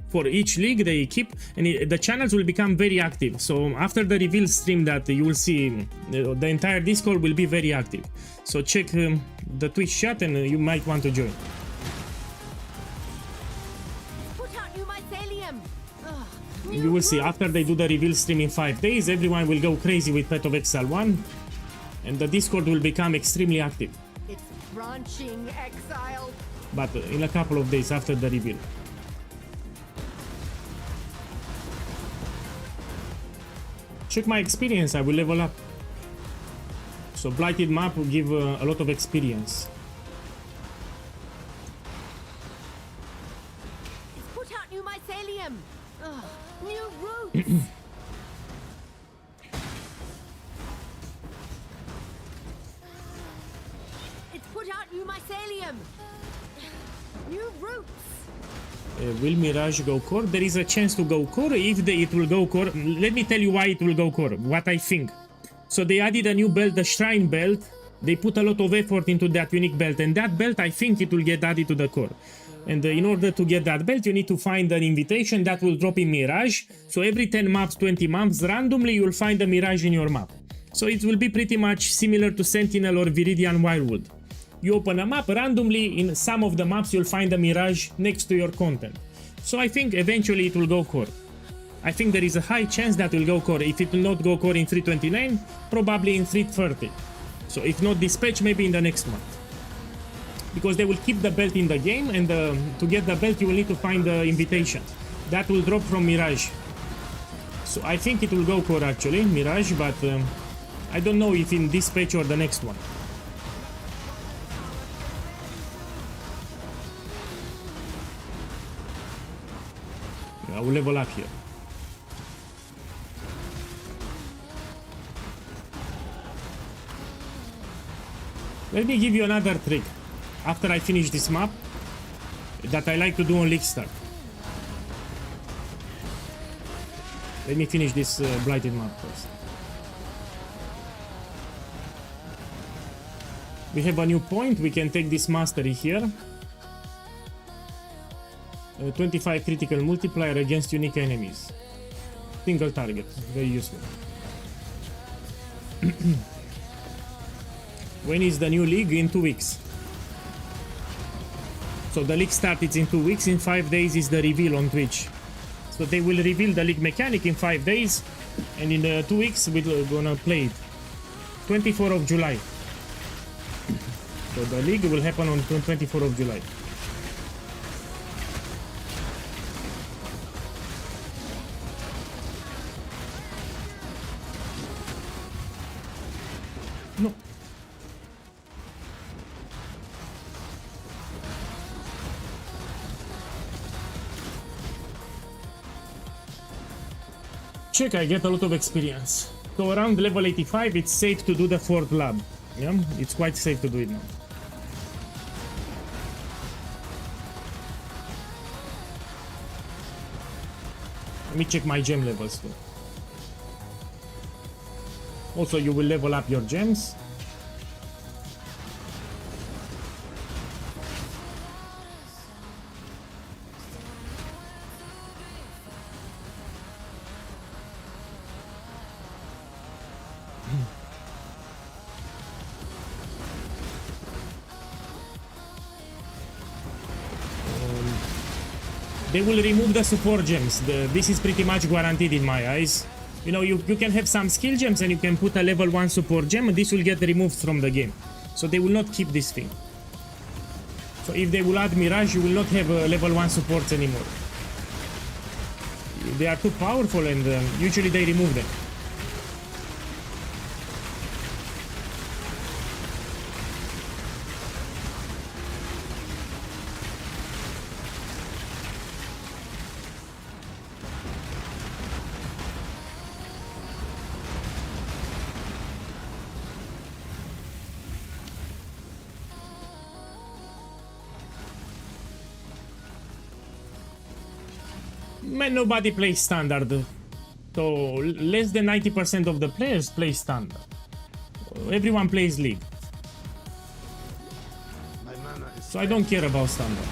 Speaker 1: For each league they keep, and the channels will become very active. So after the reveal stream that you will see, the entire Discord will be very active. So check the Twitch chat and you might want to join.
Speaker 2: Put out new mycelium. Ugh,
Speaker 1: You will see after they do the reveal stream in 5 days, everyone will go crazy with Path of Exile 1 and the Discord will become extremely active.
Speaker 2: It's branching exile.
Speaker 1: But in a couple of days after the reveal. Check my experience, I will level up. So Blighted map will give a lot of experience.
Speaker 2: It's put out new mycelium. Ugh, new routes. It's put out new mycelium. New routes.
Speaker 1: Will Mirage go core? There is a chance to go core. If it will go core, let me tell you why it will go core. What I think. So they added a new belt, the Shrine belt. They put a lot of effort into that unique belt, and that belt, I think it will get added to the core. And in order to get that belt, you need to find an invitation that will drop in Mirage. So every 10 maps, 20 maps, randomly you will find a Mirage in your map. So it will be pretty much similar to Sentinel or Viridian Wildwood. You open a map, randomly in some of the maps you'll find a Mirage next to your content. So I think eventually it will go core. I think there is a high chance that will go core. If it will not go core in 329, probably in 330. So if not dispatch, maybe in the next month. Because they will keep the belt in the game, and to get the belt you will need to find the invitation. That will drop from Mirage. So I think it will go core actually, Mirage, but I don't know if in this patch or the next one. I will level up here. Let me give you another trick. After I finish this map, that I like to do on League Start. Let me finish this Blighted map first. We have a new point. We can take this mastery here. 25 critical multiplier against unique enemies. Single target. Very useful. When is the new league? In 2 weeks. So the league starts in 2 weeks. In 5 days is the reveal on Twitch. So they will reveal the league mechanic in 5 days. And in 2 weeks we're gonna play it. 24th of July. So the league will happen on 24th of July. No. Check, I get a lot of experience. So around level 85 it's safe to do the 4th lab. Yeah, it's quite safe to do it now. Let me check my gem levels too. Also, you will level up your gems. they will remove the support gems. This is pretty much guaranteed in my eyes. You know, you can have some skill gems and you can put a level 1 support gem and this will get removed from the game. So they will not keep this thing. So if they will add Mirage, you will not have level 1 supports anymore. They are too powerful and usually they remove them. Man, nobody plays standard. So less than 90% of the players play standard. Everyone plays league.
Speaker 4: My mana is
Speaker 1: So I don't care about standard.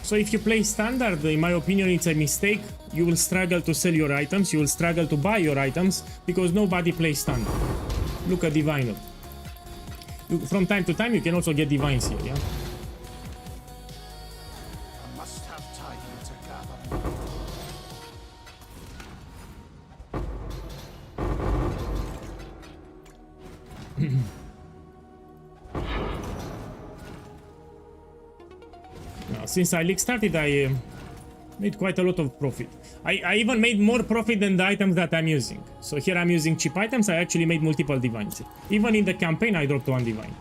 Speaker 1: So if you play standard, in my opinion, it's a mistake. You will struggle to sell your items, you will struggle to buy your items because nobody plays standard. Look at Diviner. From time to time, you can also get Divines here, yeah?
Speaker 4: I must have time to gather.
Speaker 1: Now, since I league started, I made quite a lot of profit. I even made more profit than the items that I'm using. So here I'm using cheap items, I actually made multiple divines. Even in the campaign, I dropped one divine.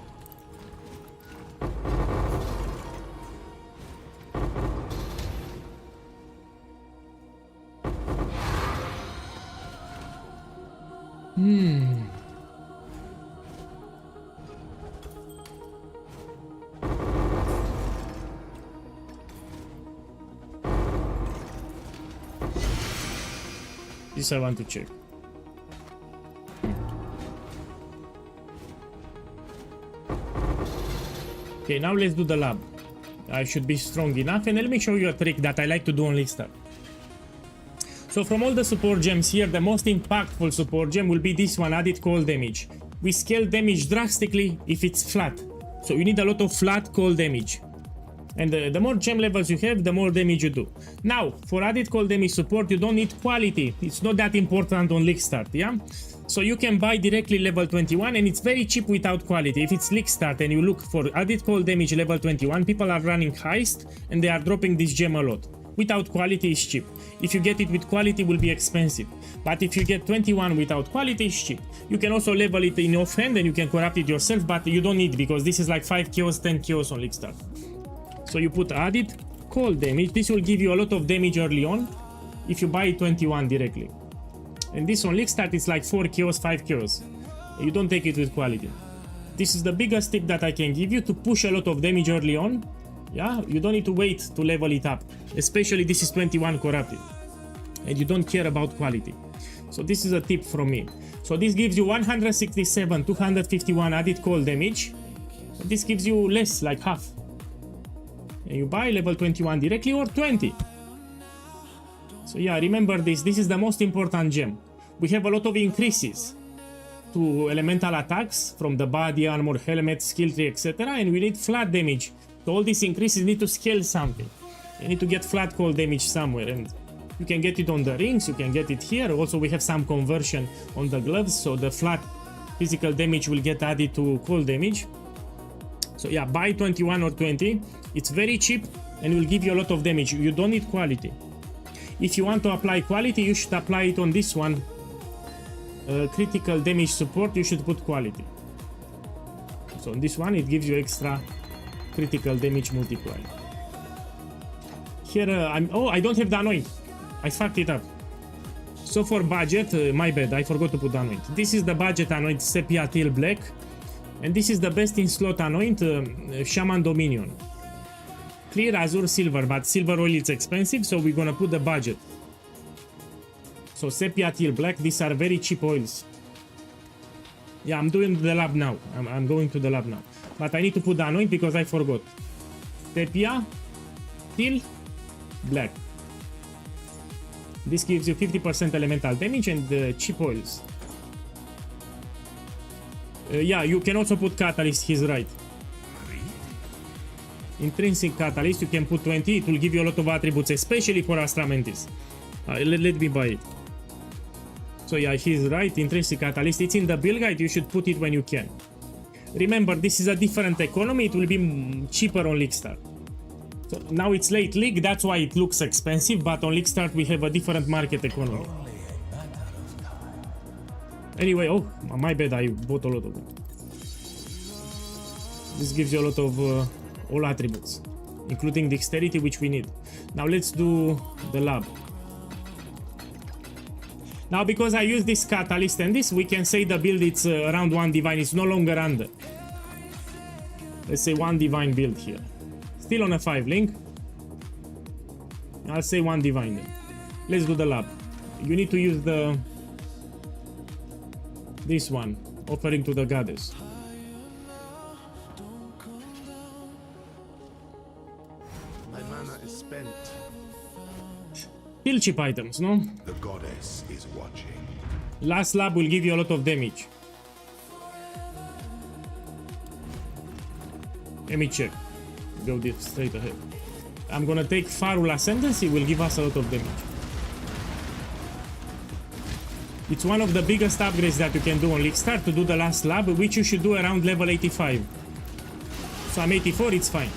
Speaker 1: This I want to check. Okay, now let's do the lab. I should be strong enough, and let me show you a trick that I like to do on League Start. So from all the support gems here, the most impactful support gem will be this one, added cold damage. We scale damage drastically if it's flat. So you need a lot of flat cold damage. And the more gem levels you have, the more damage you do. Now, for added cold damage support, you don't need quality. It's not that important on League Start, yeah? So you can buy directly level 21 and it's very cheap without quality. If it's League Start and you look for added cold damage level 21, people are running heist and they are dropping this gem a lot. Without quality, it's cheap. If you get it with quality, it will be expensive. But if you get 21 without quality, it's cheap. You can also level it in offhand and you can corrupt it yourself, but you don't need, because this is like 5 kills, 10 kills on League Start. So you put added cold damage. This will give you a lot of damage early on if you buy 21 directly. And this on League Start is like 4 kills, 5 kills. You don't take it with quality. This is the biggest tip that I can give you to push a lot of damage early on. Yeah, you don't need to wait to level it up. Especially this is 21 corrupted. And you don't care about quality. So this is a tip from me. So this gives you 167, 251 added cold damage. This gives you less, like half. And you buy level 21 directly or 20. So yeah, remember this. This is the most important gem. We have a lot of increases to elemental attacks from the body, armor, helmet, skill tree, etc. And we need flat damage. So all these increases need to scale something. You need to get flat cold damage somewhere. And you can get it on the rings, you can get it here. Also we have some conversion on the gloves. So the flat physical damage will get added to cold damage. So yeah, buy 21 or 20. It's very cheap and will give you a lot of damage. You don't need quality. If you want to apply quality, you should apply it on this one. Critical damage support, you should put quality. So on this one, it gives you extra critical damage multiplier. Here, I don't have the anoint. I fucked it up. So for budget, my bad, I forgot to put the anoint. This is the budget anoint, Sepia Teal Black. And this is the best in slot anoint, Shaman Dominion. Clear, Azure, Silver, but Silver oil is expensive, so we're gonna put the budget. So Sepia Teal Black, these are very cheap oils. Yeah, I'm doing the lab now. I'm going to the lab now. But I need to put the anoint because I forgot. Sepia Teal Black. This gives you 50% elemental damage and cheap oils. Yeah, you can also put Catalyst, he's right. Intrinsic Catalyst, you can put 20, it will give you a lot of attributes, especially for Astra Mantis. Let me buy it. So yeah, he's right, Intrinsic Catalyst, it's in the build guide, you should put it when you can. Remember, this is a different economy, it will be cheaper on League Start. So now it's late League, that's why it looks expensive, but on League Start we have a different market economy. Anyway, oh, my bad, I bought a lot of it. This gives you a lot of all attributes, including dexterity, which we need. Now let's do the lab. Now because I use this catalyst and this, we can say the build it's around 1 divine, it's no longer under. Let's say 1 divine build here. Still on a 5 link. I'll say 1 divine then. Let's do the lab. You need to use this one, offering to the goddess.
Speaker 4: My mana is spent.
Speaker 1: Still cheap items, no?
Speaker 4: The goddess is watching.
Speaker 1: Last lab will give you a lot of damage. Let me check. Go this straight ahead. I'm gonna take Farul Ascendancy, will give us a lot of damage. It's one of the biggest upgrades that you can do on League Start to do the last lab, which you should do around level 85. So I'm 84, it's fine.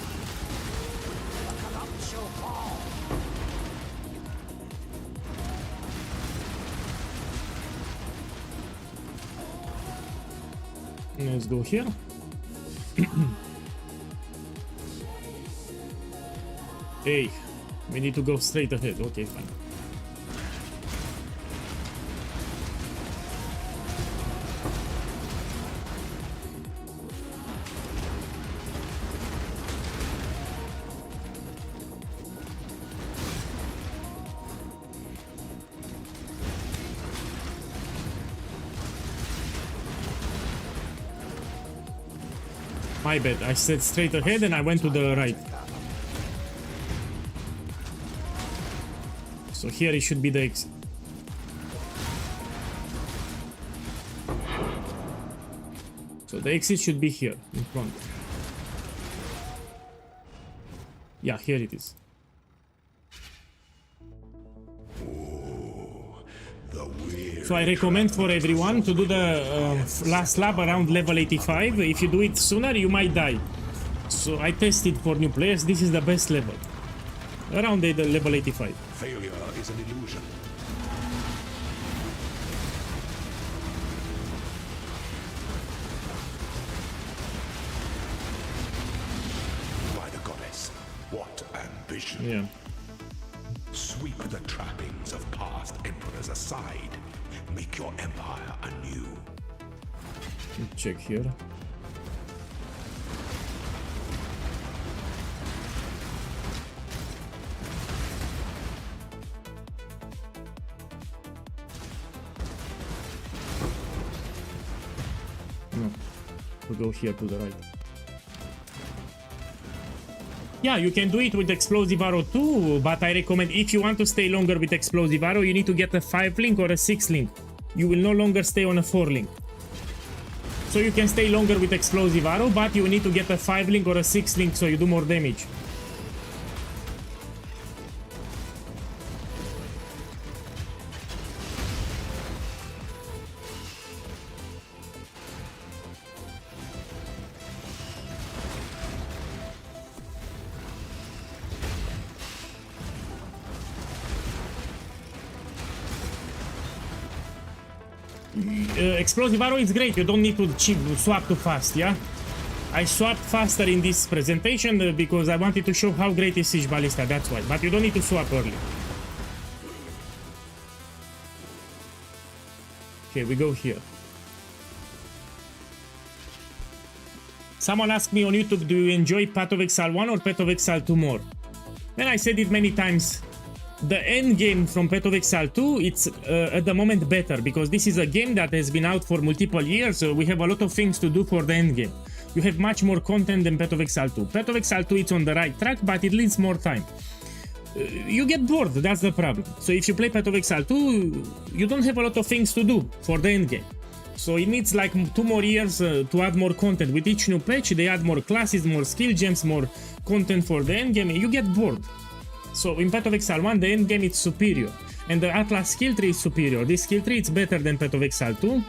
Speaker 1: Let's go here. Hey, we need to go straight ahead. Okay, fine. My bad, I said straight ahead and I went to the right. So here it should be the exit. So the exit should be here, in front. Yeah, here it is. So I recommend for everyone to do the last lab around level 85. If you do it sooner, you might die. So I tested for new players, this is the best level. Around the level 85.
Speaker 4: Failure is an illusion. By the goddess, what ambition.
Speaker 1: Yeah.
Speaker 4: Sweep the trappings of past emperors aside. Make your empire anew.
Speaker 1: Check here. No, we'll go here to the right. Yeah, you can do it with Explosive Arrow too, but I recommend if you want to stay longer with Explosive Arrow, you need to get a 5 link or a 6 link. You will no longer stay on a 4 link. So you can stay longer with Explosive Arrow, but you need to get a 5 link or a 6 link so you do more damage. Explosive Arrow is great, you don't need to swap too fast, yeah? I swapped faster in this presentation because I wanted to show how great is Siege Ballista, that's why. But you don't need to swap early. Okay, we go here. Someone asked me on YouTube, do you enjoy Path of Exile 1 or Path of Exile 2 more? And I said it many times. The end game from Path of Exile 2, it's at the moment better, because this is a game that has been out for multiple years, so we have a lot of things to do for the end game. You have much more content than Path of Exile 2. Path of Exile 2, it's on the right track, but it needs more time. You get bored, that's the problem. So if you play Path of Exile 2, you don't have a lot of things to do for the end game. So it needs like 2 more years to add more content. With each new patch, they add more classes, more skill gems, more content for the endgame, and you get bored. So in Path of Exile 1, the endgame is superior. And the Atlas skill tree is superior. This skill tree is better than Path of Exile 2.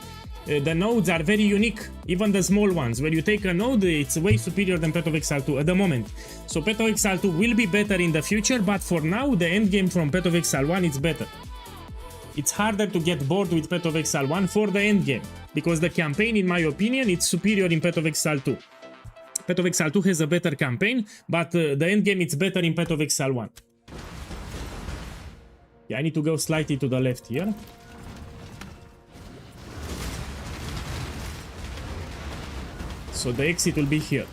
Speaker 1: The nodes are very unique, even the small ones. When you take a node, it's way superior than Path of Exile 2 at the moment. So Path of Exile 2 will be better in the future, but for now, the endgame from Path of Exile 1 is better. It's harder to get bored with Path of Exile 1 for the endgame, because the campaign, in my opinion, it's superior in Path of Exile 2. Path of Exile 2 has a better campaign, but the endgame it's better in Path of Exile 1. Yeah, I need to go slightly to the left here. So the exit will be here.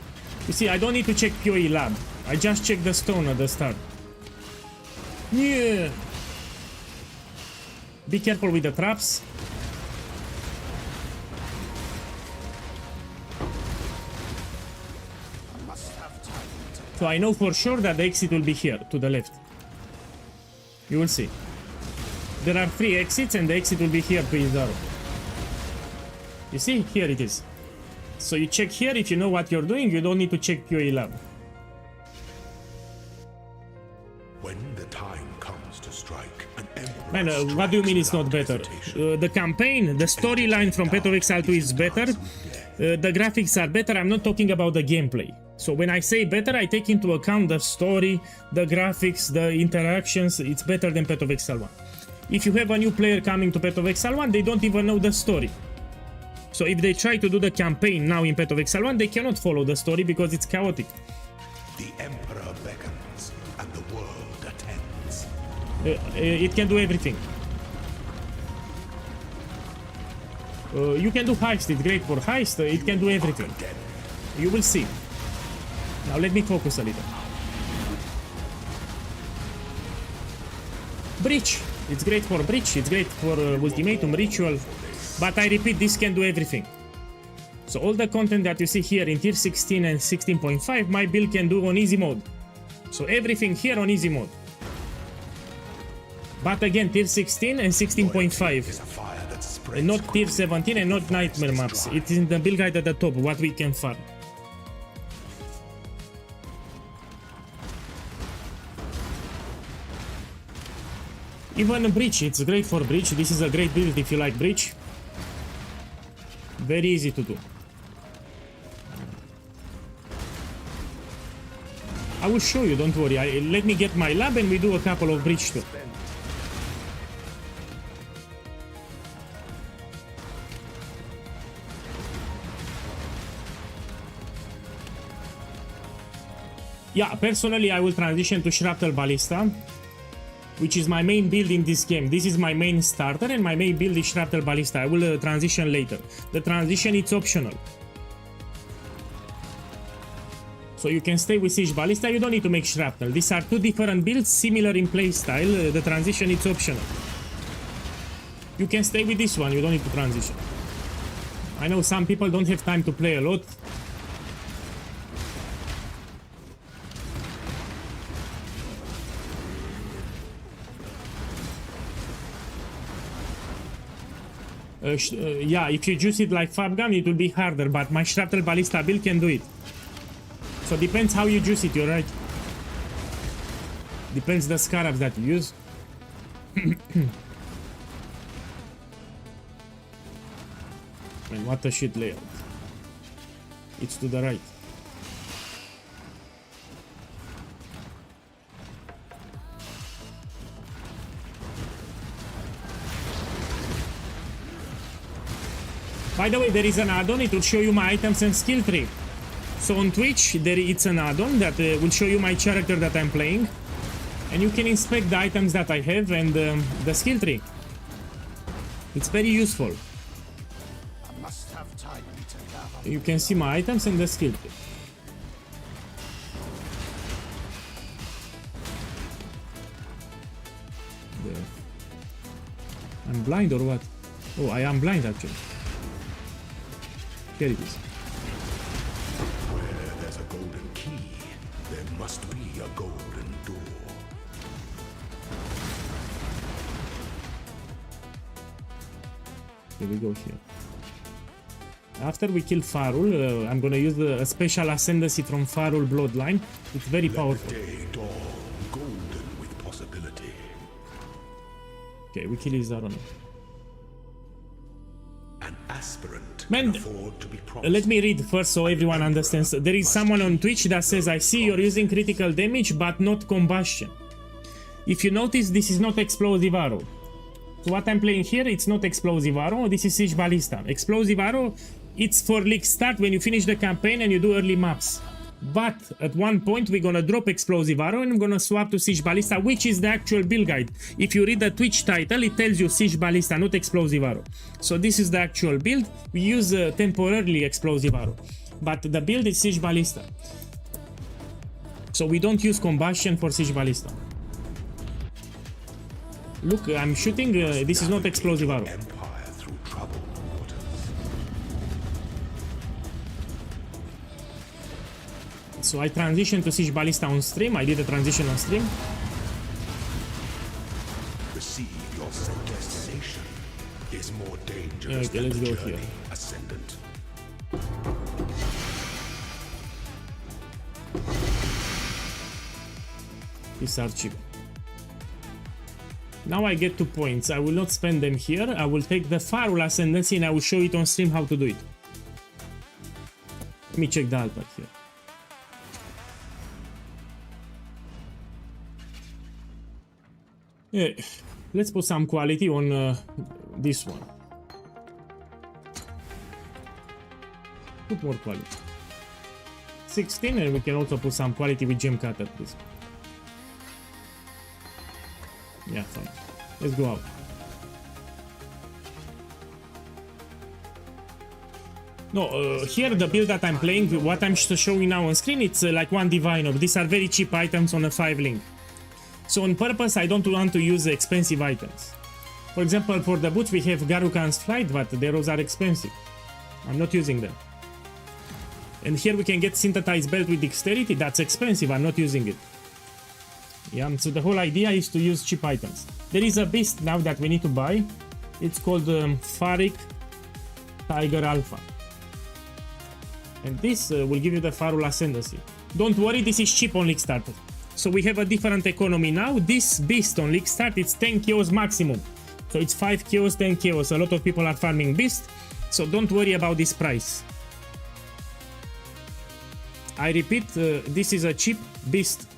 Speaker 1: You see, I don't need to check POE lab. I just check the stone at the start. Yeah. Be careful with the traps. So I know for sure that the exit will be here, to the left. You will see. There are 3 exits and the exit will be here to his arrow. You see? Here it is. So you check here, if you know what you're doing, you don't need to check POE lab.
Speaker 4: When the time comes to strike, an emperor
Speaker 1: Man, what do you mean it's not better? The campaign, the storyline from Path of Exile 2 is better. The graphics are better. I'm not talking about the gameplay. So when I say better, I take into account the story, the graphics, the interactions. It's better than Path of Exile 1. If you have a new player coming to Path of Exile 1, they don't even know the story. So if they try to do the campaign now in Path of Exile 1, they cannot follow the story because it's chaotic.
Speaker 4: The emperor beckons and the world attends.
Speaker 1: It can do everything. You can do heist, it's great for heist, it can do everything. You will see. Now let me focus a little. Breach, it's great for breach, it's great for ultimatum, ritual. But I repeat, this can do everything. So all the content that you see here in tier 16 and 16.5, my build can do on easy mode. So everything here on easy mode. But again, tier 16 and 16.5. And not tier 17 and not nightmare maps. It is in the build guide at the top, what we can farm. Even breach, it's great for breach. This is a great build if you like breach. Very easy to do. I will show you, don't worry. Let me get my lab and we do a couple of breach too. Yeah, personally I will transition to Shrapnel Ballista, which is my main build in this game. This is my main starter and my main build is Shrapnel Ballista. I will transition later. The transition is optional. So you can stay with Siege Ballista, you don't need to make Shrapnel. These are 2 different builds, similar in playstyle. The transition is optional. You can stay with this one, you don't need to transition. I know some people don't have time to play a lot. Yeah, if you juice it like Fabgun, it will be harder, but my Shrapnel Ballista build can do it. So depends how you juice it, you're right. Depends the scarabs that you use. And what a shit layout. It's to the right. By the way, there is an add-on, it will show you my items and skill tree. So on Twitch, it's an add-on that will show you my character that I'm playing. And you can inspect the items that I have and the skill tree. It's very useful. You can see my items and the skill tree. There. I'm blind or what? Oh, I am blind actually. Here it is.
Speaker 4: Where there's a golden key, there must be a golden door.
Speaker 1: Here we go here. After we kill Farul, I'm gonna use a special ascendancy from Farul bloodline. It's very powerful.
Speaker 4: Day dawn, golden with possibility.
Speaker 1: Okay, we kill his Zarona.
Speaker 4: An aspirant
Speaker 1: Man,
Speaker 4: can afford to be promised.
Speaker 1: let me read first so everyone understands. There is someone on Twitch that says, I see you're using critical damage but not combustion. If you notice, this is not explosive arrow. So what I'm playing here, it's not explosive arrow, this is Siege Ballista. Explosive arrow, it's for league start when you finish the campaign and you do early maps. But at one point we're gonna drop explosive arrow and I'm gonna swap to Siege Ballista, which is the actual build guide. If you read the Twitch title, it tells you Siege Ballista, not explosive arrow. So this is the actual build. We use temporarily explosive arrow, but the build is Siege Ballista. So we don't use combustion for Siege Ballista. Look, I'm shooting, this is not explosive arrow.
Speaker 4: Empire through troubled waters.
Speaker 1: So I transitioned to Siege Ballista on stream. I did a transition on stream.
Speaker 4: Receive your destination is more dangerous
Speaker 1: Okay,
Speaker 4: than
Speaker 1: let's
Speaker 4: the
Speaker 1: go
Speaker 4: journey
Speaker 1: here.
Speaker 4: ascendant.
Speaker 1: These are cheap. Now I get 2 points. I will not spend them here. I will take the Farul Ascendancy and I will show it on stream how to do it. Let me check the altar here. Yeah, let's put some quality on this one. Put more quality. 16, and we can also put some quality with gem cutter, please. Yeah, fine. Let's go out. No, here the build that I'm playing, what I'm showing now on screen, it's like one divine orb. These are very cheap items on a 5 link. So on purpose, I don't want to use expensive items. For example, for the boots, we have Garukan's Flight, but those are expensive. I'm not using them. And here we can get Synthesized Belt with Dexterity. That's expensive. I'm not using it. Yeah, so the whole idea is to use cheap items. There is a beast now that we need to buy. It's called Farik Tiger Alpha. And this will give you the Farul Ascendancy. Don't worry, this is cheap on League Start. So we have a different economy now. This beast on League Start, it's 10 KOs maximum. So it's 5 KOs, 10 KOs. A lot of people are farming beast. So don't worry about this price. I repeat, this is a cheap beast.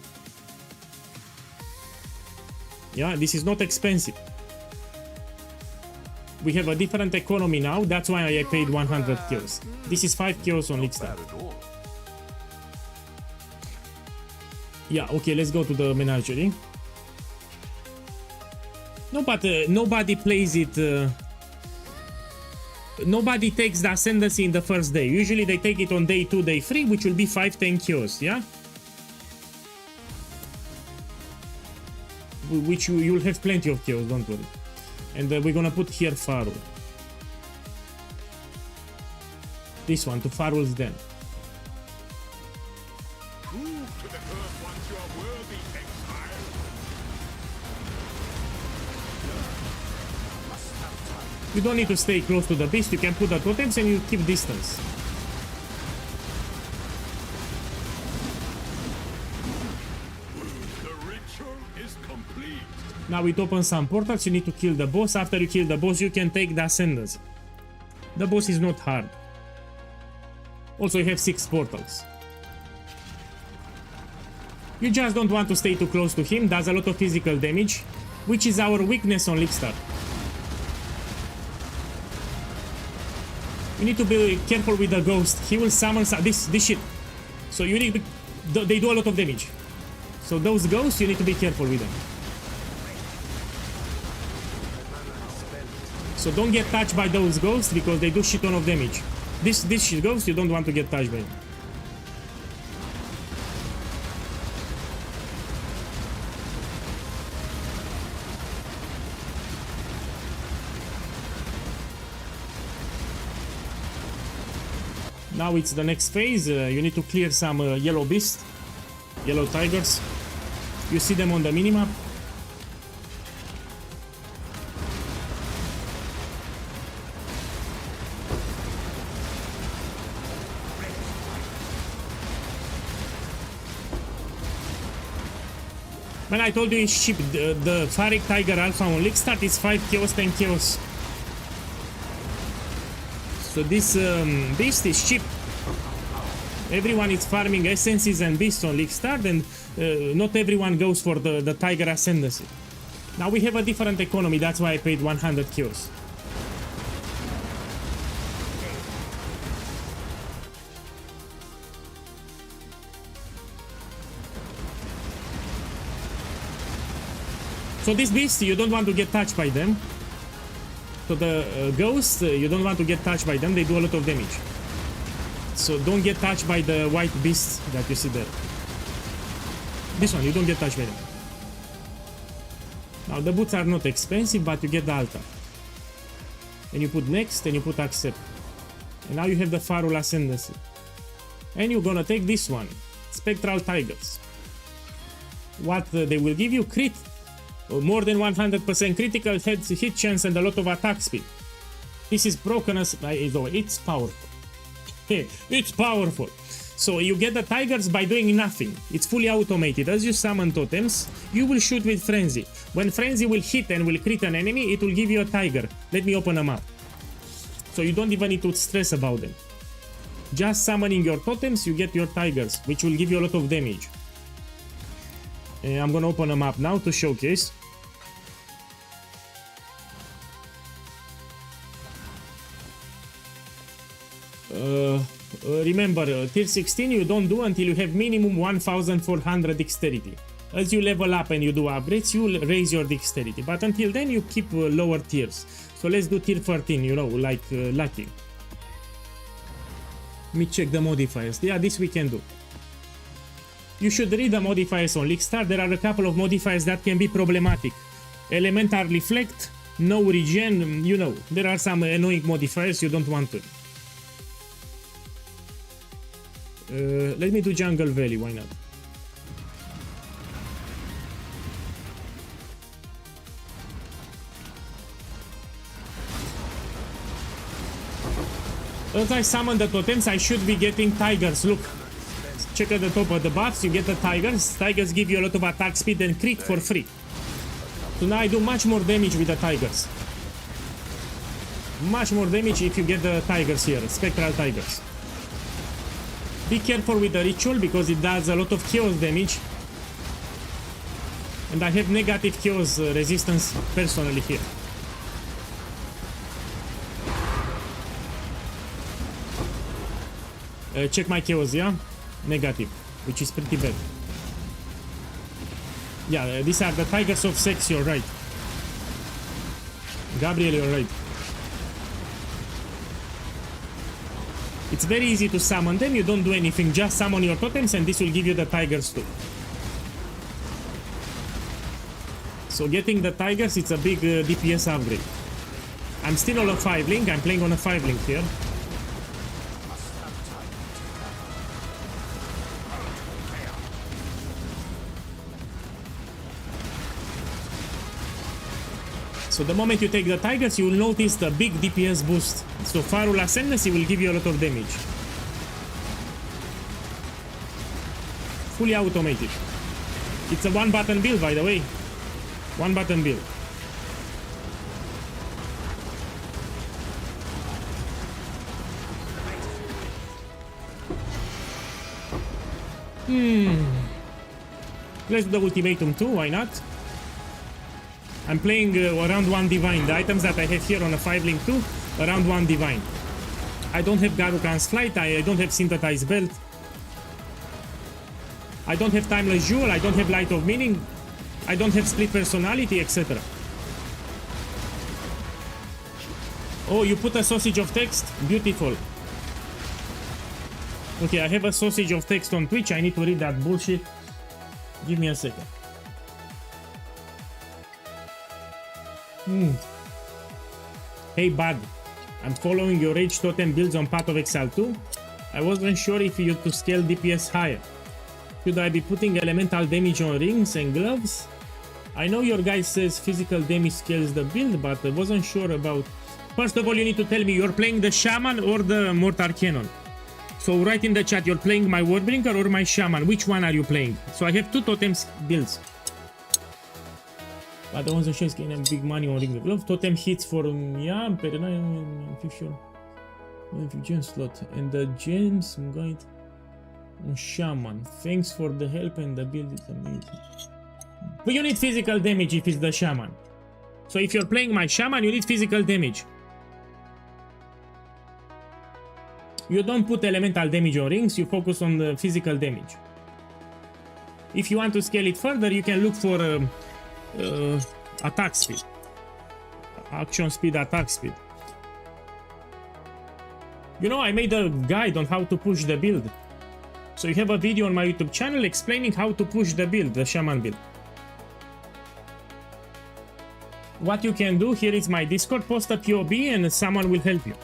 Speaker 1: Yeah, this is not expensive. We have a different economy now. That's why I paid 100 kills. This is 5 kills on League Start. Yeah, okay, let's go to the menagerie. No, but nobody plays it. Nobody takes the Ascendancy in the first day. Usually they take it on day 2, day 3, which will be 5-10 kills, yeah? Which you'll have plenty of kills, don't worry. And we're gonna put here Farul. This one, to Farul's Den. You don't need to stay close to the beast, you can put the totems and you keep distance.
Speaker 4: The ritual is complete.
Speaker 1: Now it opens some portals, you need to kill the boss. After you kill the boss, you can take the Ascendancy. The boss is not hard. Also, you have 6 portals. You just don't want to stay too close to him, does a lot of physical damage, which is our weakness on League Start. You need to be careful with the ghost. He will summon this shit. So you need to, they do a lot of damage. So those ghosts, you need to be careful with them. So don't get touched by those ghosts because they do shit ton of damage. This ghost, you don't want to get touched by them. Now it's the next phase. You need to clear some yellow beasts, yellow tigers. You see them on the minimap. Man, I told you it's cheap. The Pharik Tiger Alpha on League Start is 5 chaos, 10 chaos. So this beast is cheap. Everyone is farming essences and beasts on League Start, and not everyone goes for the Tiger Ascendancy. Now we have a different economy, that's why I paid 100 chaos. So this beast, you don't want to get touched by them. So the ghosts, you don't want to get touched by them, they do a lot of damage. So don't get touched by the white beasts that you see there. This one, you don't get touched by them. Now the boots are not expensive, but you get the altar. And you put next, and you put accept. And now you have the Farul Ascendancy. And you're gonna take this one, Spectral Tigers. What they will give you? Crit. More than 100% critical hit chance and a lot of attack speed. This is broken as... It's powerful. It's powerful. So you get the tigers by doing nothing. It's fully automated. As you summon totems, you will shoot with Frenzy. When Frenzy will hit and will crit an enemy, it will give you a tiger. Let me open them up. So you don't even need to stress about them. Just summoning your totems, you get your tigers, which will give you a lot of damage. I'm gonna open them up now to showcase. Remember, tier 16 you don't do until you have minimum 1400 dexterity. As you level up and you do upgrades, you raise your dexterity. But until then, you keep lower tiers. So let's do tier 13, you know, like Lucky. Let me check the modifiers. Yeah, this we can do. You should read the modifiers on League Start. There are a couple of modifiers that can be problematic. Elemental Reflect, no regen, you know, there are some annoying modifiers you don't want to. Let me do Jungle Valley, why not? As I summon the totems, I should be getting tigers. Look, check at the top of the buffs, you get the tigers. Tigers give you a lot of attack speed and crit for free. So now I do much more damage with the tigers. Much more damage if you get the tigers here, Spectral Tigers. Be careful with the ritual because it does a lot of chaos damage. And I have negative chaos resistance personally here. Check my chaos, yeah? Negative, which is pretty bad. Yeah, these are the tigers of sex, you're right. Gabriel, you're right. It's very easy to summon them, you don't do anything, just summon your totems and this will give you the tigers too. So getting the tigers, it's a big DPS upgrade. I'm still on a 5 link, I'm playing on a 5 link here. So the moment you take the tigers, you will notice the big DPS boost. So Farul Ascendancy will give you a lot of damage. Fully automated. It's a one button build, by the way. One button build. Let's do the ultimatum too, why not? I'm playing around 1 Divine. The items that I have here on a 5 link too, around 1 Divine. I don't have Garukan's Flight, I don't have Synthesized Belt. I don't have Timeless Jewel, I don't have Light of Meaning. I don't have Split Personality, etc. Oh, you put a sausage of text? Beautiful. Okay, I have a sausage of text on Twitch, I need to read that bullshit. Give me a second. Hey bud, I'm following your Rage Totem builds on Path of Exile 2. I wasn't sure if you to scale DPS higher. Should I be putting elemental damage on rings and gloves? I know your guy says physical damage scales the build, but I wasn't sure about... First of all, you need to tell me you're playing the Shaman or the Mortar Cannon. So write in the chat, you're playing my Wordbringer or my Shaman. Which one are you playing? So I have 2 totems builds. But the ones that can have big money on Ring the Glove. Totem hits for future gem slot. And the gems guide on Shaman. Thanks for the help and the build is amazing. But you need physical damage if it's the Shaman. So if you're playing my Shaman, you need physical damage. You don't put elemental damage on rings, you focus on the physical damage. If you want to scale it further, you can look for attack speed. Action speed, attack speed. You know, I made a guide on how to push the build. So you have a video on my YouTube channel explaining how to push the build, the Shaman build. What you can do, here is my Discord, post a POB and someone will help you.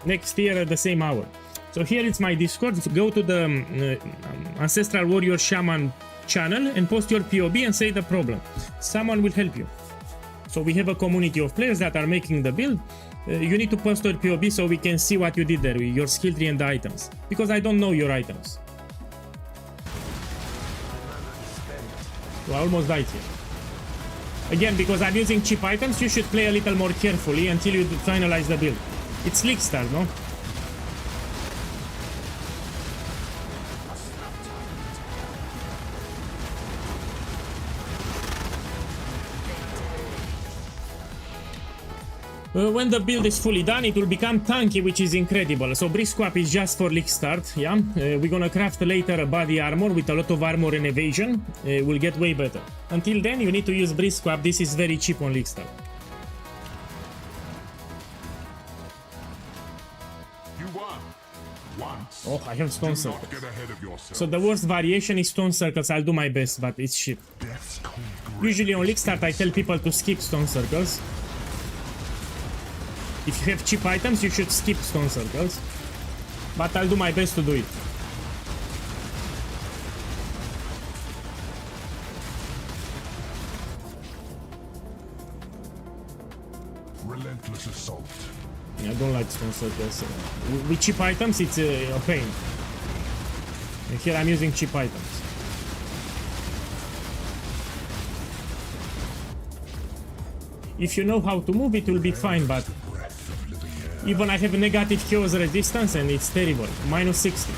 Speaker 1: Next year at the same hour. So here it's my Discord, go to the Ancestral Warrior Shaman channel and post your POB and say the problem. Someone will help you. So we have a community of players that are making the build. You need to post your POB so we can see what you did there, your skill tree and the items. Because I don't know your items. So I almost died here. Again, because I'm using cheap items, you should play a little more carefully until you finalize the build. It's League Start, no? When the build is fully done, it will become tanky, which is incredible. So Brisk Swap is just for League Start, yeah? We're gonna craft later a body armor with a lot of armor and evasion. Will get way better. Until then, you need to use Brisk Swap. This is very cheap on League Start.
Speaker 4: You won. Once.
Speaker 1: Oh, I have stone
Speaker 4: Do
Speaker 1: circles.
Speaker 4: not get ahead of yourself.
Speaker 1: So the worst variation is stone circles. I'll do my best, but it's shit.
Speaker 4: Death's cold grip
Speaker 1: Usually on League
Speaker 4: is
Speaker 1: Start, I tell people to skip stone circles. If you have cheap items, you should skip stone circles. But I'll do my best to do it.
Speaker 4: relentless assault.
Speaker 1: I don't like stone circles. With cheap items, it's a pain. And here I'm using cheap items. If you know how to move, it will be fine, but even I have a negative chaos resistance and it's terrible. Minus 60.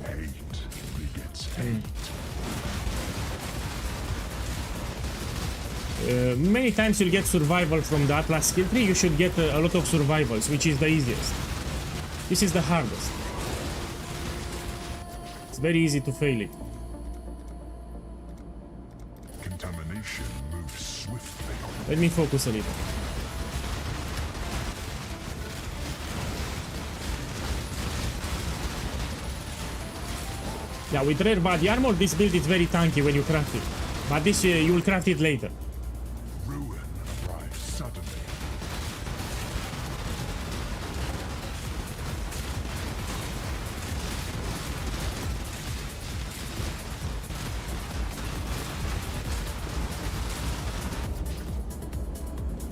Speaker 4: Hate begets hate.
Speaker 1: Many times you'll get survival from the Atlas skill tree. You should get a lot of survivals, which is the easiest. This is the hardest. It's very easy to fail it.
Speaker 4: Contamination moves swiftly.
Speaker 1: Let me focus a little. Yeah, with rare body armor, this build is very tanky when you craft it. But this, you will craft it later.
Speaker 4: Ruin arrives suddenly.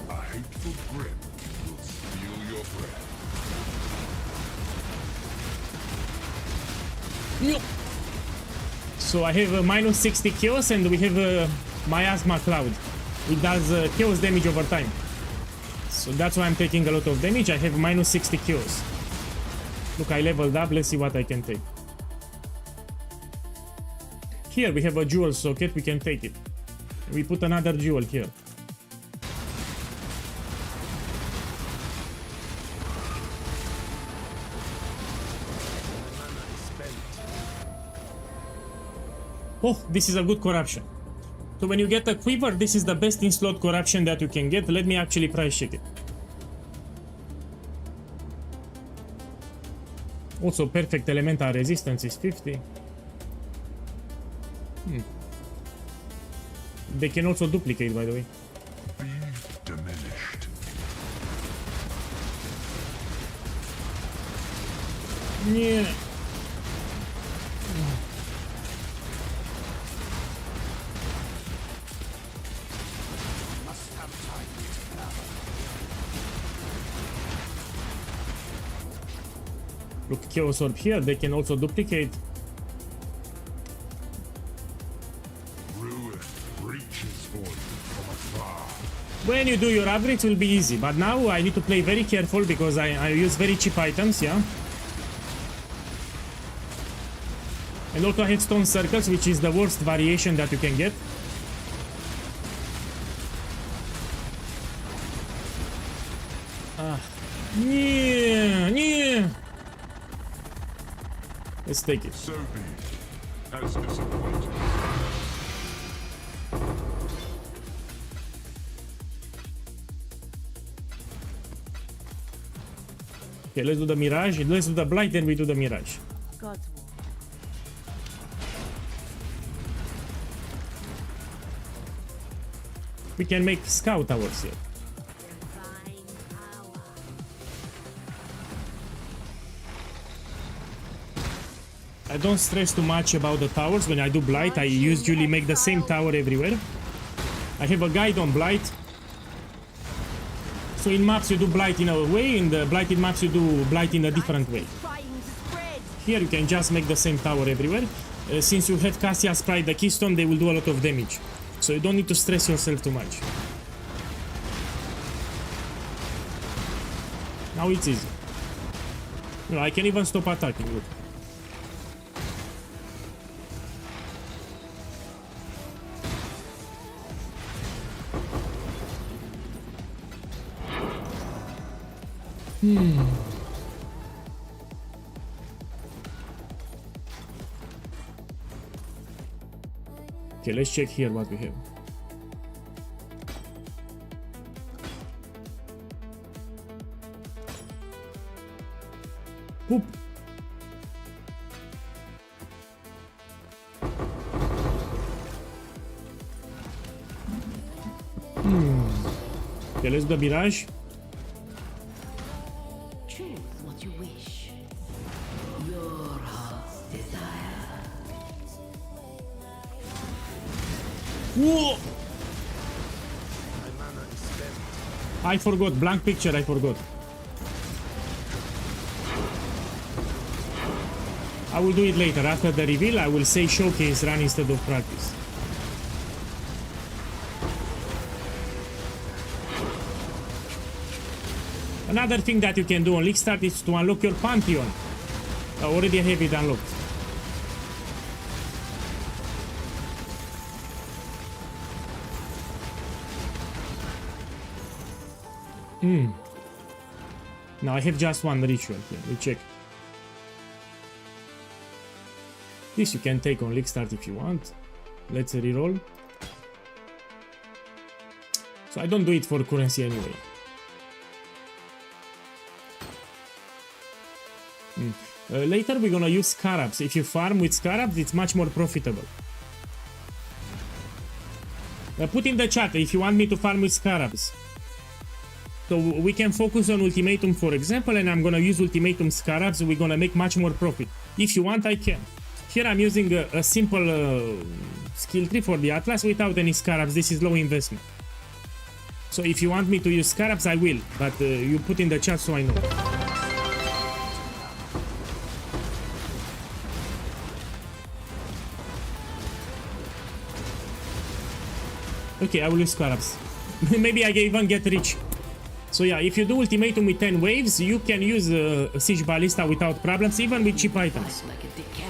Speaker 4: A hateful grip will steal your breath.
Speaker 1: So I have a minus 60 chaos and we have a miasma cloud. It does chaos damage over time. So that's why I'm taking a lot of damage. I have minus 60 chaos. Look, I leveled up. Let's see what I can take. Here we have a jewel socket. We can take it. We put another jewel here. Oh, this is a good corruption. So when you get a quiver, this is the best in slot corruption that you can get. Let me actually price check it. Also, perfect elemental resistance is 50. They can also duplicate, by the way.
Speaker 4: Be diminished.
Speaker 1: Yeah. Look, Chaos Orb here, they can also duplicate.
Speaker 4: Ruin reaches for you from afar.
Speaker 1: When you do your upgrades, it will be easy, but now I need to play very careful because I use very cheap items, yeah? And also I have Stone Circles, which is the worst variation that you can get. Yeah. Let's take it.
Speaker 4: So be it. As disappointed.
Speaker 1: Okay, let's do the Mirage. Let's do the Blight, then we do the Mirage.
Speaker 2: God's will.
Speaker 1: We can make Scout Towers here.
Speaker 2: Divine power.
Speaker 1: I don't stress too much about the towers. When I do Blight, I usually make the same tower everywhere. I have a guide on Blight. So in maps you do Blight in a way, in the Blighted maps you do Blight in a different way.
Speaker 2: Trying to spread.
Speaker 1: Here you can just make the same tower everywhere. Since you have Cassia Sprite the Keystone, they will do a lot of damage. So you don't need to stress yourself too much. Now it's easy. You know, I can even stop attacking, look. Okay, let's check here what we have. Poop. Okay, let's do the Mirage.
Speaker 5: Choose what you wish. Your heart's desire.
Speaker 1: Whoa! I forgot, blank picture, I forgot. I will do it later, after the reveal I will say showcase run instead of practice. Another thing that you can do on League Start is to unlock your Pantheon. I already have it unlocked. Now I have just one ritual here. We check. This you can take on League Start if you want. Let's reroll. So I don't do it for currency anyway. Later we're gonna use Scarabs. If you farm with Scarabs, it's much more profitable. Put in the chat if you want me to farm with Scarabs. So we can focus on Ultimatum, for example, and I'm gonna use Ultimatum Scarabs. We're gonna make much more profit. If you want, I can. Here I'm using a simple skill tree for the Atlas without any Scarabs. This is low investment. So if you want me to use Scarabs, I will. But you put in the chat so I know. Okay, I will use Scarabs. Maybe I can even get rich. So yeah, if you do Ultimatum with 10 waves, you can use Siege Ballista without problems, even with cheap items.
Speaker 5: Like a decay.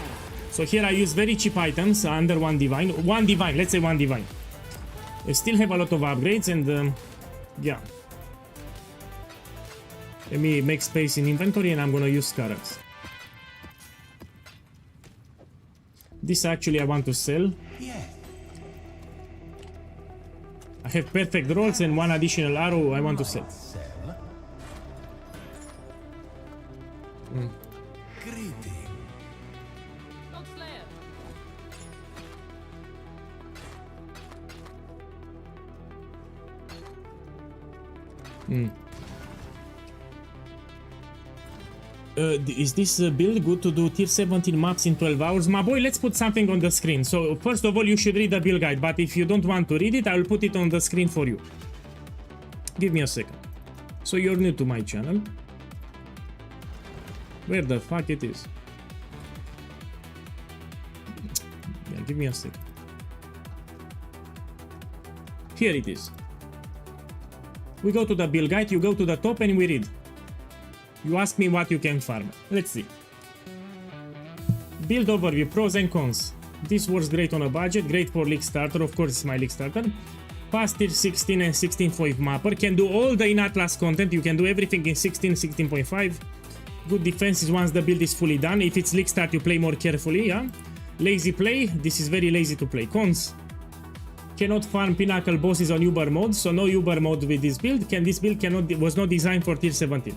Speaker 1: So here I use very cheap items under 1 Divine. 1 Divine, let's say 1 Divine. I still have a lot of upgrades and yeah. Let me make space in inventory and I'm gonna use Scarabs. This actually I want to sell.
Speaker 4: Yeah.
Speaker 1: I have perfect rolls and 1 additional arrow I want to sell.
Speaker 4: Greeting.
Speaker 1: Is this build good to do tier 17 maps in 12 hours? My boy, let's put something on the screen. So first of all, you should read the build guide, but if you don't want to read it, I will put it on the screen for you. Give me a second. So you're new to my channel. Where the fuck it is? Yeah, give me a sec. Here it is. We go to the build guide, you go to the top and we read. You ask me what you can farm. Let's see. Build overview, pros and cons. This works great on a budget, great for league starter, of course it's my league starter. Past tier 16 and 16.5 mapper, can do all the in-Atlas content, you can do everything in 16, 16.5. Good defenses once the build is fully done. If it's league start, you play more carefully, yeah? Lazy play, this is very lazy to play. Cons. Cannot farm pinnacle bosses on Uber mode, so no Uber mode with this build. This build was not designed for tier 17.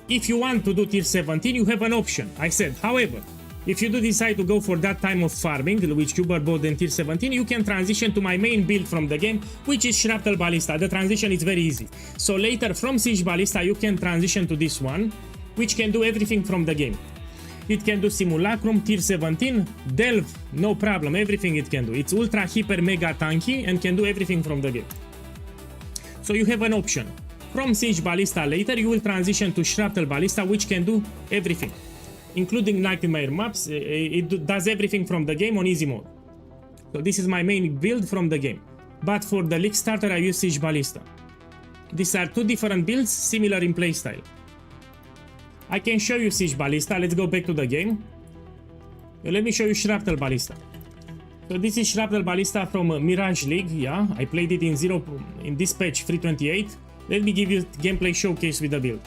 Speaker 1: If you want to do tier 17, you have an option. I said, however, if you do decide to go for that time of farming, which Uber mode in tier 17, you can transition to my main build from the game, which is Shrapnel Ballista. The transition is very easy. So later from Siege Ballista, you can transition to this one, which can do everything from the game. It can do Simulacrum, tier 17, Delve, no problem, everything it can do. It's ultra hyper mega tanky and can do everything from the game. So you have an option. From Siege Ballista later, you will transition to Shrapnel Ballista, which can do everything, including Nightmare maps. It does everything from the game on easy mode. So this is my main build from the game. But for the league starter, I use Siege Ballista. These are two different builds, similar in playstyle. I can show you Siege Ballista. Let's go back to the game. Let me show you Shrapnel Ballista. So this is Shrapnel Ballista from Mirage League. Yeah, I played it in this patch 328. Let me give you gameplay showcase with the build.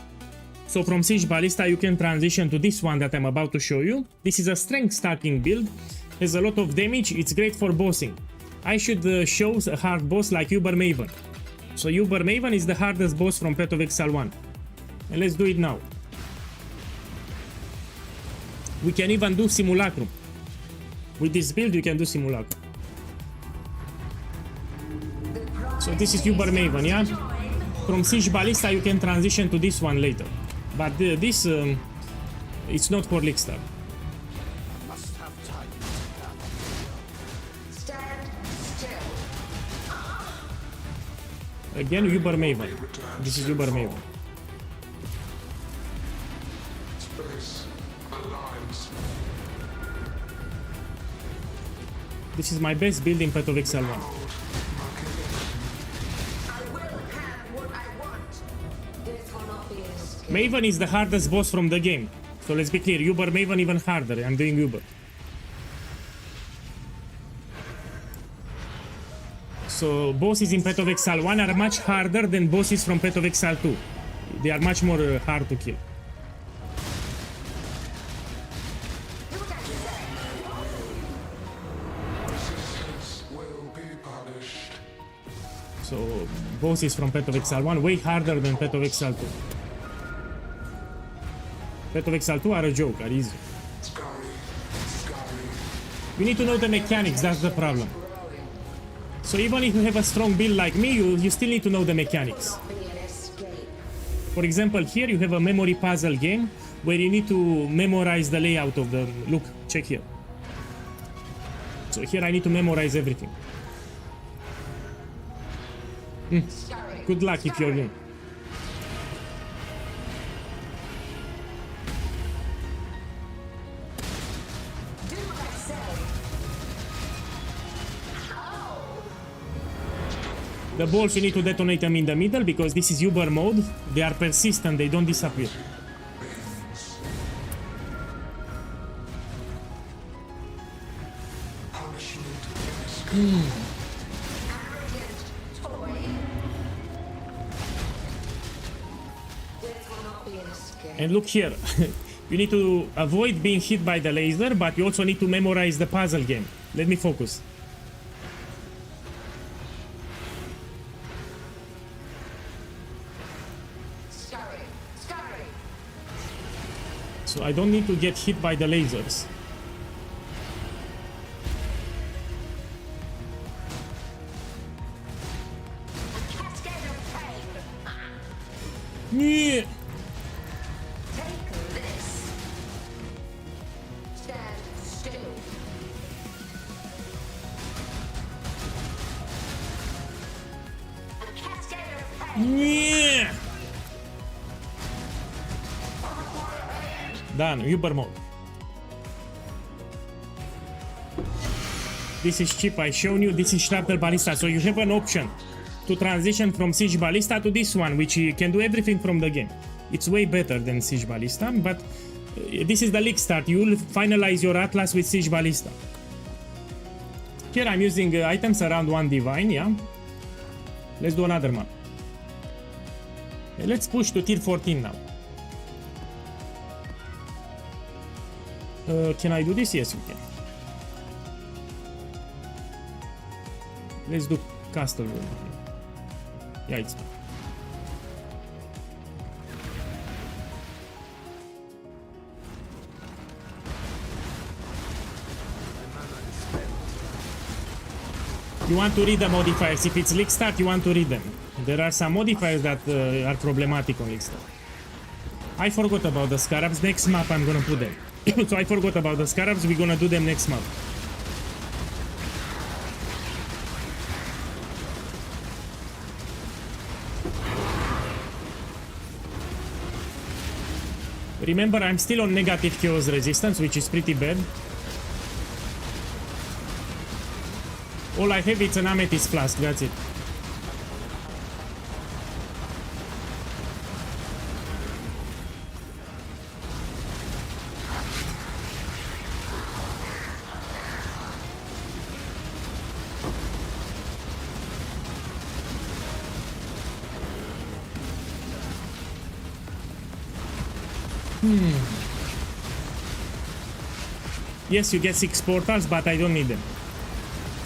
Speaker 1: So from Siege Ballista you can transition to this one that I'm about to show you. This is a strength stacking build. Has a lot of damage. It's great for bossing. I should show a hard boss like Uber Maven. So Uber Maven is the hardest boss from Path of Exile 1. And let's do it now. We can even do Simulacrum. With this build you can do Simulacrum. So this is Uber Maven, yeah? From Siege Ballista you can transition to this one later. But this, it's not for league start. Again, Uber Maven. This is Uber Maven. This is my best build in Path of Exile 1. Maven is the hardest boss from the game. So let's be clear, Uber Maven even harder. I'm doing Uber. So bosses in Path of Exile 1 are much harder than bosses from Path of Exile 2. They are much more hard to kill. So bosses from Path of Exile 1 way harder than Path of Exile 2. Path of Exile 2 are a joke, are easy. You need to know the mechanics, that's the problem. So even if you have a strong build like me, you still need to know the mechanics. For example, here you have a memory puzzle game where you need to memorize the layout of the... Look, check here. So here I need to memorize everything. Good luck if you're new. The balls you need to detonate them in the middle because this is Uber mode. They are persistent, they don't disappear. And look here, you need to avoid being hit by the laser, but you also need to memorize the puzzle game. Let me focus. So I don't need to get hit by the lasers. Yeah. Yeah. Done. Uber mode. This is cheap. I shown you. This is Shrapnel Ballista. So you have an option to transition from Siege Ballista to this one, which you can do everything from the game. It's way better than Siege Ballista, but this is the league start. You will finalize your Atlas with Siege Ballista. Here I'm using items around 1 Divine, yeah? Let's do another map. Okay, let's push to tier 14 now. Can I do this? Yes, we can. Let's do Castle Room. Yeah, it's fine. You want to read the modifiers. If it's league start, you want to read them. There are some modifiers that are problematic on league start. I forgot about the Scarabs. Next map I'm gonna put them. So I forgot about the Scarabs. We're gonna do them next map. Remember, I'm still on negative chaos resistance, which is pretty bad. All I have is an amethyst flask, that's it. Yes, you get 6 portals, but I don't need them.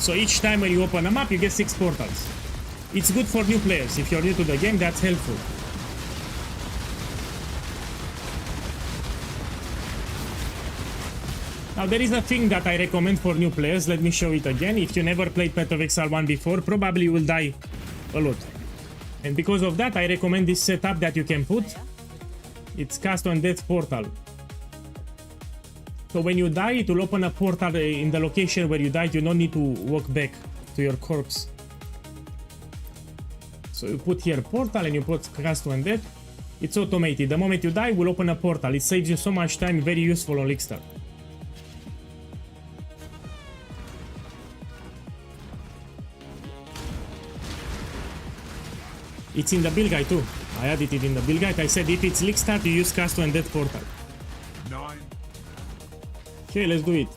Speaker 1: So each time when you open a map, you get 6 portals. It's good for new players. If you're new to the game, that's helpful. Now there is a thing that I recommend for new players. Let me show it again. If you never played Path of Exile 1 before, probably you will die a lot. And because of that, I recommend this setup that you can put. It's Cast on Death Portal. So when you die, it will open a portal in the location where you died. You don't need to walk back to your corpse. So you put here portal and you put Cast on Death. It's automated. The moment you die, it will open a portal. It saves you so much time. Very useful on League Start. It's in the build guide too. I added it in the build guide. I said if it's League Start, you use Cast on Death portal.
Speaker 4: 9.
Speaker 1: Okay, let's do it.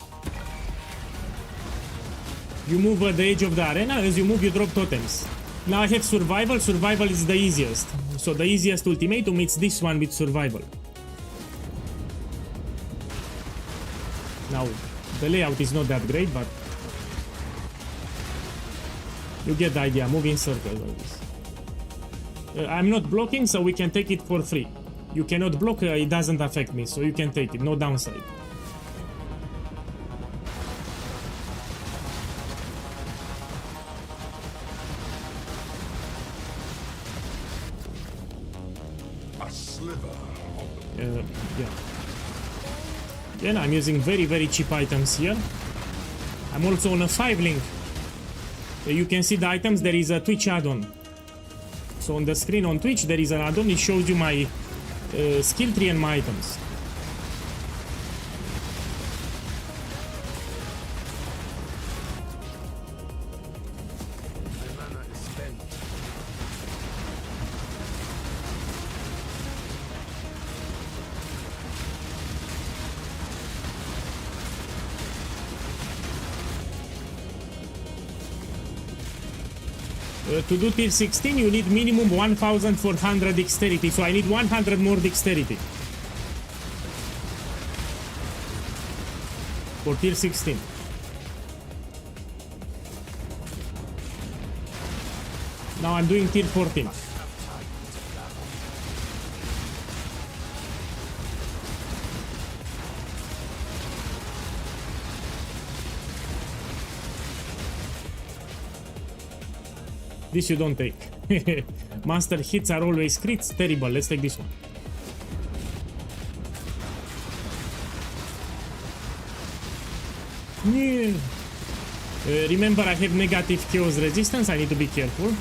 Speaker 1: You move at the edge of the arena. As you move, you drop totems. Now I have survival. Survival is the easiest. So the easiest ultimatum is this one with survival. Now, the layout is not that great, but you get the idea. Move in circles like this. I'm not blocking, so we can take it for free. You cannot block, it doesn't affect me, so you can take it. No downside.
Speaker 4: A sliver of the
Speaker 1: Yeah. Then I'm using very, very cheap items here. I'm also on a 5 link. You can see the items. There is a Twitch add-on. So on the screen on Twitch, there is an add-on. It shows you my skill tree and my items. To do tier 16, you need minimum 1400 dexterity, so I need 100 more dexterity for tier 16. Now I'm doing tier 14. This you don't take. Master hits are always crits. Terrible. Let's take this one. Yeah. Remember, I have negative chaos resistance. I need to be careful.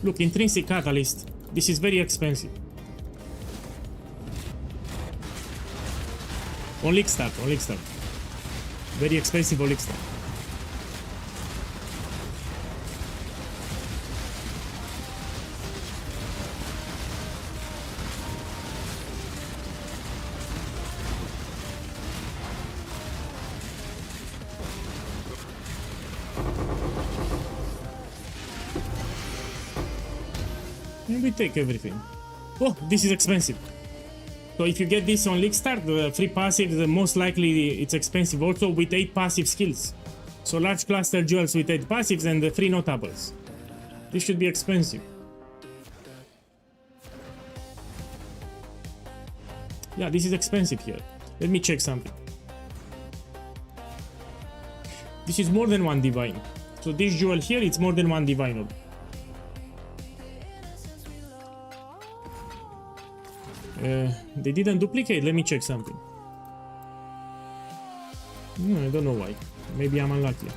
Speaker 1: Look, intrinsic catalyst. This is very expensive. On league start, on league start. Very expensive on league start. And we take everything. Oh, this is expensive. So if you get this on League Start, the free passive, most likely it's expensive also with 8 passive skills. So large cluster jewels with 8 passives and the 3 notables. This should be expensive. Yeah, this is expensive here. Let me check something. This is more than 1 divine. So this jewel here, it's more than 1 divine orb. They didn't duplicate. Let me check something. No, I don't know why. Maybe I'm unlucky.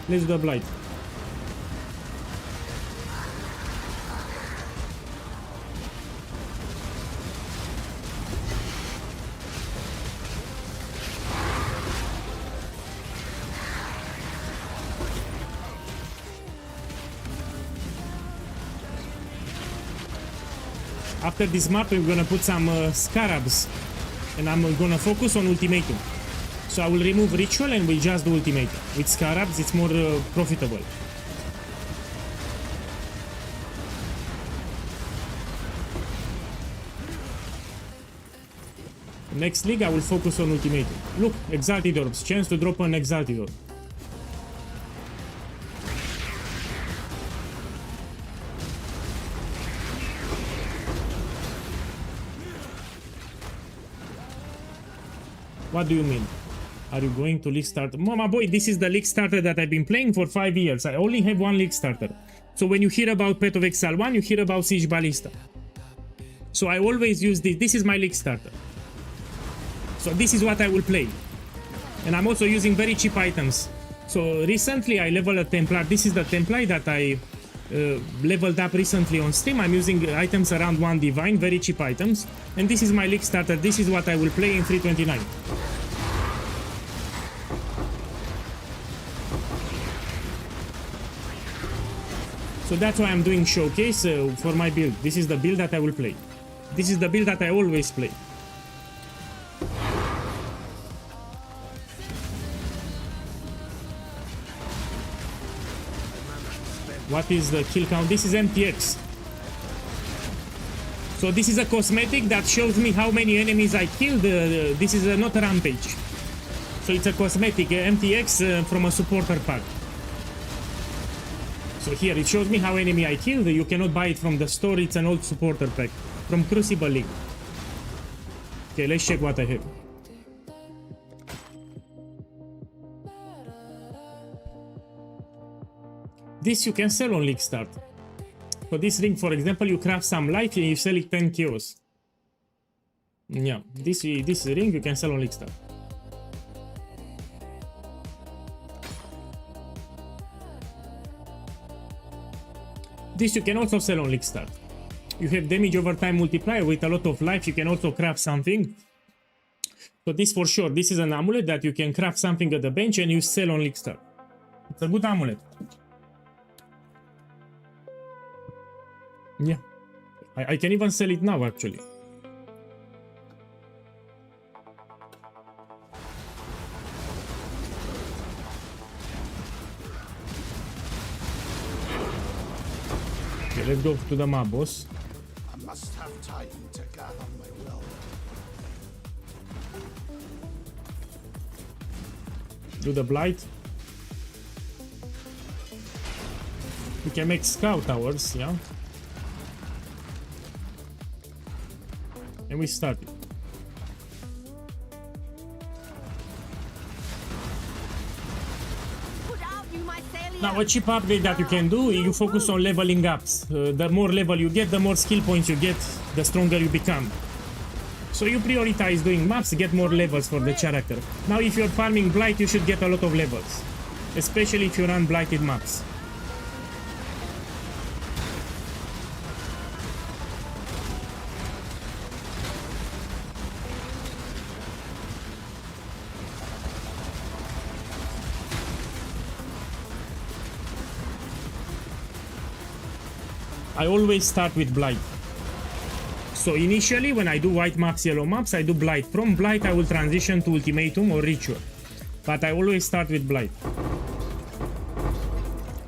Speaker 1: Let's do the blight. After this map, we're gonna put some scarabs, and I'm gonna focus on ultimatum. So I will remove ritual and we'll just do ultimatum. With scarabs, it's more profitable. Next league, I will focus on ultimatum. Look, exalted orbs, chance to drop an exalted orb. What do you mean? Are you going to league starter? Mama boy, this is the league starter that I've been playing for 5 years. I only have 1 league starter. So when you hear about Path of Exile 1, you hear about Siege Ballista. So I always use this. This is my league starter. So this is what I will play. And I'm also using very cheap items. So recently I leveled a Templar. This is the Templar that I leveled up recently on Steam. I'm using items around 1 divine, very cheap items. And this is my league starter. This is what I will play in 329. So that's why I'm doing showcase for my build. This is the build that I will play. This is the build that I always play. What is the kill count? This is MTX. So this is a cosmetic that shows me how many enemies I killed. This is not a rampage. So it's a cosmetic, MTX from a supporter pack. So here it shows me how enemy I killed. You cannot buy it from the store. It's an old supporter pack from Crucible League. Okay, let's check what I have. This you can sell on League Start. For this ring, for example, you craft some life and you sell it 10 chaos. Yeah, this ring you can sell on League Start. This you can also sell on League Start. You have damage over time multiplier with a lot of life. You can also craft something. So this for sure, this is an amulet that you can craft something at the bench and you sell on League Start. It's a good amulet. Yeah, I can even sell it now actually. Okay, let's go to the map, boss.
Speaker 4: I must have time to gather my will.
Speaker 1: Do the blight. We can make scout towers, yeah. And we start it. Now a cheap upgrade that you can do, you focus on leveling ups. The more level you get, the more skill points you get, the stronger you become. So you prioritize doing maps, get more levels for the character. Now if you're farming blight, you should get a lot of levels. Especially if you run blighted maps. I always start with Blight. So initially, when I do white maps, yellow maps, I do Blight. From Blight, I will transition to Ultimatum or Ritual. But I always start with Blight.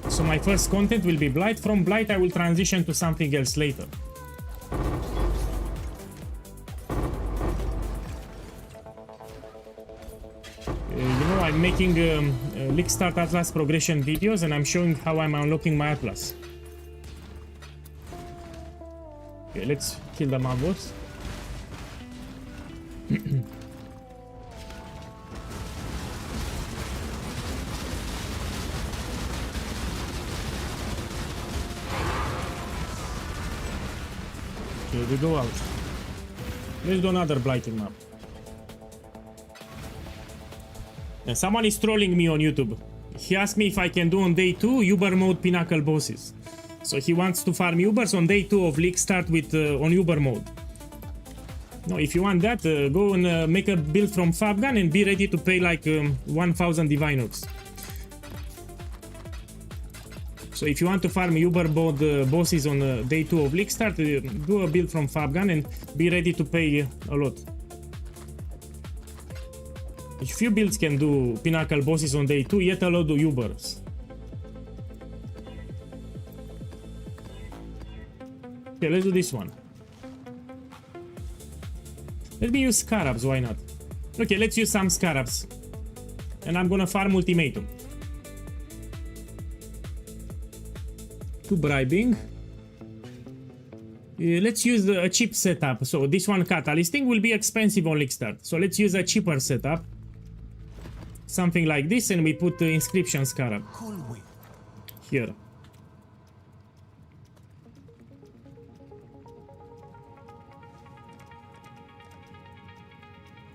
Speaker 1: So my first content will be Blight. From Blight, I will transition to something else later. You know, I'm making League Start Atlas progression videos and I'm showing how I'm unlocking my Atlas. Okay, let's kill the maggots. Okay, we go out. Let's do another blighting map. And someone is trolling me on YouTube. He asked me if I can do on day 2 Uber mode pinnacle bosses. So he wants to farm Ubers on day 2 of League Start with on Uber mode. No, if you want that, go and make a build from Fabgun and be ready to pay like 1000 Divine Orbs. So if you want to farm Uber mode bosses on day 2 of League Start, do a build from Fabgun and be ready to pay a lot. A few builds can do pinnacle bosses on day 2, yet a lot do Ubers. Okay, let's do this one. Let me use Scarabs, why not? Okay, let's use some Scarabs. And I'm gonna farm Ultimatum. To bribing. Let's use a cheap setup. So this one Catalysting will be expensive on League Start. So let's use a cheaper setup. Something like this, and we put the Inscription Scarab. Here.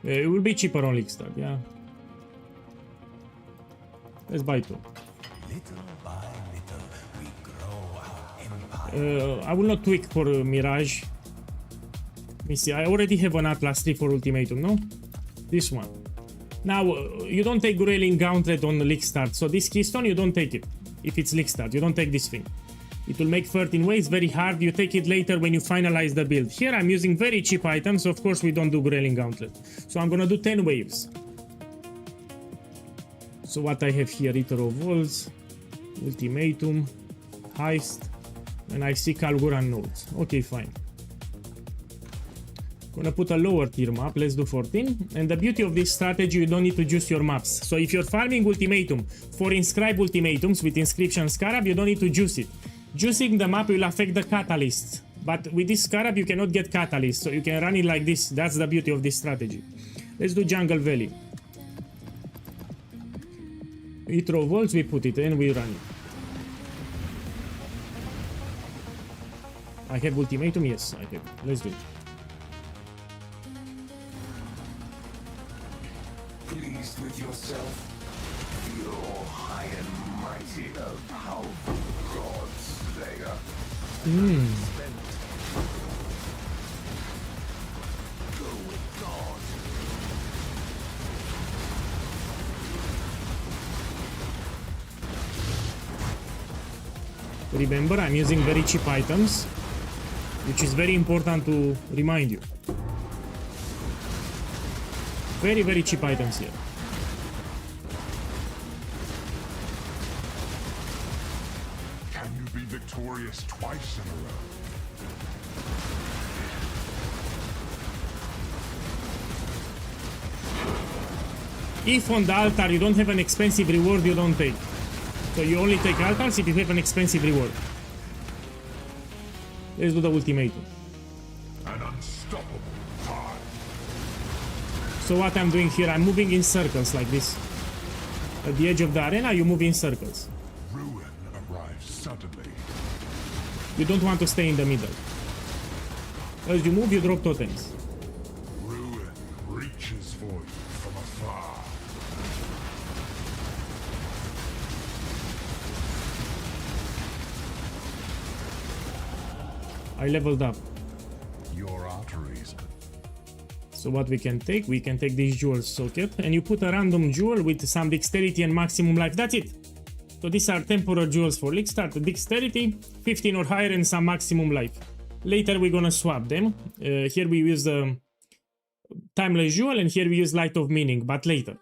Speaker 1: It will be cheaper on League Start, yeah. Let's buy 2.
Speaker 4: Little by little, we grow our empire.
Speaker 1: I will not tweak for Mirage. Let me see, I already have an Atlas 3 for Ultimatum, no? This one. Now, you don't take Grayling Gauntlet on the League Start, so this Keystone, you don't take it. If it's League Start, you don't take this thing. It will make 13 waves, very hard, you take it later when you finalize the build. Here I'm using very cheap items, so of course we don't do Grayling Gauntlet. So I'm gonna do 10 waves. So what I have here, Eater of Walls, Ultimatum, Heist, and I see Kalguran nodes. Okay, fine. Gonna put a lower tier map, let's do 14. And the beauty of this strategy, you don't need to juice your maps. So if you're farming Ultimatum for Inscribe Ultimatums with Inscription Scarab, you don't need to juice it. Juicing the map will affect the catalysts. But with this Scarab, you cannot get catalyst, so you can run it like this. That's the beauty of this strategy. Let's do Jungle Valley. Eater of Walls, we put it and we run it. I have Ultimatum? Yes, I have. Let's do it.
Speaker 4: Pleased with yourself? Feel high and mighty, a powerful god slayer. Go with God.
Speaker 1: Remember, I'm using very cheap items, which is very important to remind you. Very, very cheap items here.
Speaker 4: Can you be victorious twice in a row?
Speaker 1: If on the altar you don't have an expensive reward, you don't take. So you only take altars if you have an expensive reward. Let's do the Ultimatum.
Speaker 4: An unstoppable tide.
Speaker 1: So what I'm doing here, I'm moving in circles like this. At the edge of the arena, you move in circles.
Speaker 4: Ruin arrives suddenly.
Speaker 1: You don't want to stay in the middle. As you move, you drop totems.
Speaker 4: Ruin reaches for you from afar.
Speaker 1: I leveled up.
Speaker 4: Your arteries.
Speaker 1: So what we can take this jewel socket, and you put a random jewel with some dexterity and maximum life. That's it. So these are temporal jewels for League Start, Dexterity, 15 or higher and some maximum life. Later we're gonna swap them. Here we use the Timeless Jewel and here we use Light of Meaning, but later.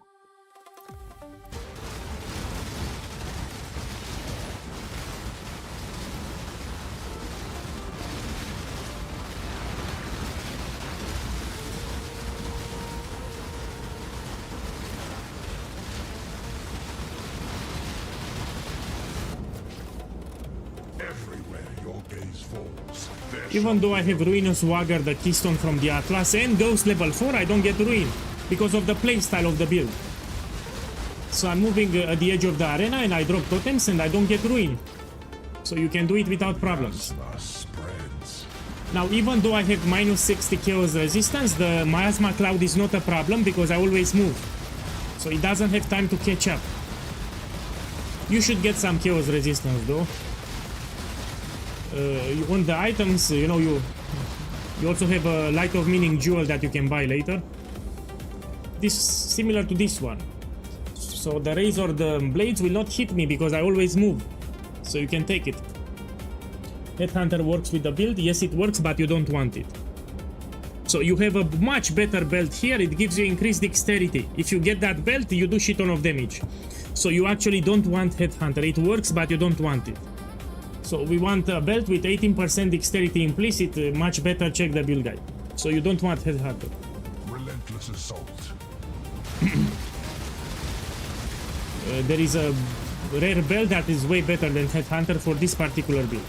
Speaker 4: Everywhere your gaze falls, there
Speaker 1: Even though I have Ruinous Wagger, the keystone from the Atlas, and Ghost level 4, I don't get Ruin because of the playstyle of the build. So I'm moving at the edge of the arena and I drop totems and I don't get Ruin. So you can do it without problems.
Speaker 4: miasma spreads.
Speaker 1: Now, even though I have minus 60 chaos resistance, the Miasma Cloud is not a problem because I always move. So it doesn't have time to catch up. You should get some chaos resistance though. On the items, you know, you also have a Light of Meaning jewel that you can buy later. This similar to this one. So the rays or the blades will not hit me because I always move. So you can take it. Headhunter works with the build. Yes, it works, but you don't want it. So you have a much better belt here. It gives you increased dexterity. If you get that belt, you do shit ton of damage. So you actually don't want Headhunter. It works, but you don't want it. So we want a belt with 18% dexterity implicit, much better. Check the build guide. So you don't want Headhunter.
Speaker 4: Relentless assault.
Speaker 1: There is a rare belt that is way better than Headhunter for this particular build.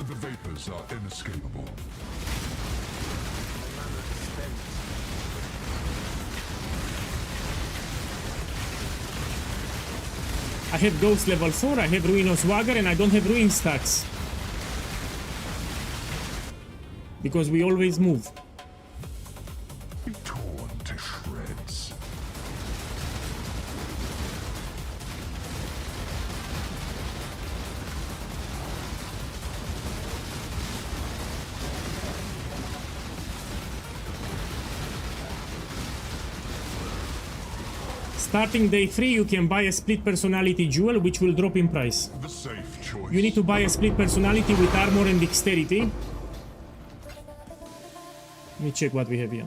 Speaker 4: The vapors are inescapable.
Speaker 1: I have Ghost level 4, I have Ruinous Wagger, and I don't have Ruin stacks. Because we always move.
Speaker 4: Be torn to shreds.
Speaker 1: Starting day 3, you can buy a split personality jewel, which will drop in price.
Speaker 4: The safe choice.
Speaker 1: You need to buy a split personality with armor and dexterity. Let me check what we have here.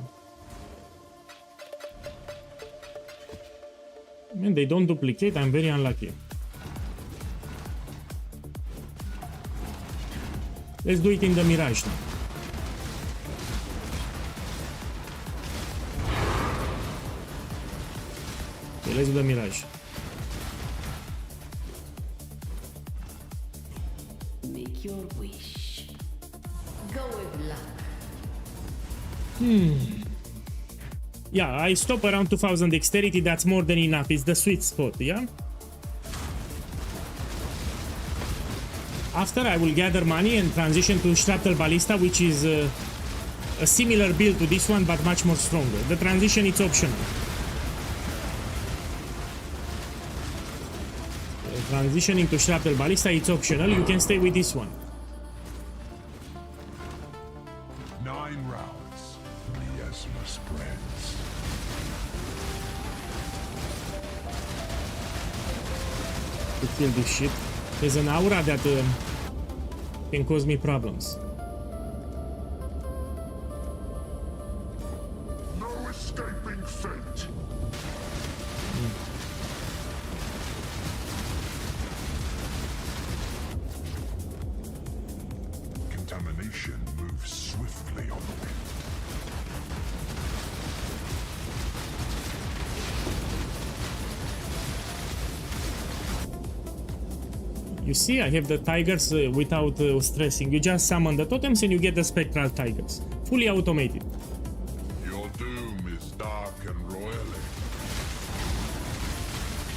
Speaker 1: Man, they don't duplicate. I'm very unlucky. Let's do it in the Mirage now. Okay, let's do the Mirage.
Speaker 5: Make your wish. Go with luck.
Speaker 1: Yeah, I stop around 2000 dexterity. That's more than enough. It's the sweet spot, yeah? After, I will gather money and transition to Shrapnel Ballista, which is a similar build to this one, but much more stronger. The transition is optional. Transitioning to Shrapnel Ballista, it's optional. You can stay with this one.
Speaker 4: 9 rounds. Miasma spreads.
Speaker 1: To kill this shit. There's an aura that can cause me problems.
Speaker 4: No escaping fate. Contamination moves swiftly on the wind.
Speaker 1: You see, I have the tigers without stressing. You just summon the totems and you get the spectral tigers. Fully automated.
Speaker 4: Your doom is dark and royally.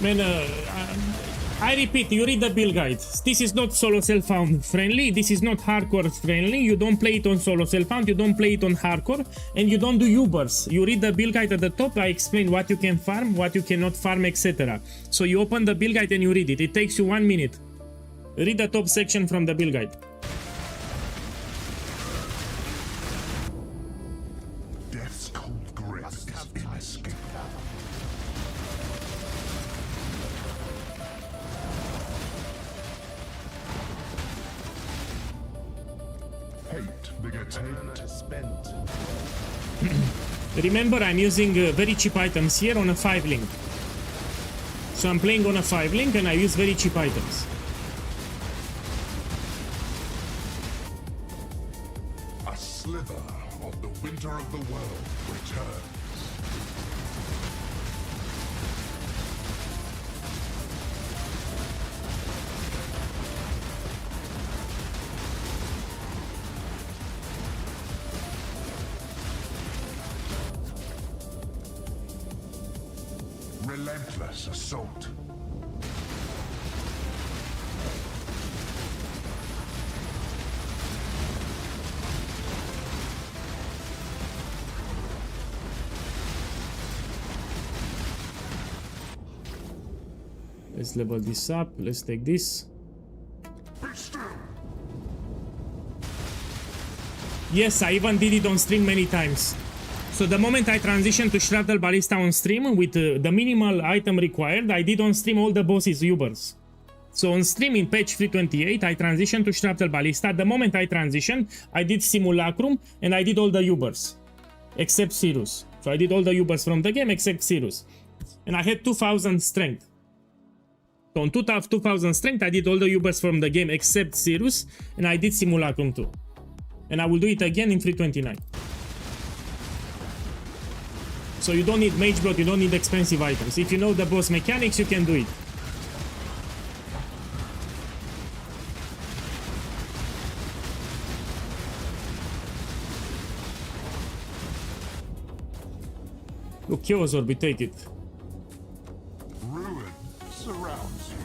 Speaker 1: Man, I repeat, you read the build guide. This is not solo self-found friendly. This is not hardcore friendly. You don't play it on solo self-found. You don't play it on hardcore. And you don't do Ubers. You read the build guide at the top. I explain what you can farm, what you cannot farm, etc. So you open the build guide and you read it. It takes you 1 minute. Read the top section from the build guide. Remember, I'm using very cheap items here on a 5 link. So I'm playing on a 5 link and I use very cheap items.
Speaker 4: A slither of the winter of the world returns. Relentless assault.
Speaker 1: Let's level this up. Let's take this. Yes, I even did it on stream many times. So the moment I transitioned to Shrapnel Ballista on stream with the minimal item required, I did on stream all the bosses Ubers. So on stream in patch 328, I transitioned to Shrapnel Ballista. The moment I transitioned, I did Simulacrum and I did all the Ubers. Except Sirius. So I did all the Ubers from the game except Sirius. And I had 2000 strength. So on 2000 strength, I did all the Ubers from the game except Sirius. And I did Simulacrum too. And I will do it again in 329. So you don't need Mage Blood, you don't need expensive items. If you know the boss mechanics, you can do it. Look, Chaos Orb, we take it.
Speaker 4: Ruin surrounds you.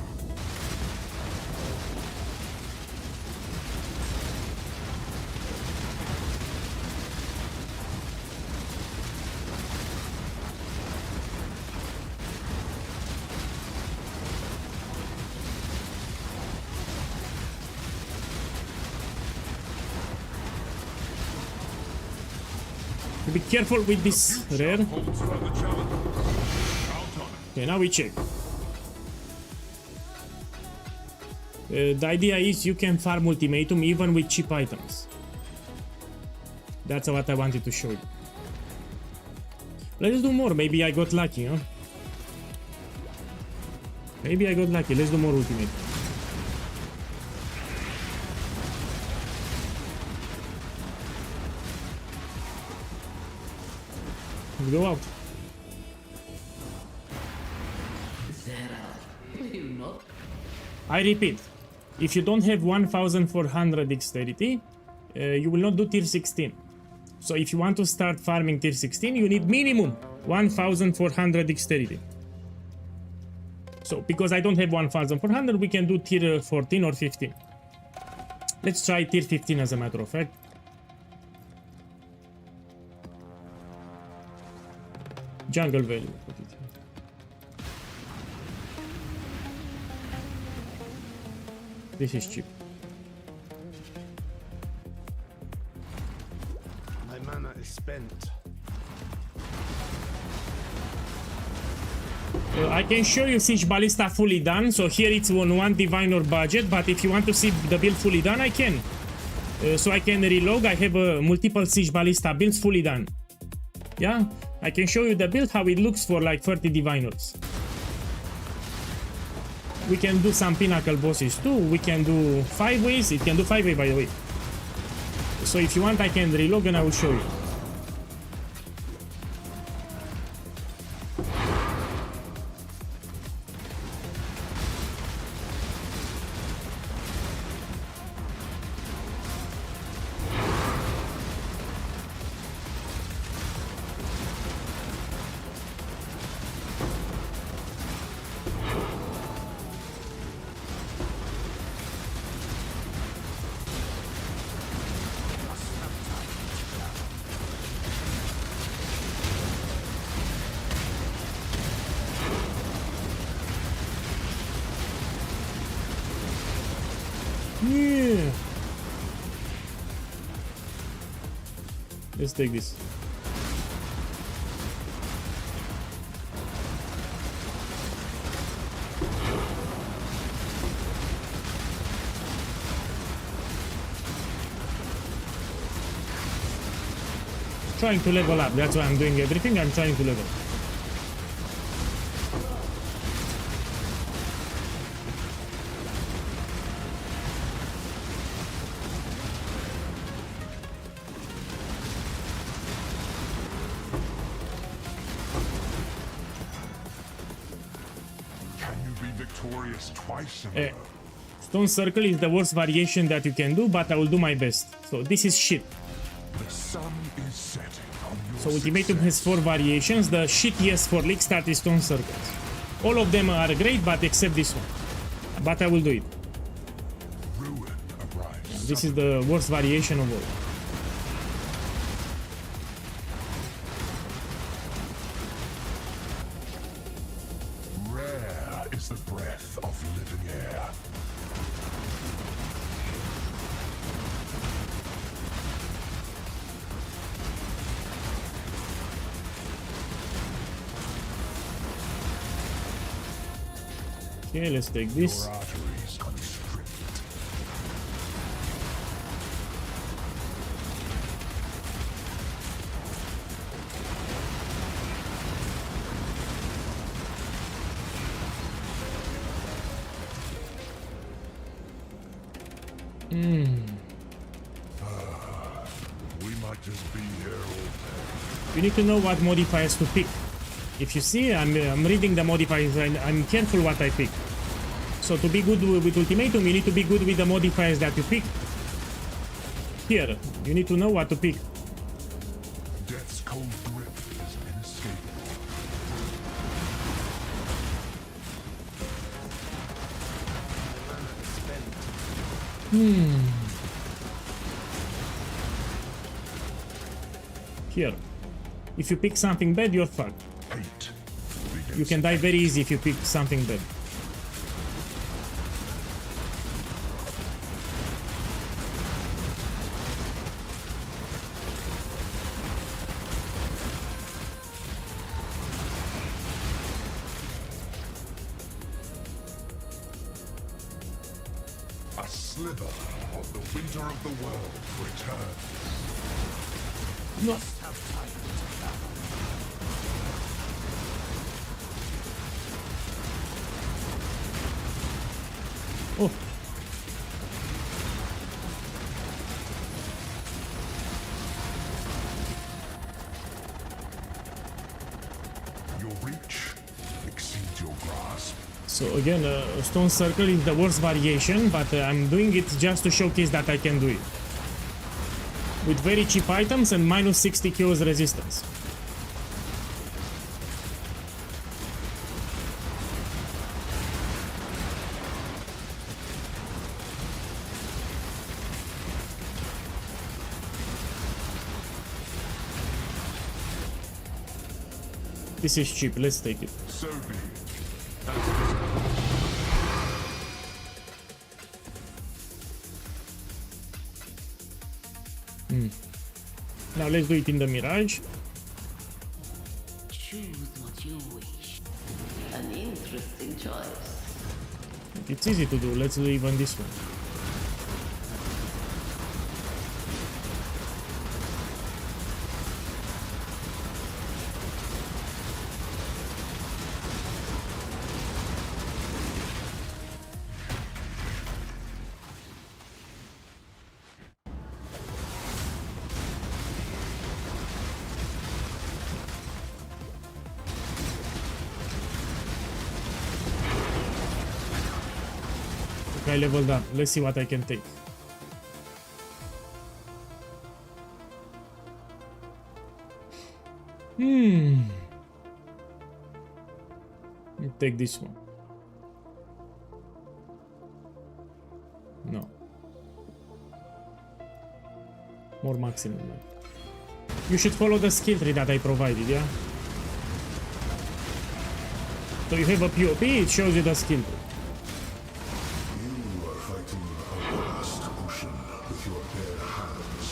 Speaker 1: Be careful with this rare. Okay, now we check. The idea is you can farm ultimatum even with cheap items. That's what I wanted to show you. Let's do more. Maybe I got lucky, huh? Maybe I got lucky. Let's do more ultimatum. Go out. I repeat, if you don't have 1400 dexterity, you will not do tier 16. So if you want to start farming tier 16, you need minimum 1400 dexterity. So because I don't have 1400, we can do tier 14 or 15. Let's try tier 15 as a matter of fact. Jungle Valley. This is cheap.
Speaker 6: My mana is spent.
Speaker 1: I can show you Siege Ballista fully done. So here it's on 1 Diviner budget, but if you want to see the build fully done, I can. So I can relog. I have multiple Siege Ballista builds fully done. Yeah, I can show you the build, how it looks for like 30 Diviners. We can do some Pinnacle bosses too. We can do 5 ways. It can do 5 ways, by the way. So if you want, I can relog and I will show you. Yeah. Let's take this. Trying to level up. That's why I'm doing everything. I'm trying to level up.
Speaker 4: Can you be victorious twice in a row?
Speaker 1: Stone Circle is the worst variation that you can do, but I will do my best. So this is shit.
Speaker 4: The sun is setting on your
Speaker 1: So Ultimatum has
Speaker 4: success.
Speaker 1: 4 variations. The shittiest for League Start is Stone Circles. All of them are great, but except this one. But I will do it.
Speaker 4: Ruin arrives.
Speaker 1: This is the worst variation of all.
Speaker 4: Rare is the breath of living air.
Speaker 1: Okay, let's take this.
Speaker 4: Your arteries constrict. We might just be here all day.
Speaker 1: You need to know what modifiers to pick. If you see, I'm reading the modifiers and I'm careful what I pick. So to be good with Ultimatum, you need to be good with the modifiers that you pick. Here, you need to know what to pick.
Speaker 4: Death's cold grip is inescapable.
Speaker 6: Mana is spent.
Speaker 1: Here. If you pick something bad, you're fucked.
Speaker 4: Hate.
Speaker 1: You can die very easy if you pick something bad.
Speaker 4: A sliver of the winter of the world returns.
Speaker 1: No. Oh,
Speaker 4: Your reach exceeds your grasp.
Speaker 1: so again, Stone Circle is the worst variation, but I'm doing it just to showcase that I can do it. With very cheap items and minus 60 kills resistance. This is cheap, let's take it.
Speaker 4: So be it.
Speaker 1: Now let's do it in the Mirage.
Speaker 5: Choose what you wish. An interesting choice.
Speaker 1: It's easy to do, let's do even this one. I leveled up. Let's see what I can take. Let me take this one. No. More maximum life. You should follow the skill tree that I provided, yeah? So you have a POP, it shows you the skill tree.
Speaker 4: You are fighting a vast ocean with your bare hands.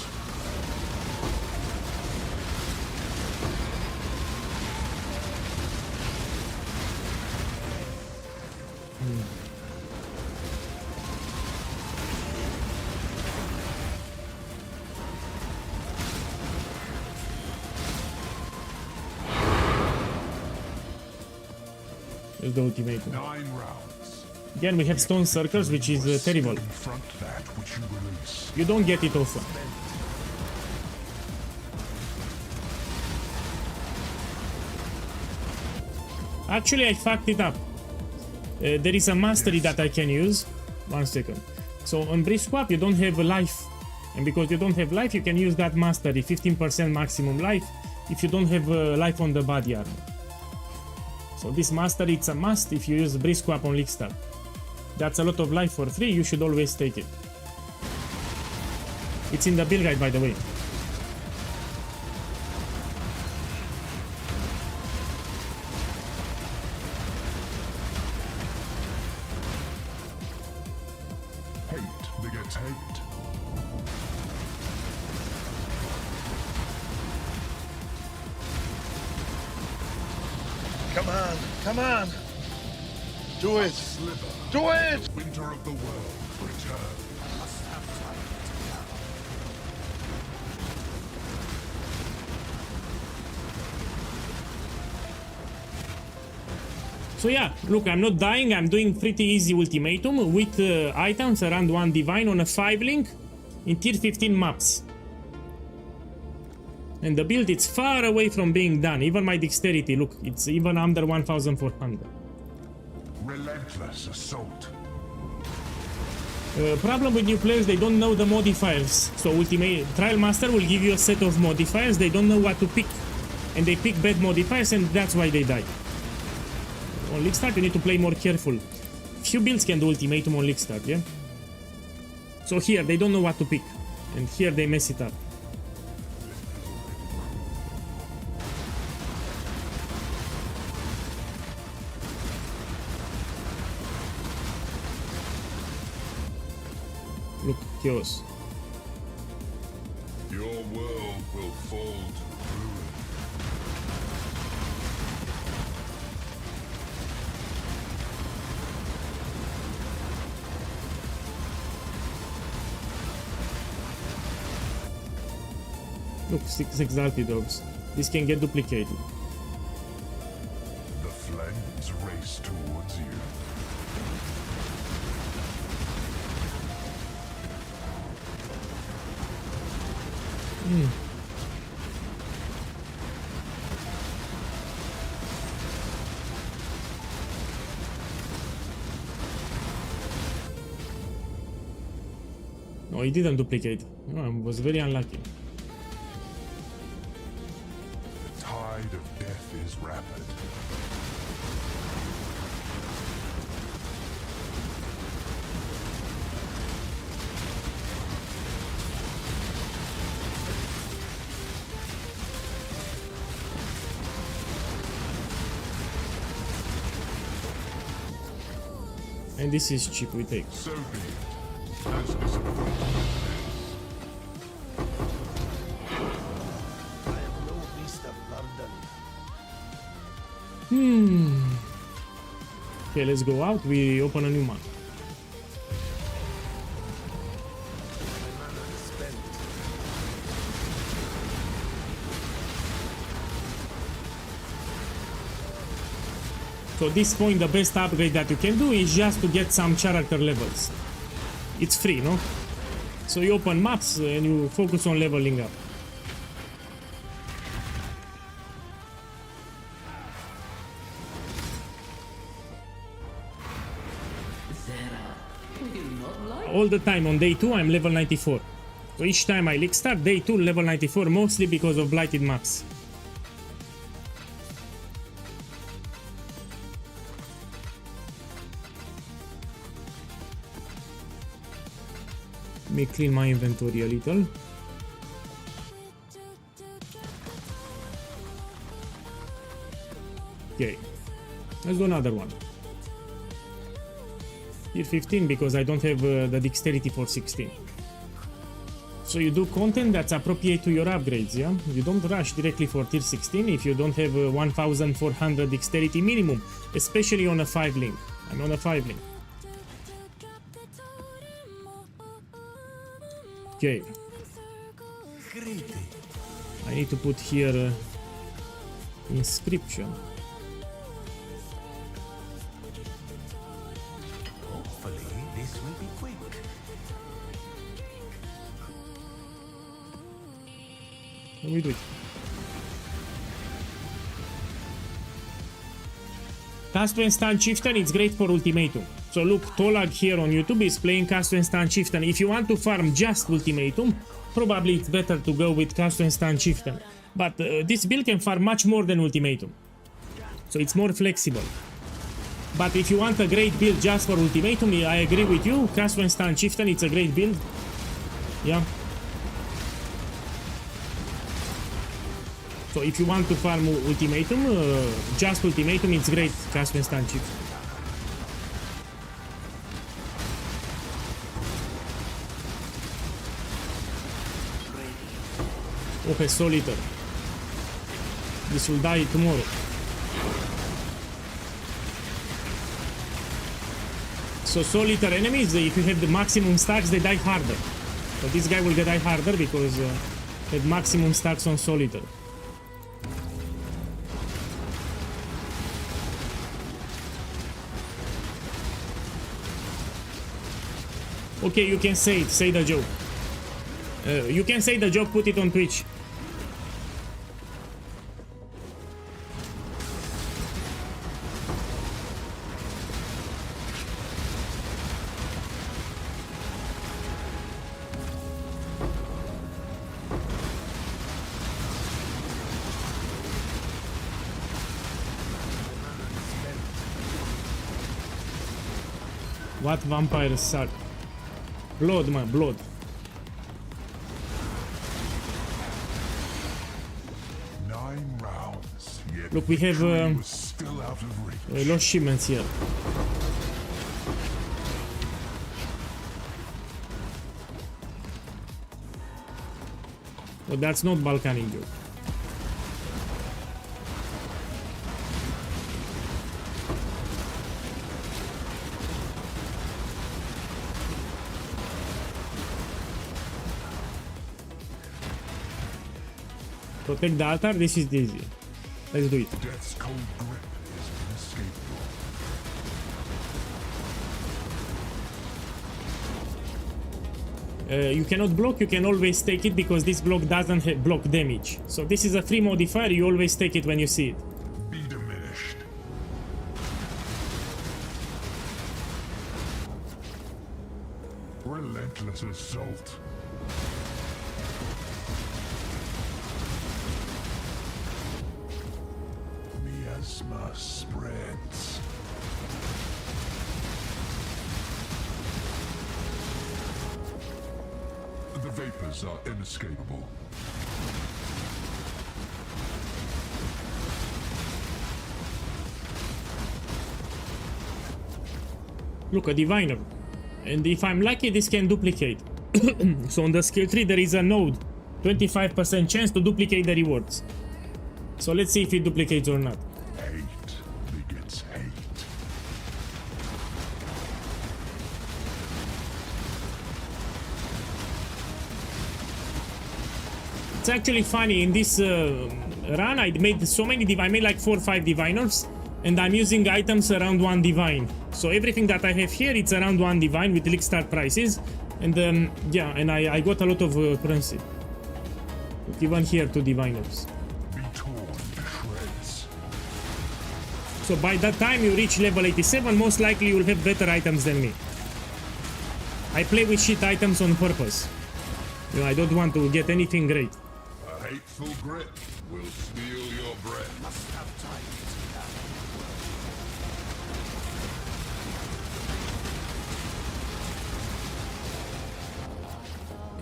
Speaker 1: Let's do ultimatum.
Speaker 4: 9 rounds.
Speaker 1: Again, we have stone circles, which is terrible.
Speaker 4: Confront that which you release.
Speaker 1: You don't get it often. Actually, I fucked it up. There is a mastery that I can use. 1 second. So on brisk swap, you don't have a life. And because you don't have life, you can use that mastery. 15% maximum life if you don't have life on the body armor. So this mastery, it's a must if you use brisk swap on League Start. That's a lot of life for free. You should always take it. It's in the build guide, by the way.
Speaker 4: Hate begets hate.
Speaker 6: Come on, come on. Do it.
Speaker 4: Sliver.
Speaker 6: Do it.
Speaker 4: Winter of the world return.
Speaker 1: So yeah, look, I'm not dying. I'm doing pretty easy ultimatum with items around 1 divine on a 5 link in tier 15 maps. And the build, it's far away from being done. Even my dexterity, look, it's even under 1400.
Speaker 4: Relentless assault.
Speaker 1: Problem with new players, they don't know the modifiers. So ultimate Trial Master will give you a set of modifiers. They don't know what to pick. And they pick bad modifiers, and that's why they die. On League Start, you need to play more careful. Few builds can do ultimatum on League Start, yeah? So here, they don't know what to pick. And here they mess it up. Look, chaos.
Speaker 4: Your world will fall to ruin.
Speaker 1: Look, 6 exalted dogs. This can get duplicated.
Speaker 4: The flames race towards you.
Speaker 1: No, he didn't duplicate. No, I was very unlucky.
Speaker 4: The tide of death is rapid.
Speaker 1: And this is cheap, we take.
Speaker 4: So be it. As disappointing
Speaker 6: I am no beast of burden.
Speaker 1: Okay, let's go out. We open a new map.
Speaker 6: My mana is spent.
Speaker 1: So at this point, the best upgrade that you can do is just to get some character levels. It's free, no? So you open maps and you focus on leveling up. All the time on day 2 I'm level 94. So each time I league start, day 2 level 94, mostly because of blighted maps. Let me clean my inventory a little. Okay, let's do another one. Tier 15 because I don't have the dexterity for 16. So you do content that's appropriate to your upgrades, yeah? You don't rush directly for tier 16 if you don't have 1400 dexterity minimum, especially on a 5 link. I'm on a 5 link. Okay. I need to put here inscription. Let me do it. Cast and Stun Chieftain, it's great for ultimatum. So look, Tolag here on YouTube is playing Cast and Stun Chieftain. If you want to farm just ultimatum, probably it's better to go with Cast and Stun Chieftain. But this build can farm much more than ultimatum. So it's more flexible. But if you want a great build just for ultimatum, I agree with you. Cast and Stun Chieftain, it's a great build. Yeah. So if you want to farm ultimatum, just ultimatum, it's great. Cast and Stun Chieftain. Okay, Solitaire. This will die tomorrow. So Solitaire enemies, if you have the maximum stacks, they die harder. So this guy will die harder because had maximum stacks on Solitaire. Okay, you can say it. Say the joke. You can say the joke, put it on Twitch. What vampires suck? Blood, man, blood. Look, we have lost shipments here. But that's not Balkanic joke. Protect the altar, this is easy. Let's do it.
Speaker 4: Death's cold grip is inescapable.
Speaker 1: You cannot block, you can always take it because this block doesn't have block damage. So this is a free modifier, you always take it when you see it.
Speaker 4: Be diminished. Relentless assault. Miasma spreads. The vapors are inescapable.
Speaker 1: Look, a diviner. And if I'm lucky, this can duplicate. So on the skill tree there is a node. 25% chance to duplicate the rewards. So let's see if it duplicates or not.
Speaker 4: Hate begets hate.
Speaker 1: It's actually funny, in this run I made so many I made like 4 or 5 diviners, and I'm using items around 1 divine. So everything that I have here, it's around 1 divine with league start prices. And yeah, and I got a lot of currency. Even here 2 diviners.
Speaker 4: Be torn to shreds.
Speaker 1: So by that time you reach level 87, most likely you'll have better items than me. I play with shit items on purpose. You know, I don't want to get anything great.
Speaker 4: A hateful grip will steal your breath.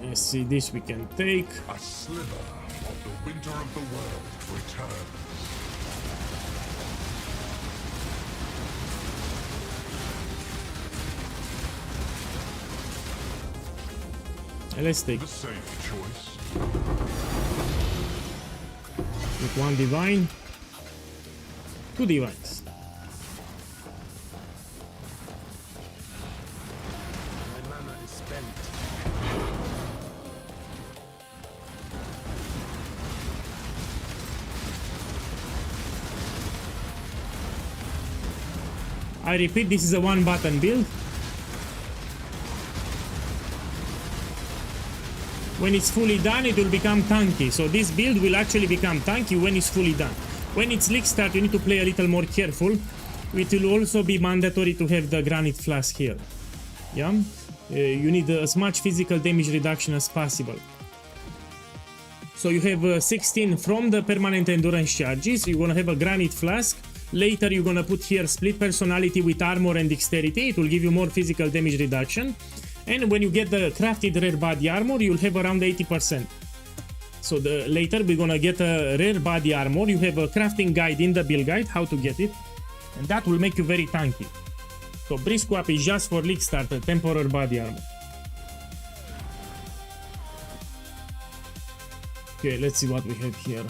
Speaker 1: Let's see, this we can take.
Speaker 4: A sliver of the winter of the world returns.
Speaker 1: Let's take
Speaker 4: The safe choice.
Speaker 1: with 1 divine, 2 divines.
Speaker 6: My mana is spent.
Speaker 1: I repeat, this is a 1 button build. When it's fully done, it will become tanky. So this build will actually become tanky when it's fully done. When it's league start, you need to play a little more careful. It will also be mandatory to have the granite flask here. Yeah? You need as much physical damage reduction as possible. So you have 16 from the permanent endurance charges. You're gonna have a granite flask. Later you're gonna put here split personality with armor and dexterity. It will give you more physical damage reduction. And when you get the crafted rare body armor, you'll have around 80%. So later we're gonna get a rare body armor. You have a crafting guide in the build guide, how to get it. And that will make you very tanky. So brisk swap is just for league starter, temporary body armor. Okay, let's see what we have here.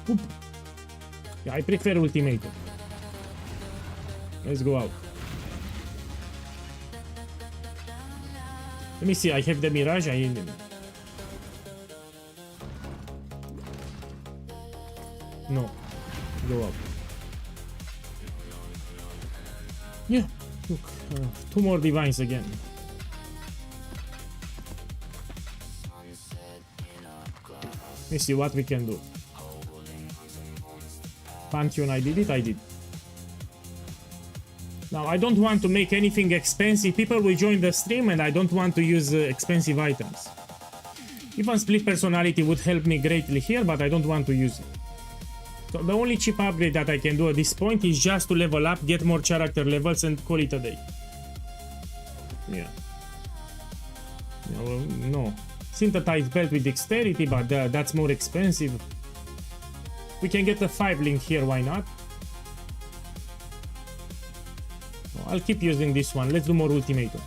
Speaker 1: Oop. Yeah, I prefer ultimatum. Let's go out. Let me see, I have the Mirage. No. Go out. Yeah, look, 2 more divines again. Let's see what we can do. Pantheon, I did it, I did. Now, I don't want to make anything expensive. People will join the stream and I don't want to use expensive items. Even split personality would help me greatly here, but I don't want to use it. So the only cheap upgrade that I can do at this point is just to level up, get more character levels and call it a day. Yeah. No. Synthesized belt with dexterity, but that's more expensive. We can get a 5 link here, why not? I'll keep using this one. Let's do more ultimatum.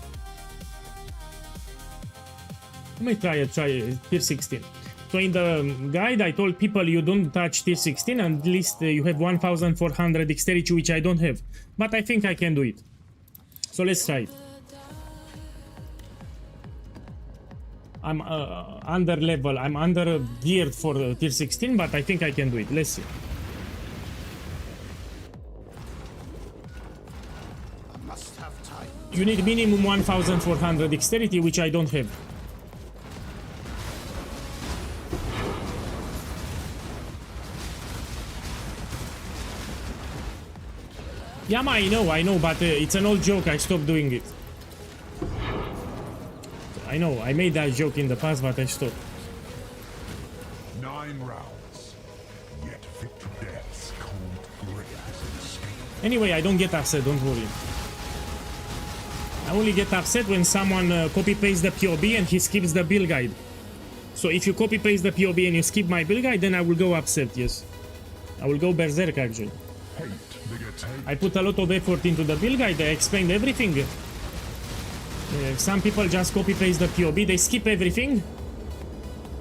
Speaker 1: Let me try tier 16. So in the guide, I told people you don't touch tier 16 and at least you have 1400 dexterity, which I don't have. But I think I can do it. So let's try it. I'm under level, I'm under geared for tier 16, but I think I can do it. Let's see.
Speaker 6: I must have time.
Speaker 1: You need minimum 1400 dexterity, which I don't have. Yama, I know, but it's an old joke. I stopped doing it. I know, I made that joke in the past, but I stopped.
Speaker 4: 9 rounds, yet fit to death's cold grip has escaped.
Speaker 1: Anyway, I don't get upset, don't worry. I only get upset when someone copy-pastes the POB and he skips the build guide. So if you copy-paste the POB and you skip my build guide, then I will go upset, yes. I will go berserk, actually.
Speaker 4: Hate begets hate.
Speaker 1: I put a lot of effort into the build guide, I explained everything. Some people just copy-paste the POB, they skip everything.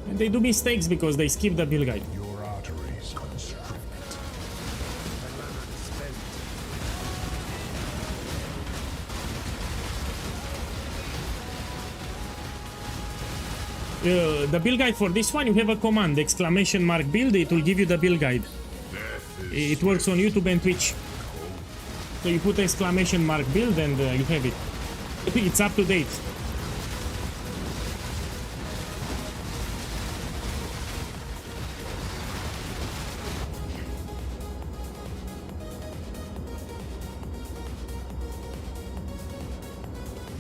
Speaker 1: And they do mistakes because they skip the build guide.
Speaker 4: Your arteries constrict.
Speaker 6: My mana is spent.
Speaker 1: The build guide for this one, you have a command, exclamation mark build, it will give you the build guide. It works on YouTube and Twitch. So you put exclamation mark build and you have it. It's up to date.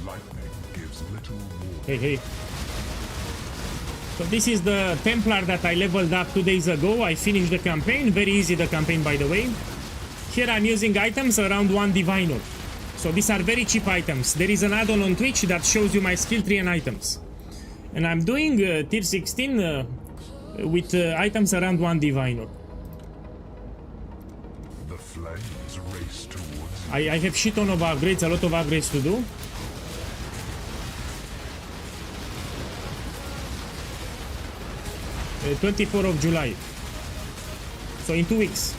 Speaker 4: Lightning gives little warning.
Speaker 1: Hey. So this is the Templar that I leveled up 2 days ago. I finished the campaign. Very easy, the campaign, by the way. Here I'm using items around 1 Diviner. So these are very cheap items. There is an add-on on Twitch that shows you my skill tree and items. And I'm doing tier 16 with items around 1 Diviner.
Speaker 4: The flames race towards
Speaker 1: I have shit ton of upgrades, a lot of upgrades to do. Uh, 24th of July. So in 2 weeks.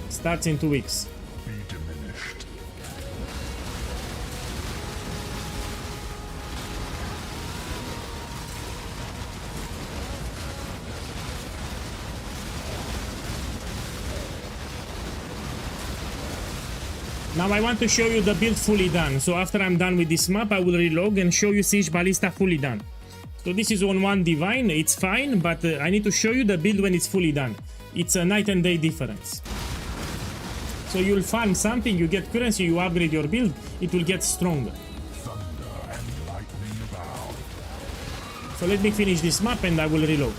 Speaker 1: Starts in 2 weeks.
Speaker 4: be diminished.
Speaker 1: Now I want to show you the build fully done. So after I'm done with this map, I will relog and show you Siege Ballista fully done. So this is on 1 Divine, it's fine, but I need to show you the build when it's fully done. It's a night and day difference. So you'll farm something, you get currency, you upgrade your build, it will get stronger.
Speaker 4: Thunder and lightning bow.
Speaker 1: So let me finish this map and I will reload.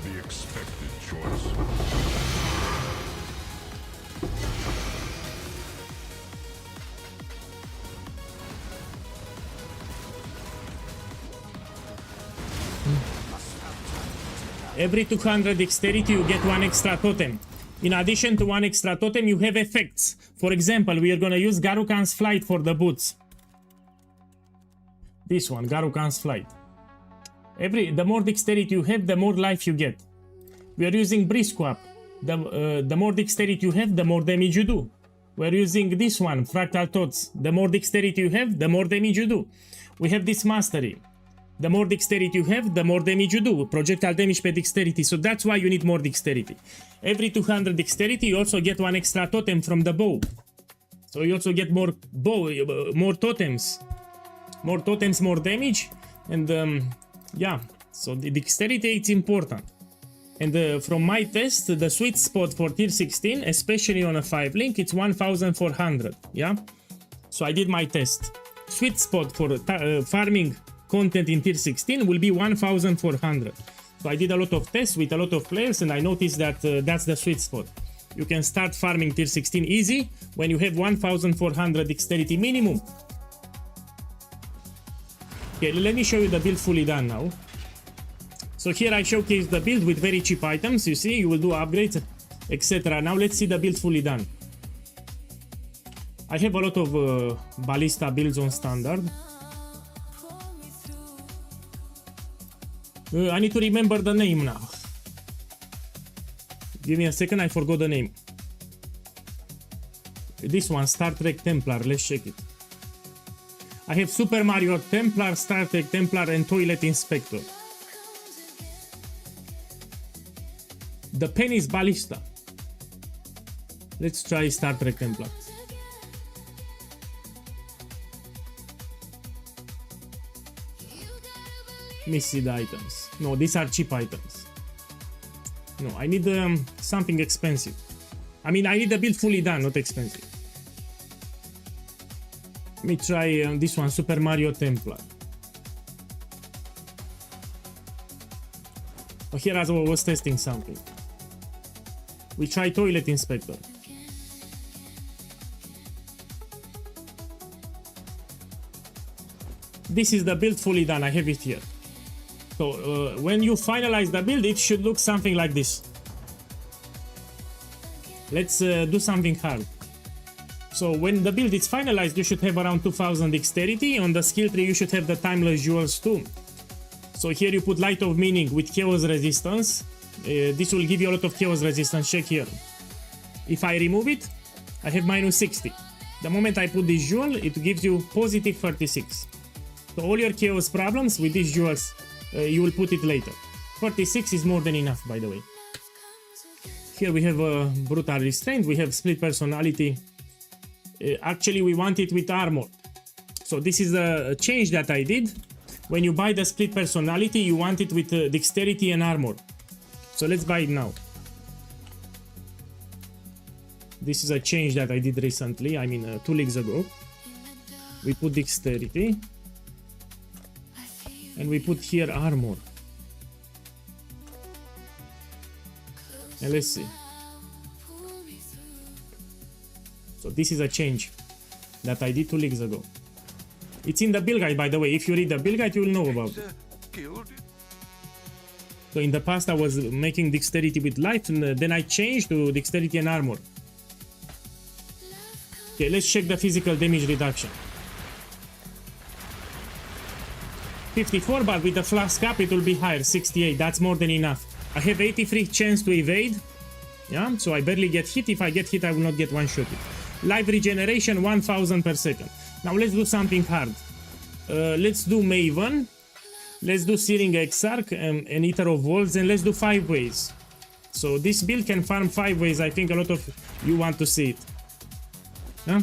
Speaker 4: The expected choice.
Speaker 1: Every 200 dexterity you get 1 extra totem. In addition to 1 extra totem you have effects. For example, we are gonna use Garukan's Flight for the boots. This one, Garukan's Flight. The more dexterity you have, the more life you get. We are using Brisquap. The more dexterity you have, the more damage you do. We are using this one, Fractal Thoughts. The more dexterity you have, the more damage you do. We have this Mastery. The more dexterity you have, the more damage you do. Projectile damage per dexterity, so that's why you need more dexterity. Every 200 dexterity, you also get 1 extra totem from the bow. So you also get more totems. More totems, more damage. And yeah, so the dexterity, it's important. And from my test, the sweet spot for tier 16, especially on a 5 link, it's 1400, yeah? So I did my test. Sweet spot for farming content in tier 16 will be 1400. So I did a lot of tests with a lot of players and I noticed that that's the sweet spot. You can start farming tier 16 easy when you have 1400 dexterity minimum. Okay, let me show you the build fully done now. So here I showcase the build with very cheap items, you see, you will do upgrades, etc. Now let's see the build fully done. I have a lot of Ballista builds on standard. I need to remember the name now. Give me a second, I forgot the name. This one, Star Trek Templar, let's check it. I have Super Mario Templar, Star Trek Templar and Toilet Inspector. The pen is Ballista. Let's try Star Trek Templar. Let me see the items. No, these are cheap items. No, I need something expensive. I mean, I need a build fully done, not expensive. Let me try this one, Super Mario Templar. Oh, here I was testing something. We try Toilet Inspector. This is the build fully done, I have it here. So when you finalize the build, it should look something like this. Let's do something hard. So when the build is finalized, you should have around 2000 dexterity. On the skill tree, you should have the timeless jewels too. So here you put Light of Meaning with chaos resistance. This will give you a lot of chaos resistance. Check here. If I remove it, I have minus 60. The moment I put this jewel, it gives you positive 36. So all your chaos problems with these jewels, you will put it later. 46 is more than enough, by the way. Here we have a brutal restraint. We have split personality. Actually, we want it with armor. So this is a change that I did. When you buy the split personality, you want it with dexterity and armor. So let's buy it now. This is a change that I did recently, I mean 2 leagues ago. We put dexterity. And we put here armor. And let's see. So this is a change that I did 2 leagues ago. It's in the build guide, by the way. If you read the build guide, you will know about it. So in the past, I was making dexterity with light, and then I changed to dexterity and armor. Okay, let's check the physical damage reduction. 54, but with the flask up, it will be higher, 68. That's more than enough. I have 83 chance to evade. Yeah, so I barely get hit. If I get hit, I will not get one-shotted. Life regeneration 1000 per second. Now let's do something hard. Let's do Maven. Let's do Searing Exarch and Eater of Wolves, and let's do 5 ways. So this build can farm 5 ways. I think a lot of you want to see it. Yeah?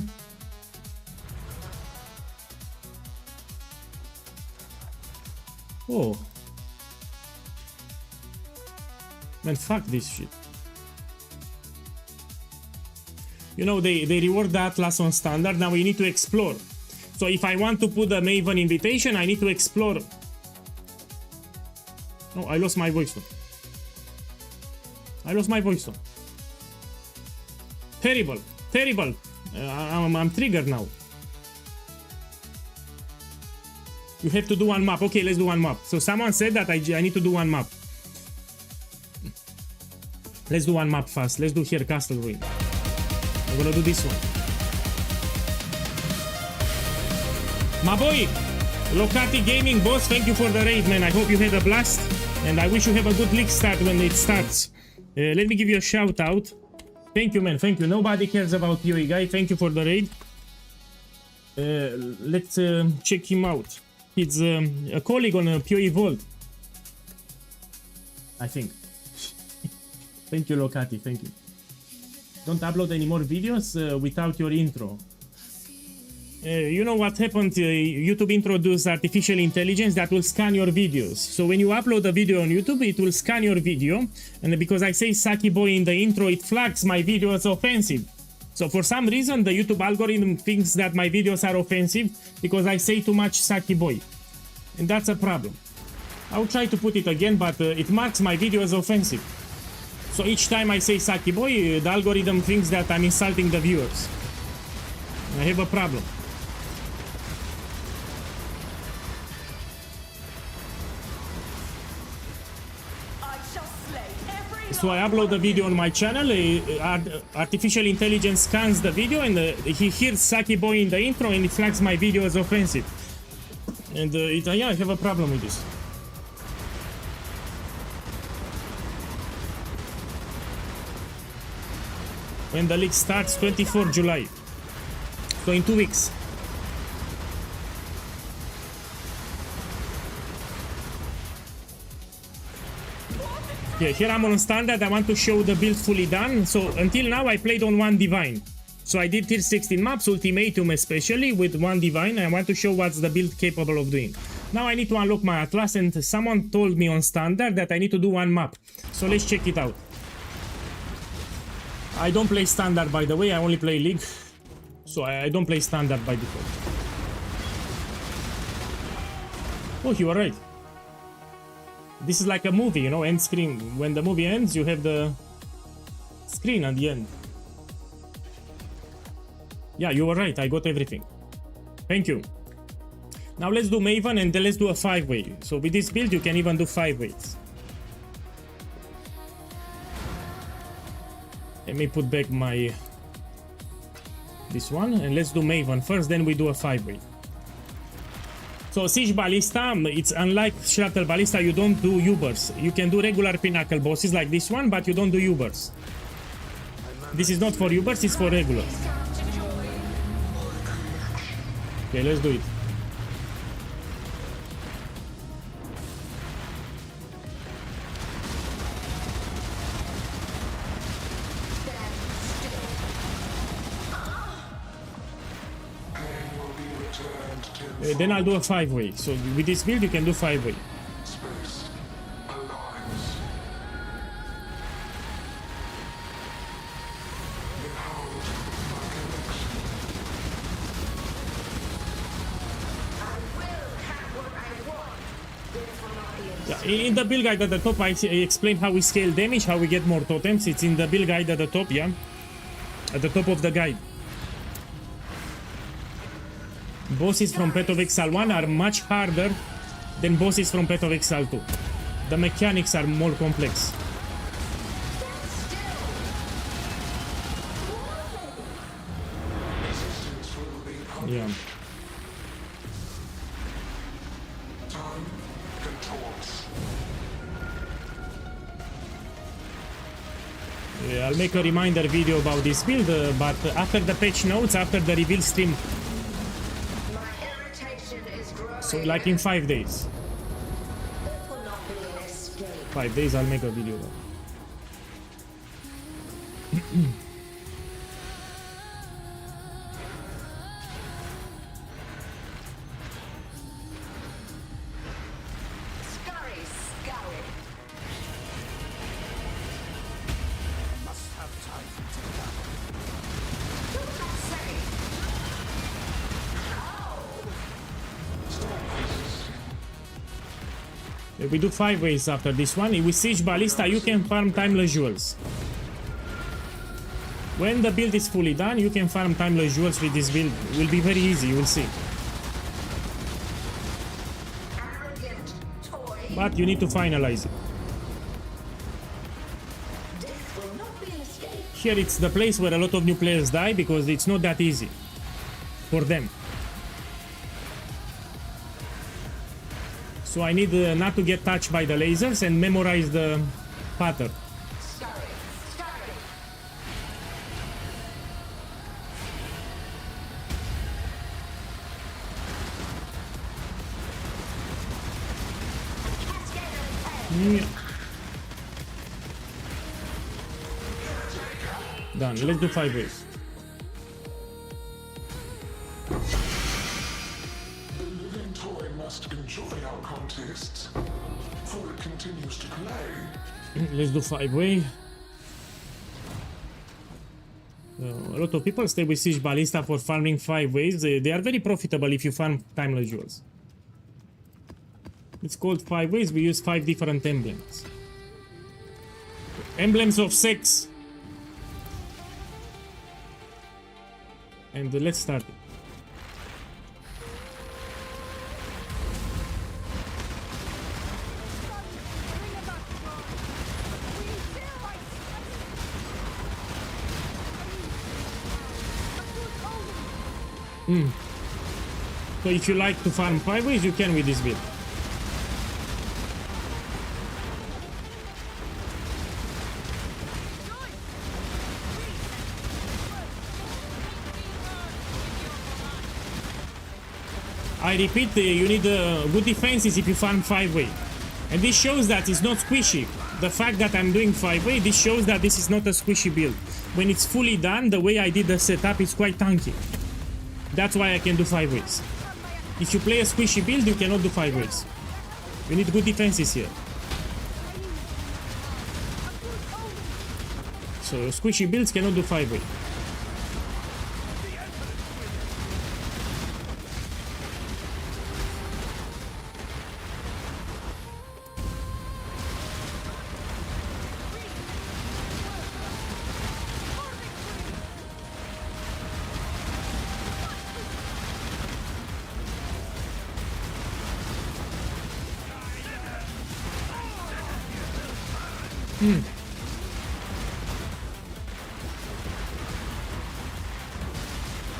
Speaker 1: Oh. Man, fuck this shit. You know, they reward the Atlas on standard. Now we need to explore. So if I want to put the Maven invitation, I need to explore. No, I lost my voice tone. I lost my voice tone. Terrible. Terrible. I'm triggered now. You have to do one map. Okay, let's do one map. So someone said that I need to do one map. Let's do one map fast. Let's do here Castle Ruin. I'm gonna do this one. My boy, Locati Gaming boss, thank you for the raid, man. I hope you had a blast, and I wish you have a good league start when it starts. Let me give you a shout out. Thank you, man. Thank you. Nobody cares about POEGuy. Thank you for the raid. Let's check him out. He's a colleague on POE Vault, I think. Thank you, Locati. Thank you. Don't upload any more videos without your intro. You know what happened? YouTube introduced artificial intelligence that will scan your videos. So when you upload a video on YouTube, it will scan your video. And because I say Saki Boy in the intro, it flags my video as offensive. So for some reason, the YouTube algorithm thinks that my videos are offensive because I say too much Saki Boy. And that's a problem. I'll try to put it again, but it marks my video as offensive. So each time I say Saki Boy, the algorithm thinks that I'm insulting the viewers. I have a problem. So I upload a video on my channel, artificial intelligence scans the video, and he hears Saki Boy in the intro, and it flags my video as offensive. And yeah, I have a problem with this. When the league starts, 24 July. So in 2 weeks. Yeah, here I'm on standard. I want to show the build fully done. So until now I played on 1 divine. So I did tier 16 maps, ultimatum especially, with 1 divine. I want to show what's the build capable of doing. Now I need to unlock my Atlas, and someone told me on standard that I need to do 1 map. So let's check it out. I don't play standard, by the way. I only play league. So I don't play standard by default. Oh, you are right. This is like a movie, you know, end screen. When the movie ends, you have the screen at the end. Yeah, you were right. I got everything. Thank you. Now let's do Maven, and then let's do a 5-way. So with this build, you can even do 5 ways. Let me put back my... this one, and let's do Maven first, then we do a 5-way. So Siege Ballista, it's unlike Shuttle Ballista, you don't do Ubers. You can do regular Pinnacle bosses like this one, but you don't do Ubers. This is not for Ubers, it's for regular. Okay, let's do it. Then I'll do a 5-way. So with this build, you can do 5-way. Yeah, in the build guide at the top, I explained how we scale damage, how we get more totems. It's in the build guide at the top, yeah? At the top of the guide. Bosses from Path of Exile 1 are much harder than bosses from Path of Exile 2. The mechanics are more complex. Yeah. Yeah, I'll make a reminder video about this build, but after the patch notes, after the reveal stream. So like in 5 days. 5 days I'll make a video. We do 5 ways after this one. If we siege Ballista, you can farm timeless jewels. When the build is fully done, you can farm timeless jewels with this build. It will be very easy, you will see. But you need to finalize it. Here it's the place where a lot of new players die because it's not that easy for them. So I need not to get touched by the lasers and memorize the pattern. Done. Let's do 5 ways.
Speaker 4: Enjoy our contests, for it continues to play.
Speaker 1: Let's do 5 way. A lot of people stay with Siege Ballista for farming 5 ways. They are very profitable if you farm timeless jewels. It's called 5 ways. We use 5 different emblems. Emblems of sex. And let's start it. So if you like to farm 5 ways, you can with this build. I repeat, you need good defenses if you farm 5 way. And this shows that it's not squishy. The fact that I'm doing 5 way, this shows that this is not a squishy build. When it's fully done, the way I did the setup is quite tanky. That's why I can do 5 ways. If you play a squishy build, you cannot do 5 ways. You need good defenses here. So squishy builds cannot do 5 ways.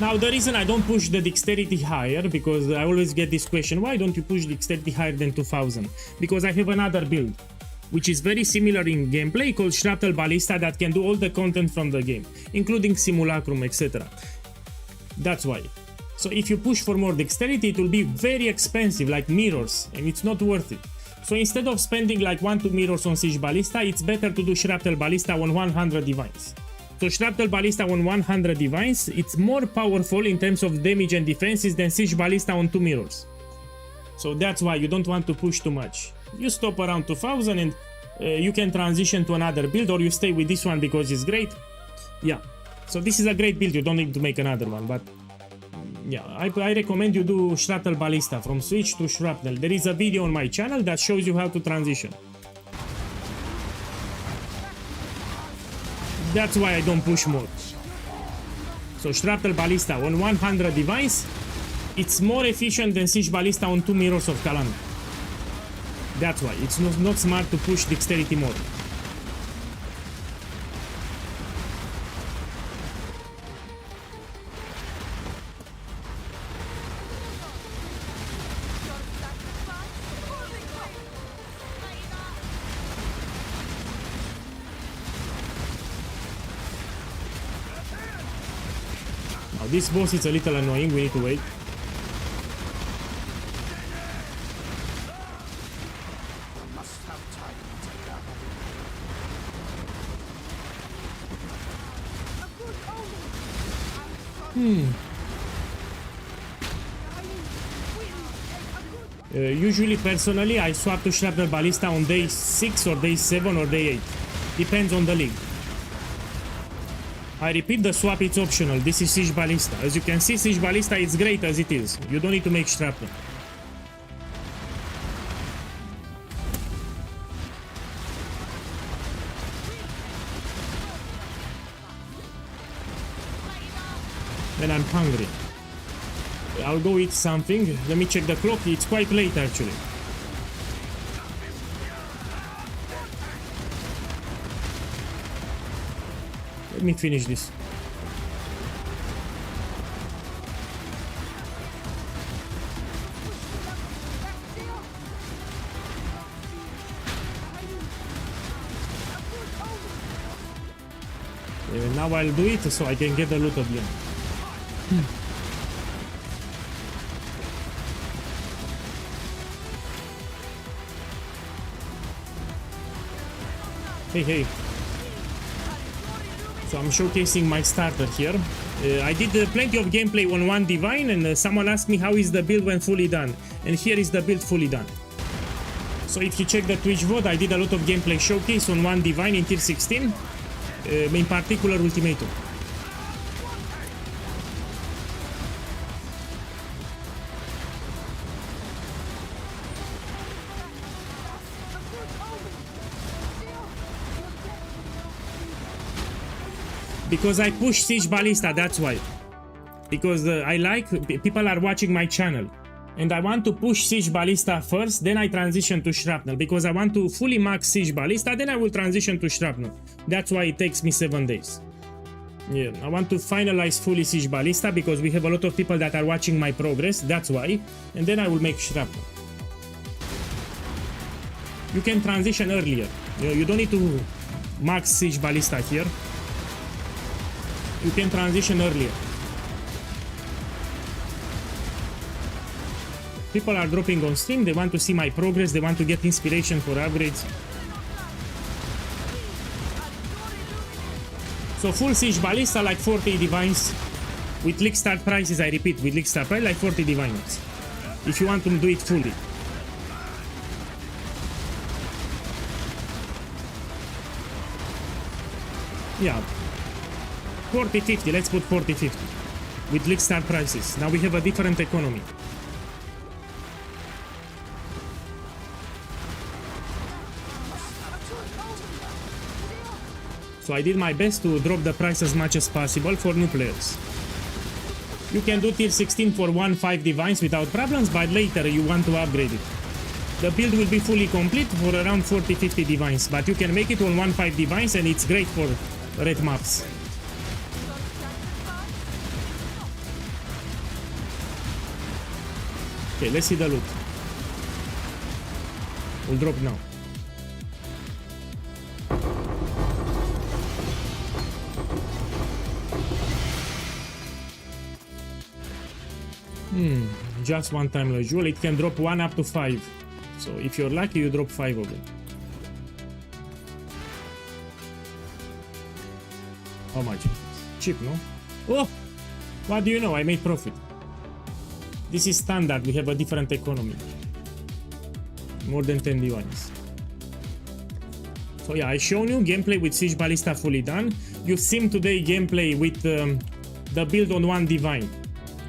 Speaker 1: Now the reason I don't push the dexterity higher, because I always get this question, why don't you push dexterity higher than 2000? Because I have another build, which is very similar in gameplay, called Shrapnel Ballista, that can do all the content from the game, including Simulacrum, etc. That's why. So if you push for more dexterity, it will be very expensive, like mirrors, and it's not worth it. So instead of spending like 1-2 mirrors on Siege Ballista, it's better to do Shrapnel Ballista on 100 divines. So Shrapnel Ballista on 100 divines, it's more powerful in terms of damage and defenses than Siege Ballista on 2 mirrors. So that's why you don't want to push too much. You stop around 2000 and you can transition to another build, or you stay with this one because it's great. Yeah, so this is a great build, you don't need to make another one, but yeah, I recommend you do Shrapnel Ballista from Switch to Shrapnel. There is a video on my channel that shows you how to transition. That's why I don't push more. So Shrapnel Ballista on 100 divines, it's more efficient than Siege Ballista on 2 mirrors of Calamity. That's why it's not smart to push dexterity more. Now this boss is a little annoying, we need to wait.
Speaker 6: Must have time to gather.
Speaker 1: Usually, personally, I swap to Shrapnel Ballista on day 6 or day 7 or day 8. Depends on the league. I repeat, the swap is optional. This is Siege Ballista. As you can see, Siege Ballista is great as it is. You don't need to make Shrapnel. Then I'm hungry. I'll go eat something. Let me check the clock. It's quite late actually. Let me finish this. Now I'll do it so I can get the loot again. Hey. So I'm showcasing my starter here. I did plenty of gameplay on one divine, and someone asked me how is the build when fully done. And here is the build fully done. So if you check the Twitch VOD, I did a lot of gameplay showcase on one divine in tier 16. In particular Ultimatum. Because I push Siege Ballista, that's why. Because I like, people are watching my channel. And I want to push Siege Ballista first, then I transition to Shrapnel. Because I want to fully max Siege Ballista, then I will transition to Shrapnel. That's why it takes me 7 days. Yeah, I want to finalize fully Siege Ballista because we have a lot of people that are watching my progress, that's why. And then I will make Shrapnel. You can transition earlier. You don't need to max Siege Ballista here. You can transition earlier. People are dropping on stream, they want to see my progress, they want to get inspiration for upgrades. So full Siege Ballista like 40 divines. With league start prices, I repeat, with league start price like 40 divines. If you want to do it fully. Yeah. 40-50, let's put 40-50 with league start prices. Now we have a different economy. So I did my best to drop the price as much as possible for new players. You can do tier 16 for 1-5 divines without problems, but later you want to upgrade it. The build will be fully complete for around 40-50 divines, but you can make it on 1-5 divines and it's great for red maps. Okay, let's see the loot. We'll drop now. Just one time jewel. It can drop 1 up to 5. So if you're lucky, you drop 5 of them. How much? Cheap, no? Oh! What do you know? I made profit. This is standard, we have a different economy. More than 10 divines. So yeah, I shown you gameplay with Siege Ballista fully done. You've seen today gameplay with the build on 1 divine.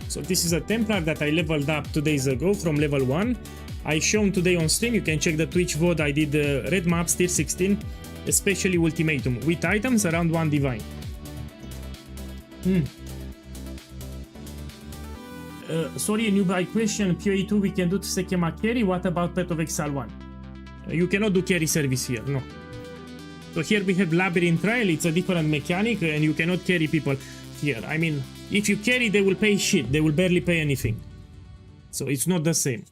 Speaker 1: So this is a Templar that I leveled up 2 days ago from level 1. I shown today on stream, you can check the Twitch VOD, I did red maps tier 16, especially Ultimatum, with items around 1 divine. Sorry, a new buy question. POE2 we can do to Sekema carry. What about Pet of Exile 1? You cannot do carry service here, no. So here we have Labyrinth Trial, it's a different mechanic and you cannot carry people here. I mean, if you carry, they will pay shit, they will barely pay anything. So it's not the same.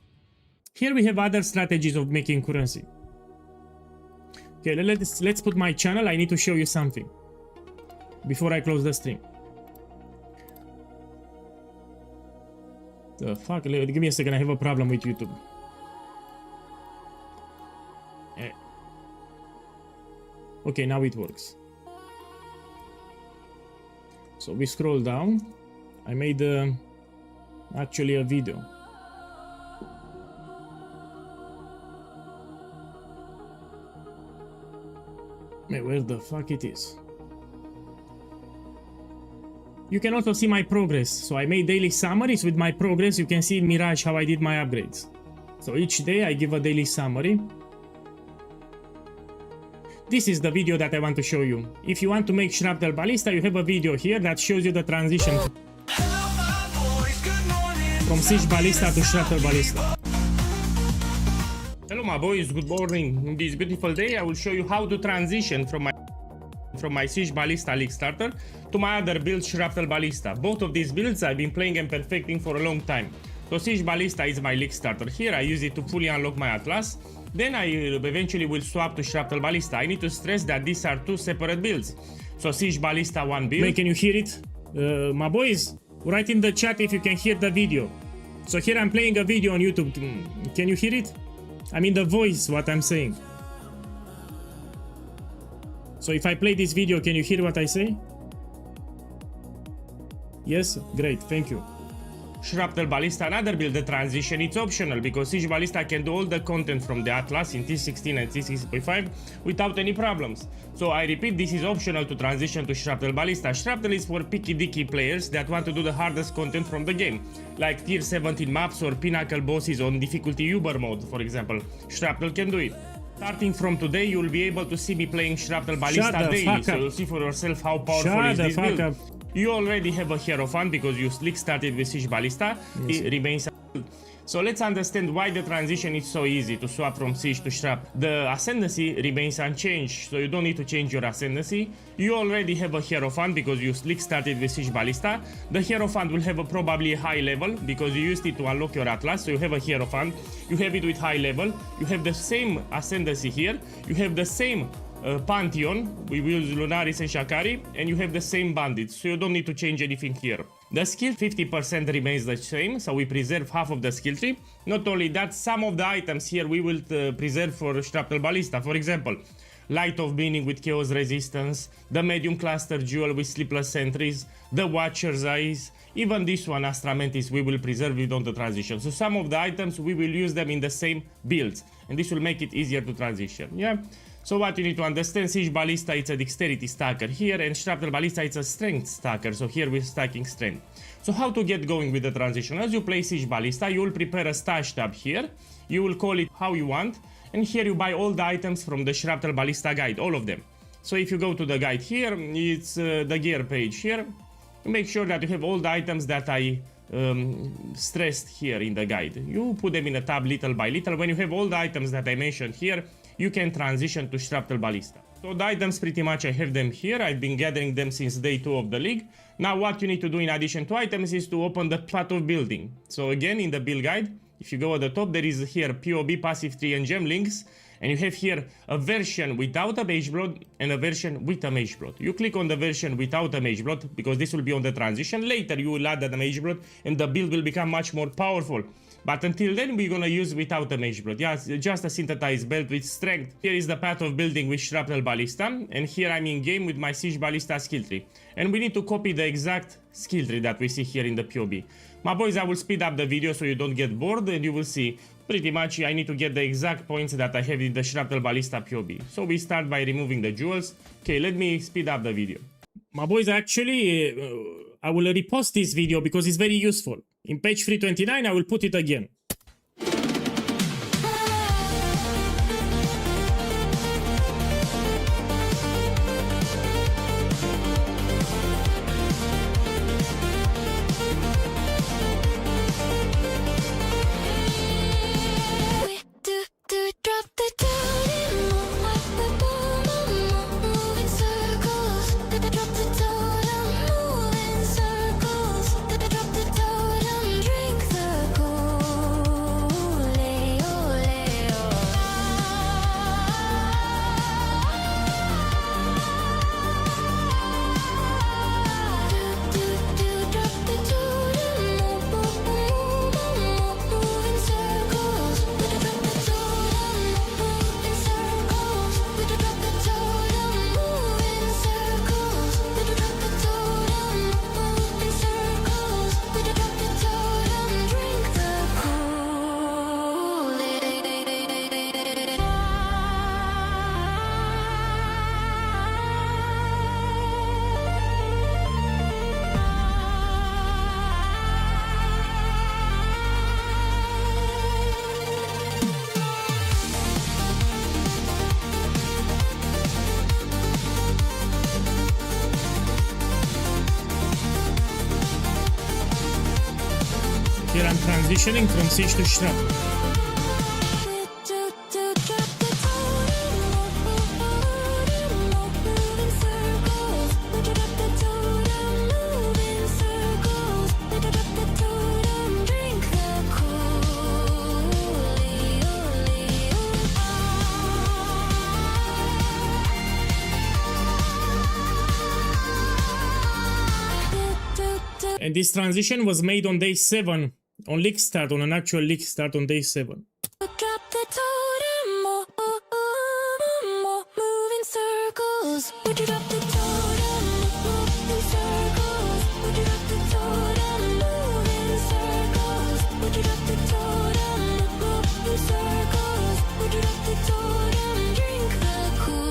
Speaker 1: Here we have other strategies of making currency. Okay, let's put my channel. I need to show you something before I close the stream. The fuck? Give me a second, I have a problem with YouTube. Okay, now it works. So we scroll down. I made actually a video. Man, where the fuck it is? You can also see my progress. So I made daily summaries with my progress. You can see in Mirage how I did my upgrades. So each day I give a daily summary. This is the video that I want to show you. If you want to make Shrapnel Ballista, you have a video here that shows you the transition from Siege Ballista to Shrapnel Ballista. Hello my boys, good morning. In this beautiful day I will show you how to transition from my Siege Ballista League Starter to my other build, Shrapnel Ballista. Both of these builds I've been playing and perfecting for a long time. So Siege Ballista is my League Starter here. I use it to fully unlock my Atlas. Then I eventually will swap to Shrapnel Ballista. I need to stress that these are two separate builds. So Siege Ballista one build. Man, can you hear it? My boys, write in the chat if you can hear the video. So here I'm playing a video on YouTube. Can you hear it? I mean the voice, what I'm saying. So if I play this video, can you hear what I say? Yes? Great, thank you. Shrapnel Ballista, another build, the transition, it's optional because Siege Ballista can do all the content from the Atlas in T16 and T6.5 without any problems. So I repeat, this is optional to transition to Shrapnel Ballista. Shrapnel is for picky dicky players that want to do the hardest content from the game, like tier 17 maps or pinnacle bosses on difficulty Uber mode, for example. Shrapnel can do it. Starting from today, you will be able to see me playing Shrapnel Ballista daily, so you'll see for yourself how powerful is this build. You already have a Hiero fan because you slick started with Siege Ballista. Yes. It remains. So let's understand why the transition is so easy to swap from Siege to Shrap. The ascendancy remains unchanged, so you don't need to change your ascendancy. You already have a Hiero fan because you slick started with Siege Ballista. The Hiero fan will have a probably high level because you used it to unlock your Atlas, so you have a Hiero fan. You have it with high level. You have the same ascendancy here. You have the same Pantheon, we will use Lunaris and Shakari, and you have the same bandits, so you don't need to change anything here. The skill 50% remains the same, so we preserve half of the skill tree. Not only that, some of the items here we will preserve for Shrapnel Ballista. For example, Light of Meaning with Chaos Resistance, the Medium Cluster Jewel with Sleepless Sentries, the Watcher's Eyes, even this one, Astra Mantis, we will preserve it on the transition. So some of the items, we will use them in the same builds, and this will make it easier to transition, yeah? So what you need to understand, Siege Ballista, it's a dexterity stacker here, and Shrapnel Ballista, it's a strength stacker, so here we're stacking strength. So how to get going with the transition? As you play Siege Ballista, you will prepare a stash tab here, you will call it how you want, and here you buy all the items from the Shrapnel Ballista guide, all of them. So if you go to the guide here, it's the gear page here, make sure that you have all the items that I stressed here in the guide. You put them in a tab little by little. When you have all the items that I mentioned here, you can transition to Shrapnel Ballista. So the items, pretty much I have them here. I've been gathering them since day 2 of the league. Now what you need to do in addition to items is to open the path of building. So again, in the build guide, if you go at the top, there is here POB, passive tree and gem links. And you have here a version without a mage blood and a version with a mage blood. You click on the version without a mage blood because this will be on the transition. Later you will add the mage blood and the build will become much more powerful. But until then, we're gonna use without a mage blood. Yeah, just a synthesized belt with strength. Here is the path of building with Shrapnel Ballista, and here I'm in game with my Siege Ballista skill tree. And we need to copy the exact skill tree that we see here in the POB. My boys, I will speed up the video so you don't get bored, and you will see pretty much I need to get the exact points that I have in the Shrapnel Ballista POB. So we start by removing the jewels. Okay, let me speed up the video. My boys, actually, I will repost this video because it's very useful. In page 329, I will put it again. Here I'm transitioning from siege to shrapnel. And this transition was made on day 7, on league start, on an actual league start on day 7.
Speaker 3: Drop the totem, move in circles. Would you drop the totem, move in circles? Would you drop the totem, move in circles? Would you drop the totem, move in circles? Would you drop the totem, drink the Kool-Aid?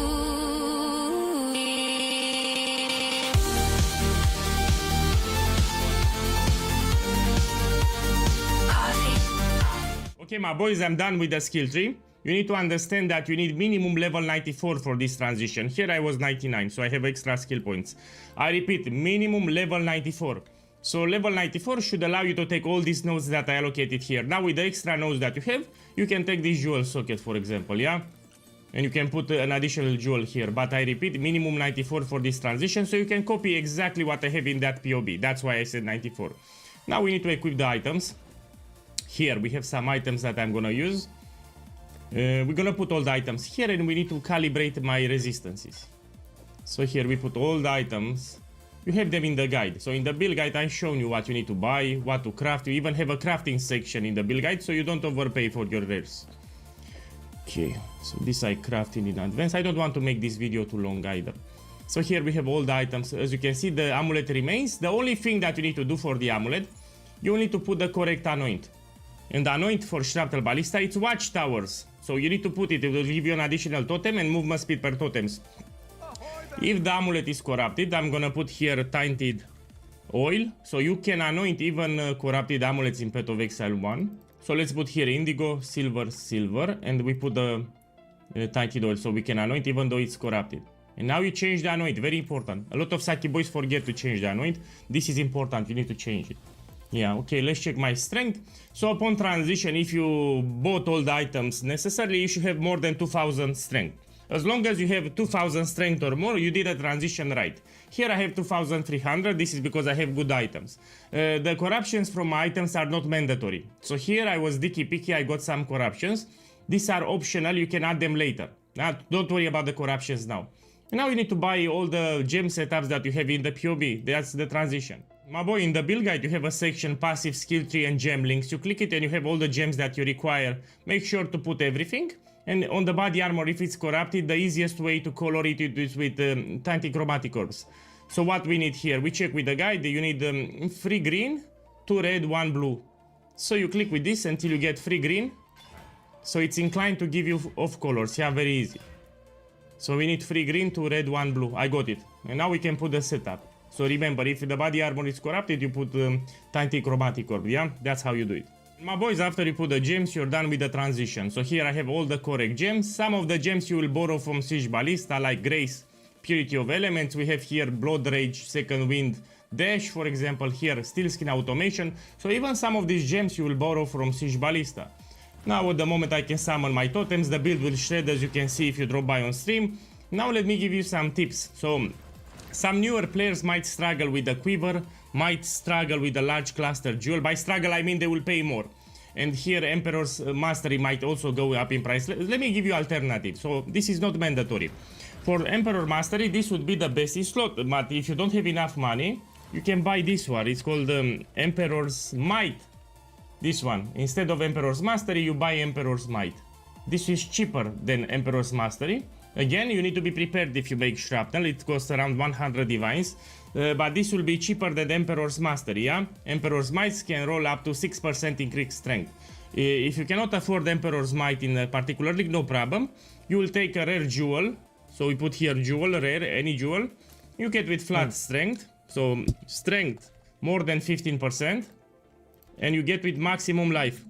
Speaker 1: Okay, my boys, I'm done with the skill tree. You need to understand that you need minimum level 94 for this transition. Here I was 99, so I have extra skill points. I repeat, minimum level 94. So level 94 should allow you to take all these nodes that I allocated here. Now with the extra nodes that you have, you can take this jewel socket, for example, yeah? And you can put an additional jewel here. But I repeat, minimum 94 for this transition, so you can copy exactly what I have in that POB. That's why I said 94. Now we need to equip the items. Here we have some items that I'm gonna use. We're gonna put all the items here and we need to calibrate my resistances. So here we put all the items. You have them in the guide. So in the build guide I've shown you what you need to buy, what to craft. You even have a crafting section in the build guide so you don't overpay for your rares. Okay, so this I crafted in advance. I don't want to make this video too long either. So here we have all the items. As you can see, the amulet remains. The only thing that you need to do for the amulet, you need to put the correct anoint. And the anoint for Shrapnel Ballista, it's watchtowers. So you need to put it will give you an additional totem and movement speed per totems. If the amulet is corrupted, I'm gonna put here tainted oil. So you can anoint even corrupted amulets in Path of Exile 1. So let's put here indigo, silver, silver, and we put the tainted oil so we can anoint even though it's corrupted. And now you change the anoint, very important. A lot of Saki boys forget to change the anoint. This is important, you need to change it. Yeah, okay, let's check my strength. So upon transition, if you bought all the items necessarily, you should have more than 2000 strength. As long as you have 2000 strength or more, you did a transition right. Here I have 2300, this is because I have good items. The corruptions from my items are not mandatory. So here I was dicky picky, I got some corruptions. These are optional, you can add them later. Don't worry about the corruptions now. And now you need to buy all the gem setups that you have in the POB, that's the transition. My boy, in the build guide you have a section passive skill tree and gem links. You click it and you have all the gems that you require. Make sure to put everything. And on the body armor, if it's corrupted, the easiest way to color it is with tiny chromatic orbs. So what we need here, we check with the guide, you need 3 green, 2 red, 1 blue. So you click with this until you get 3 green. So it's inclined to give you off colors, yeah, very easy. So we need 3 green, 2 red, 1 blue. I got it. And now we can put the setup. So remember, if the body armor is corrupted, you put tiny chromatic orb, yeah? That's how you do it. My boys, after you put the gems, you're done with the transition. So here I have all the correct gems. Some of the gems you will borrow from Siege Ballista, like Grace, Purity of Elements. We have here Blood Rage, Second Wind, Dash, for example, here Steel Skin Automation. So even some of these gems you will borrow from Siege Ballista. Now at the moment I can summon my totems, the build will shred as you can see if you drop by on stream. Now let me give you some tips. So some newer players might struggle with the quiver, might struggle with the large cluster jewel. By struggle I mean they will pay more. And here Emperor's Mastery might also go up in price. Let me give you alternative. So this is not mandatory. For Emperor Mastery this would be the best in slot, but if you don't have enough money, you can buy this one. It's called Emperor's Might. This one. Instead of Emperor's Mastery, you buy Emperor's Might. This is cheaper than Emperor's Mastery. Again, you need to be prepared if you make Shrapnel. It costs around 100 divines. But this will be cheaper than Emperor's Mastery, yeah? Emperor's Might can roll up to 6% increased strength. If you cannot afford Emperor's Might in a particular league, no problem. You will take a rare jewel. So we put here jewel, rare, any jewel. You get with flat strength. So strength more than 15%. And you get with maximum life.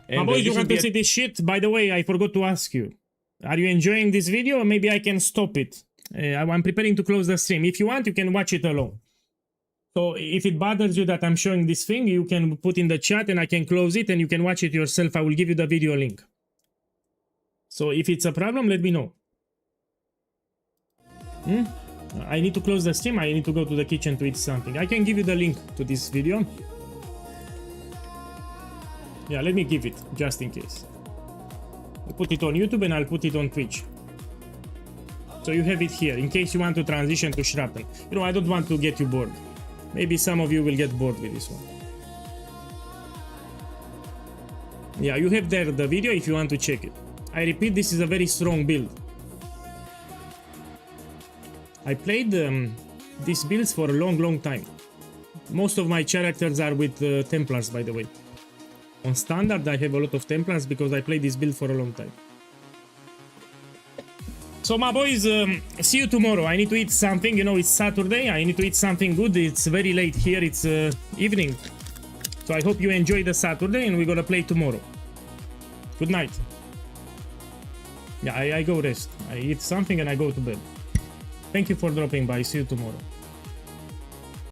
Speaker 1: And boy, you want to see this shit? By the way, I forgot to ask you. Are you enjoying this video or maybe I can stop it? I'm preparing to close the stream. If you want, you can watch it alone. So if it bothers you that I'm showing this thing, you can put in the chat and I can close it and you can watch it yourself. I will give you the video link. So if it's a problem, let me know. I need to close the stream. I need to go to the kitchen to eat something. I can give you the link to this video. Yeah, let me give it just in case. I'll put it on YouTube and I'll put it on Twitch. So you have it here in case you want to transition to Shrapnel. You know, I don't want to get you bored. Maybe some of you will get bored with this one. Yeah, you have there the video if you want to check it. I repeat, this is a very strong build. I played these builds for a long time. Most of my characters are with Templars, by the way. On standard, I have a lot of Templars because I played this build for a long time. So my boys, see you tomorrow. I need to eat something. You know, it's Saturday. I need to eat something good. It's very late here. It's evening. So I hope you enjoy the Saturday and we're gonna play tomorrow. Good night. Yeah, I go rest. I eat something and I go to bed. Thank you for dropping by. See you tomorrow.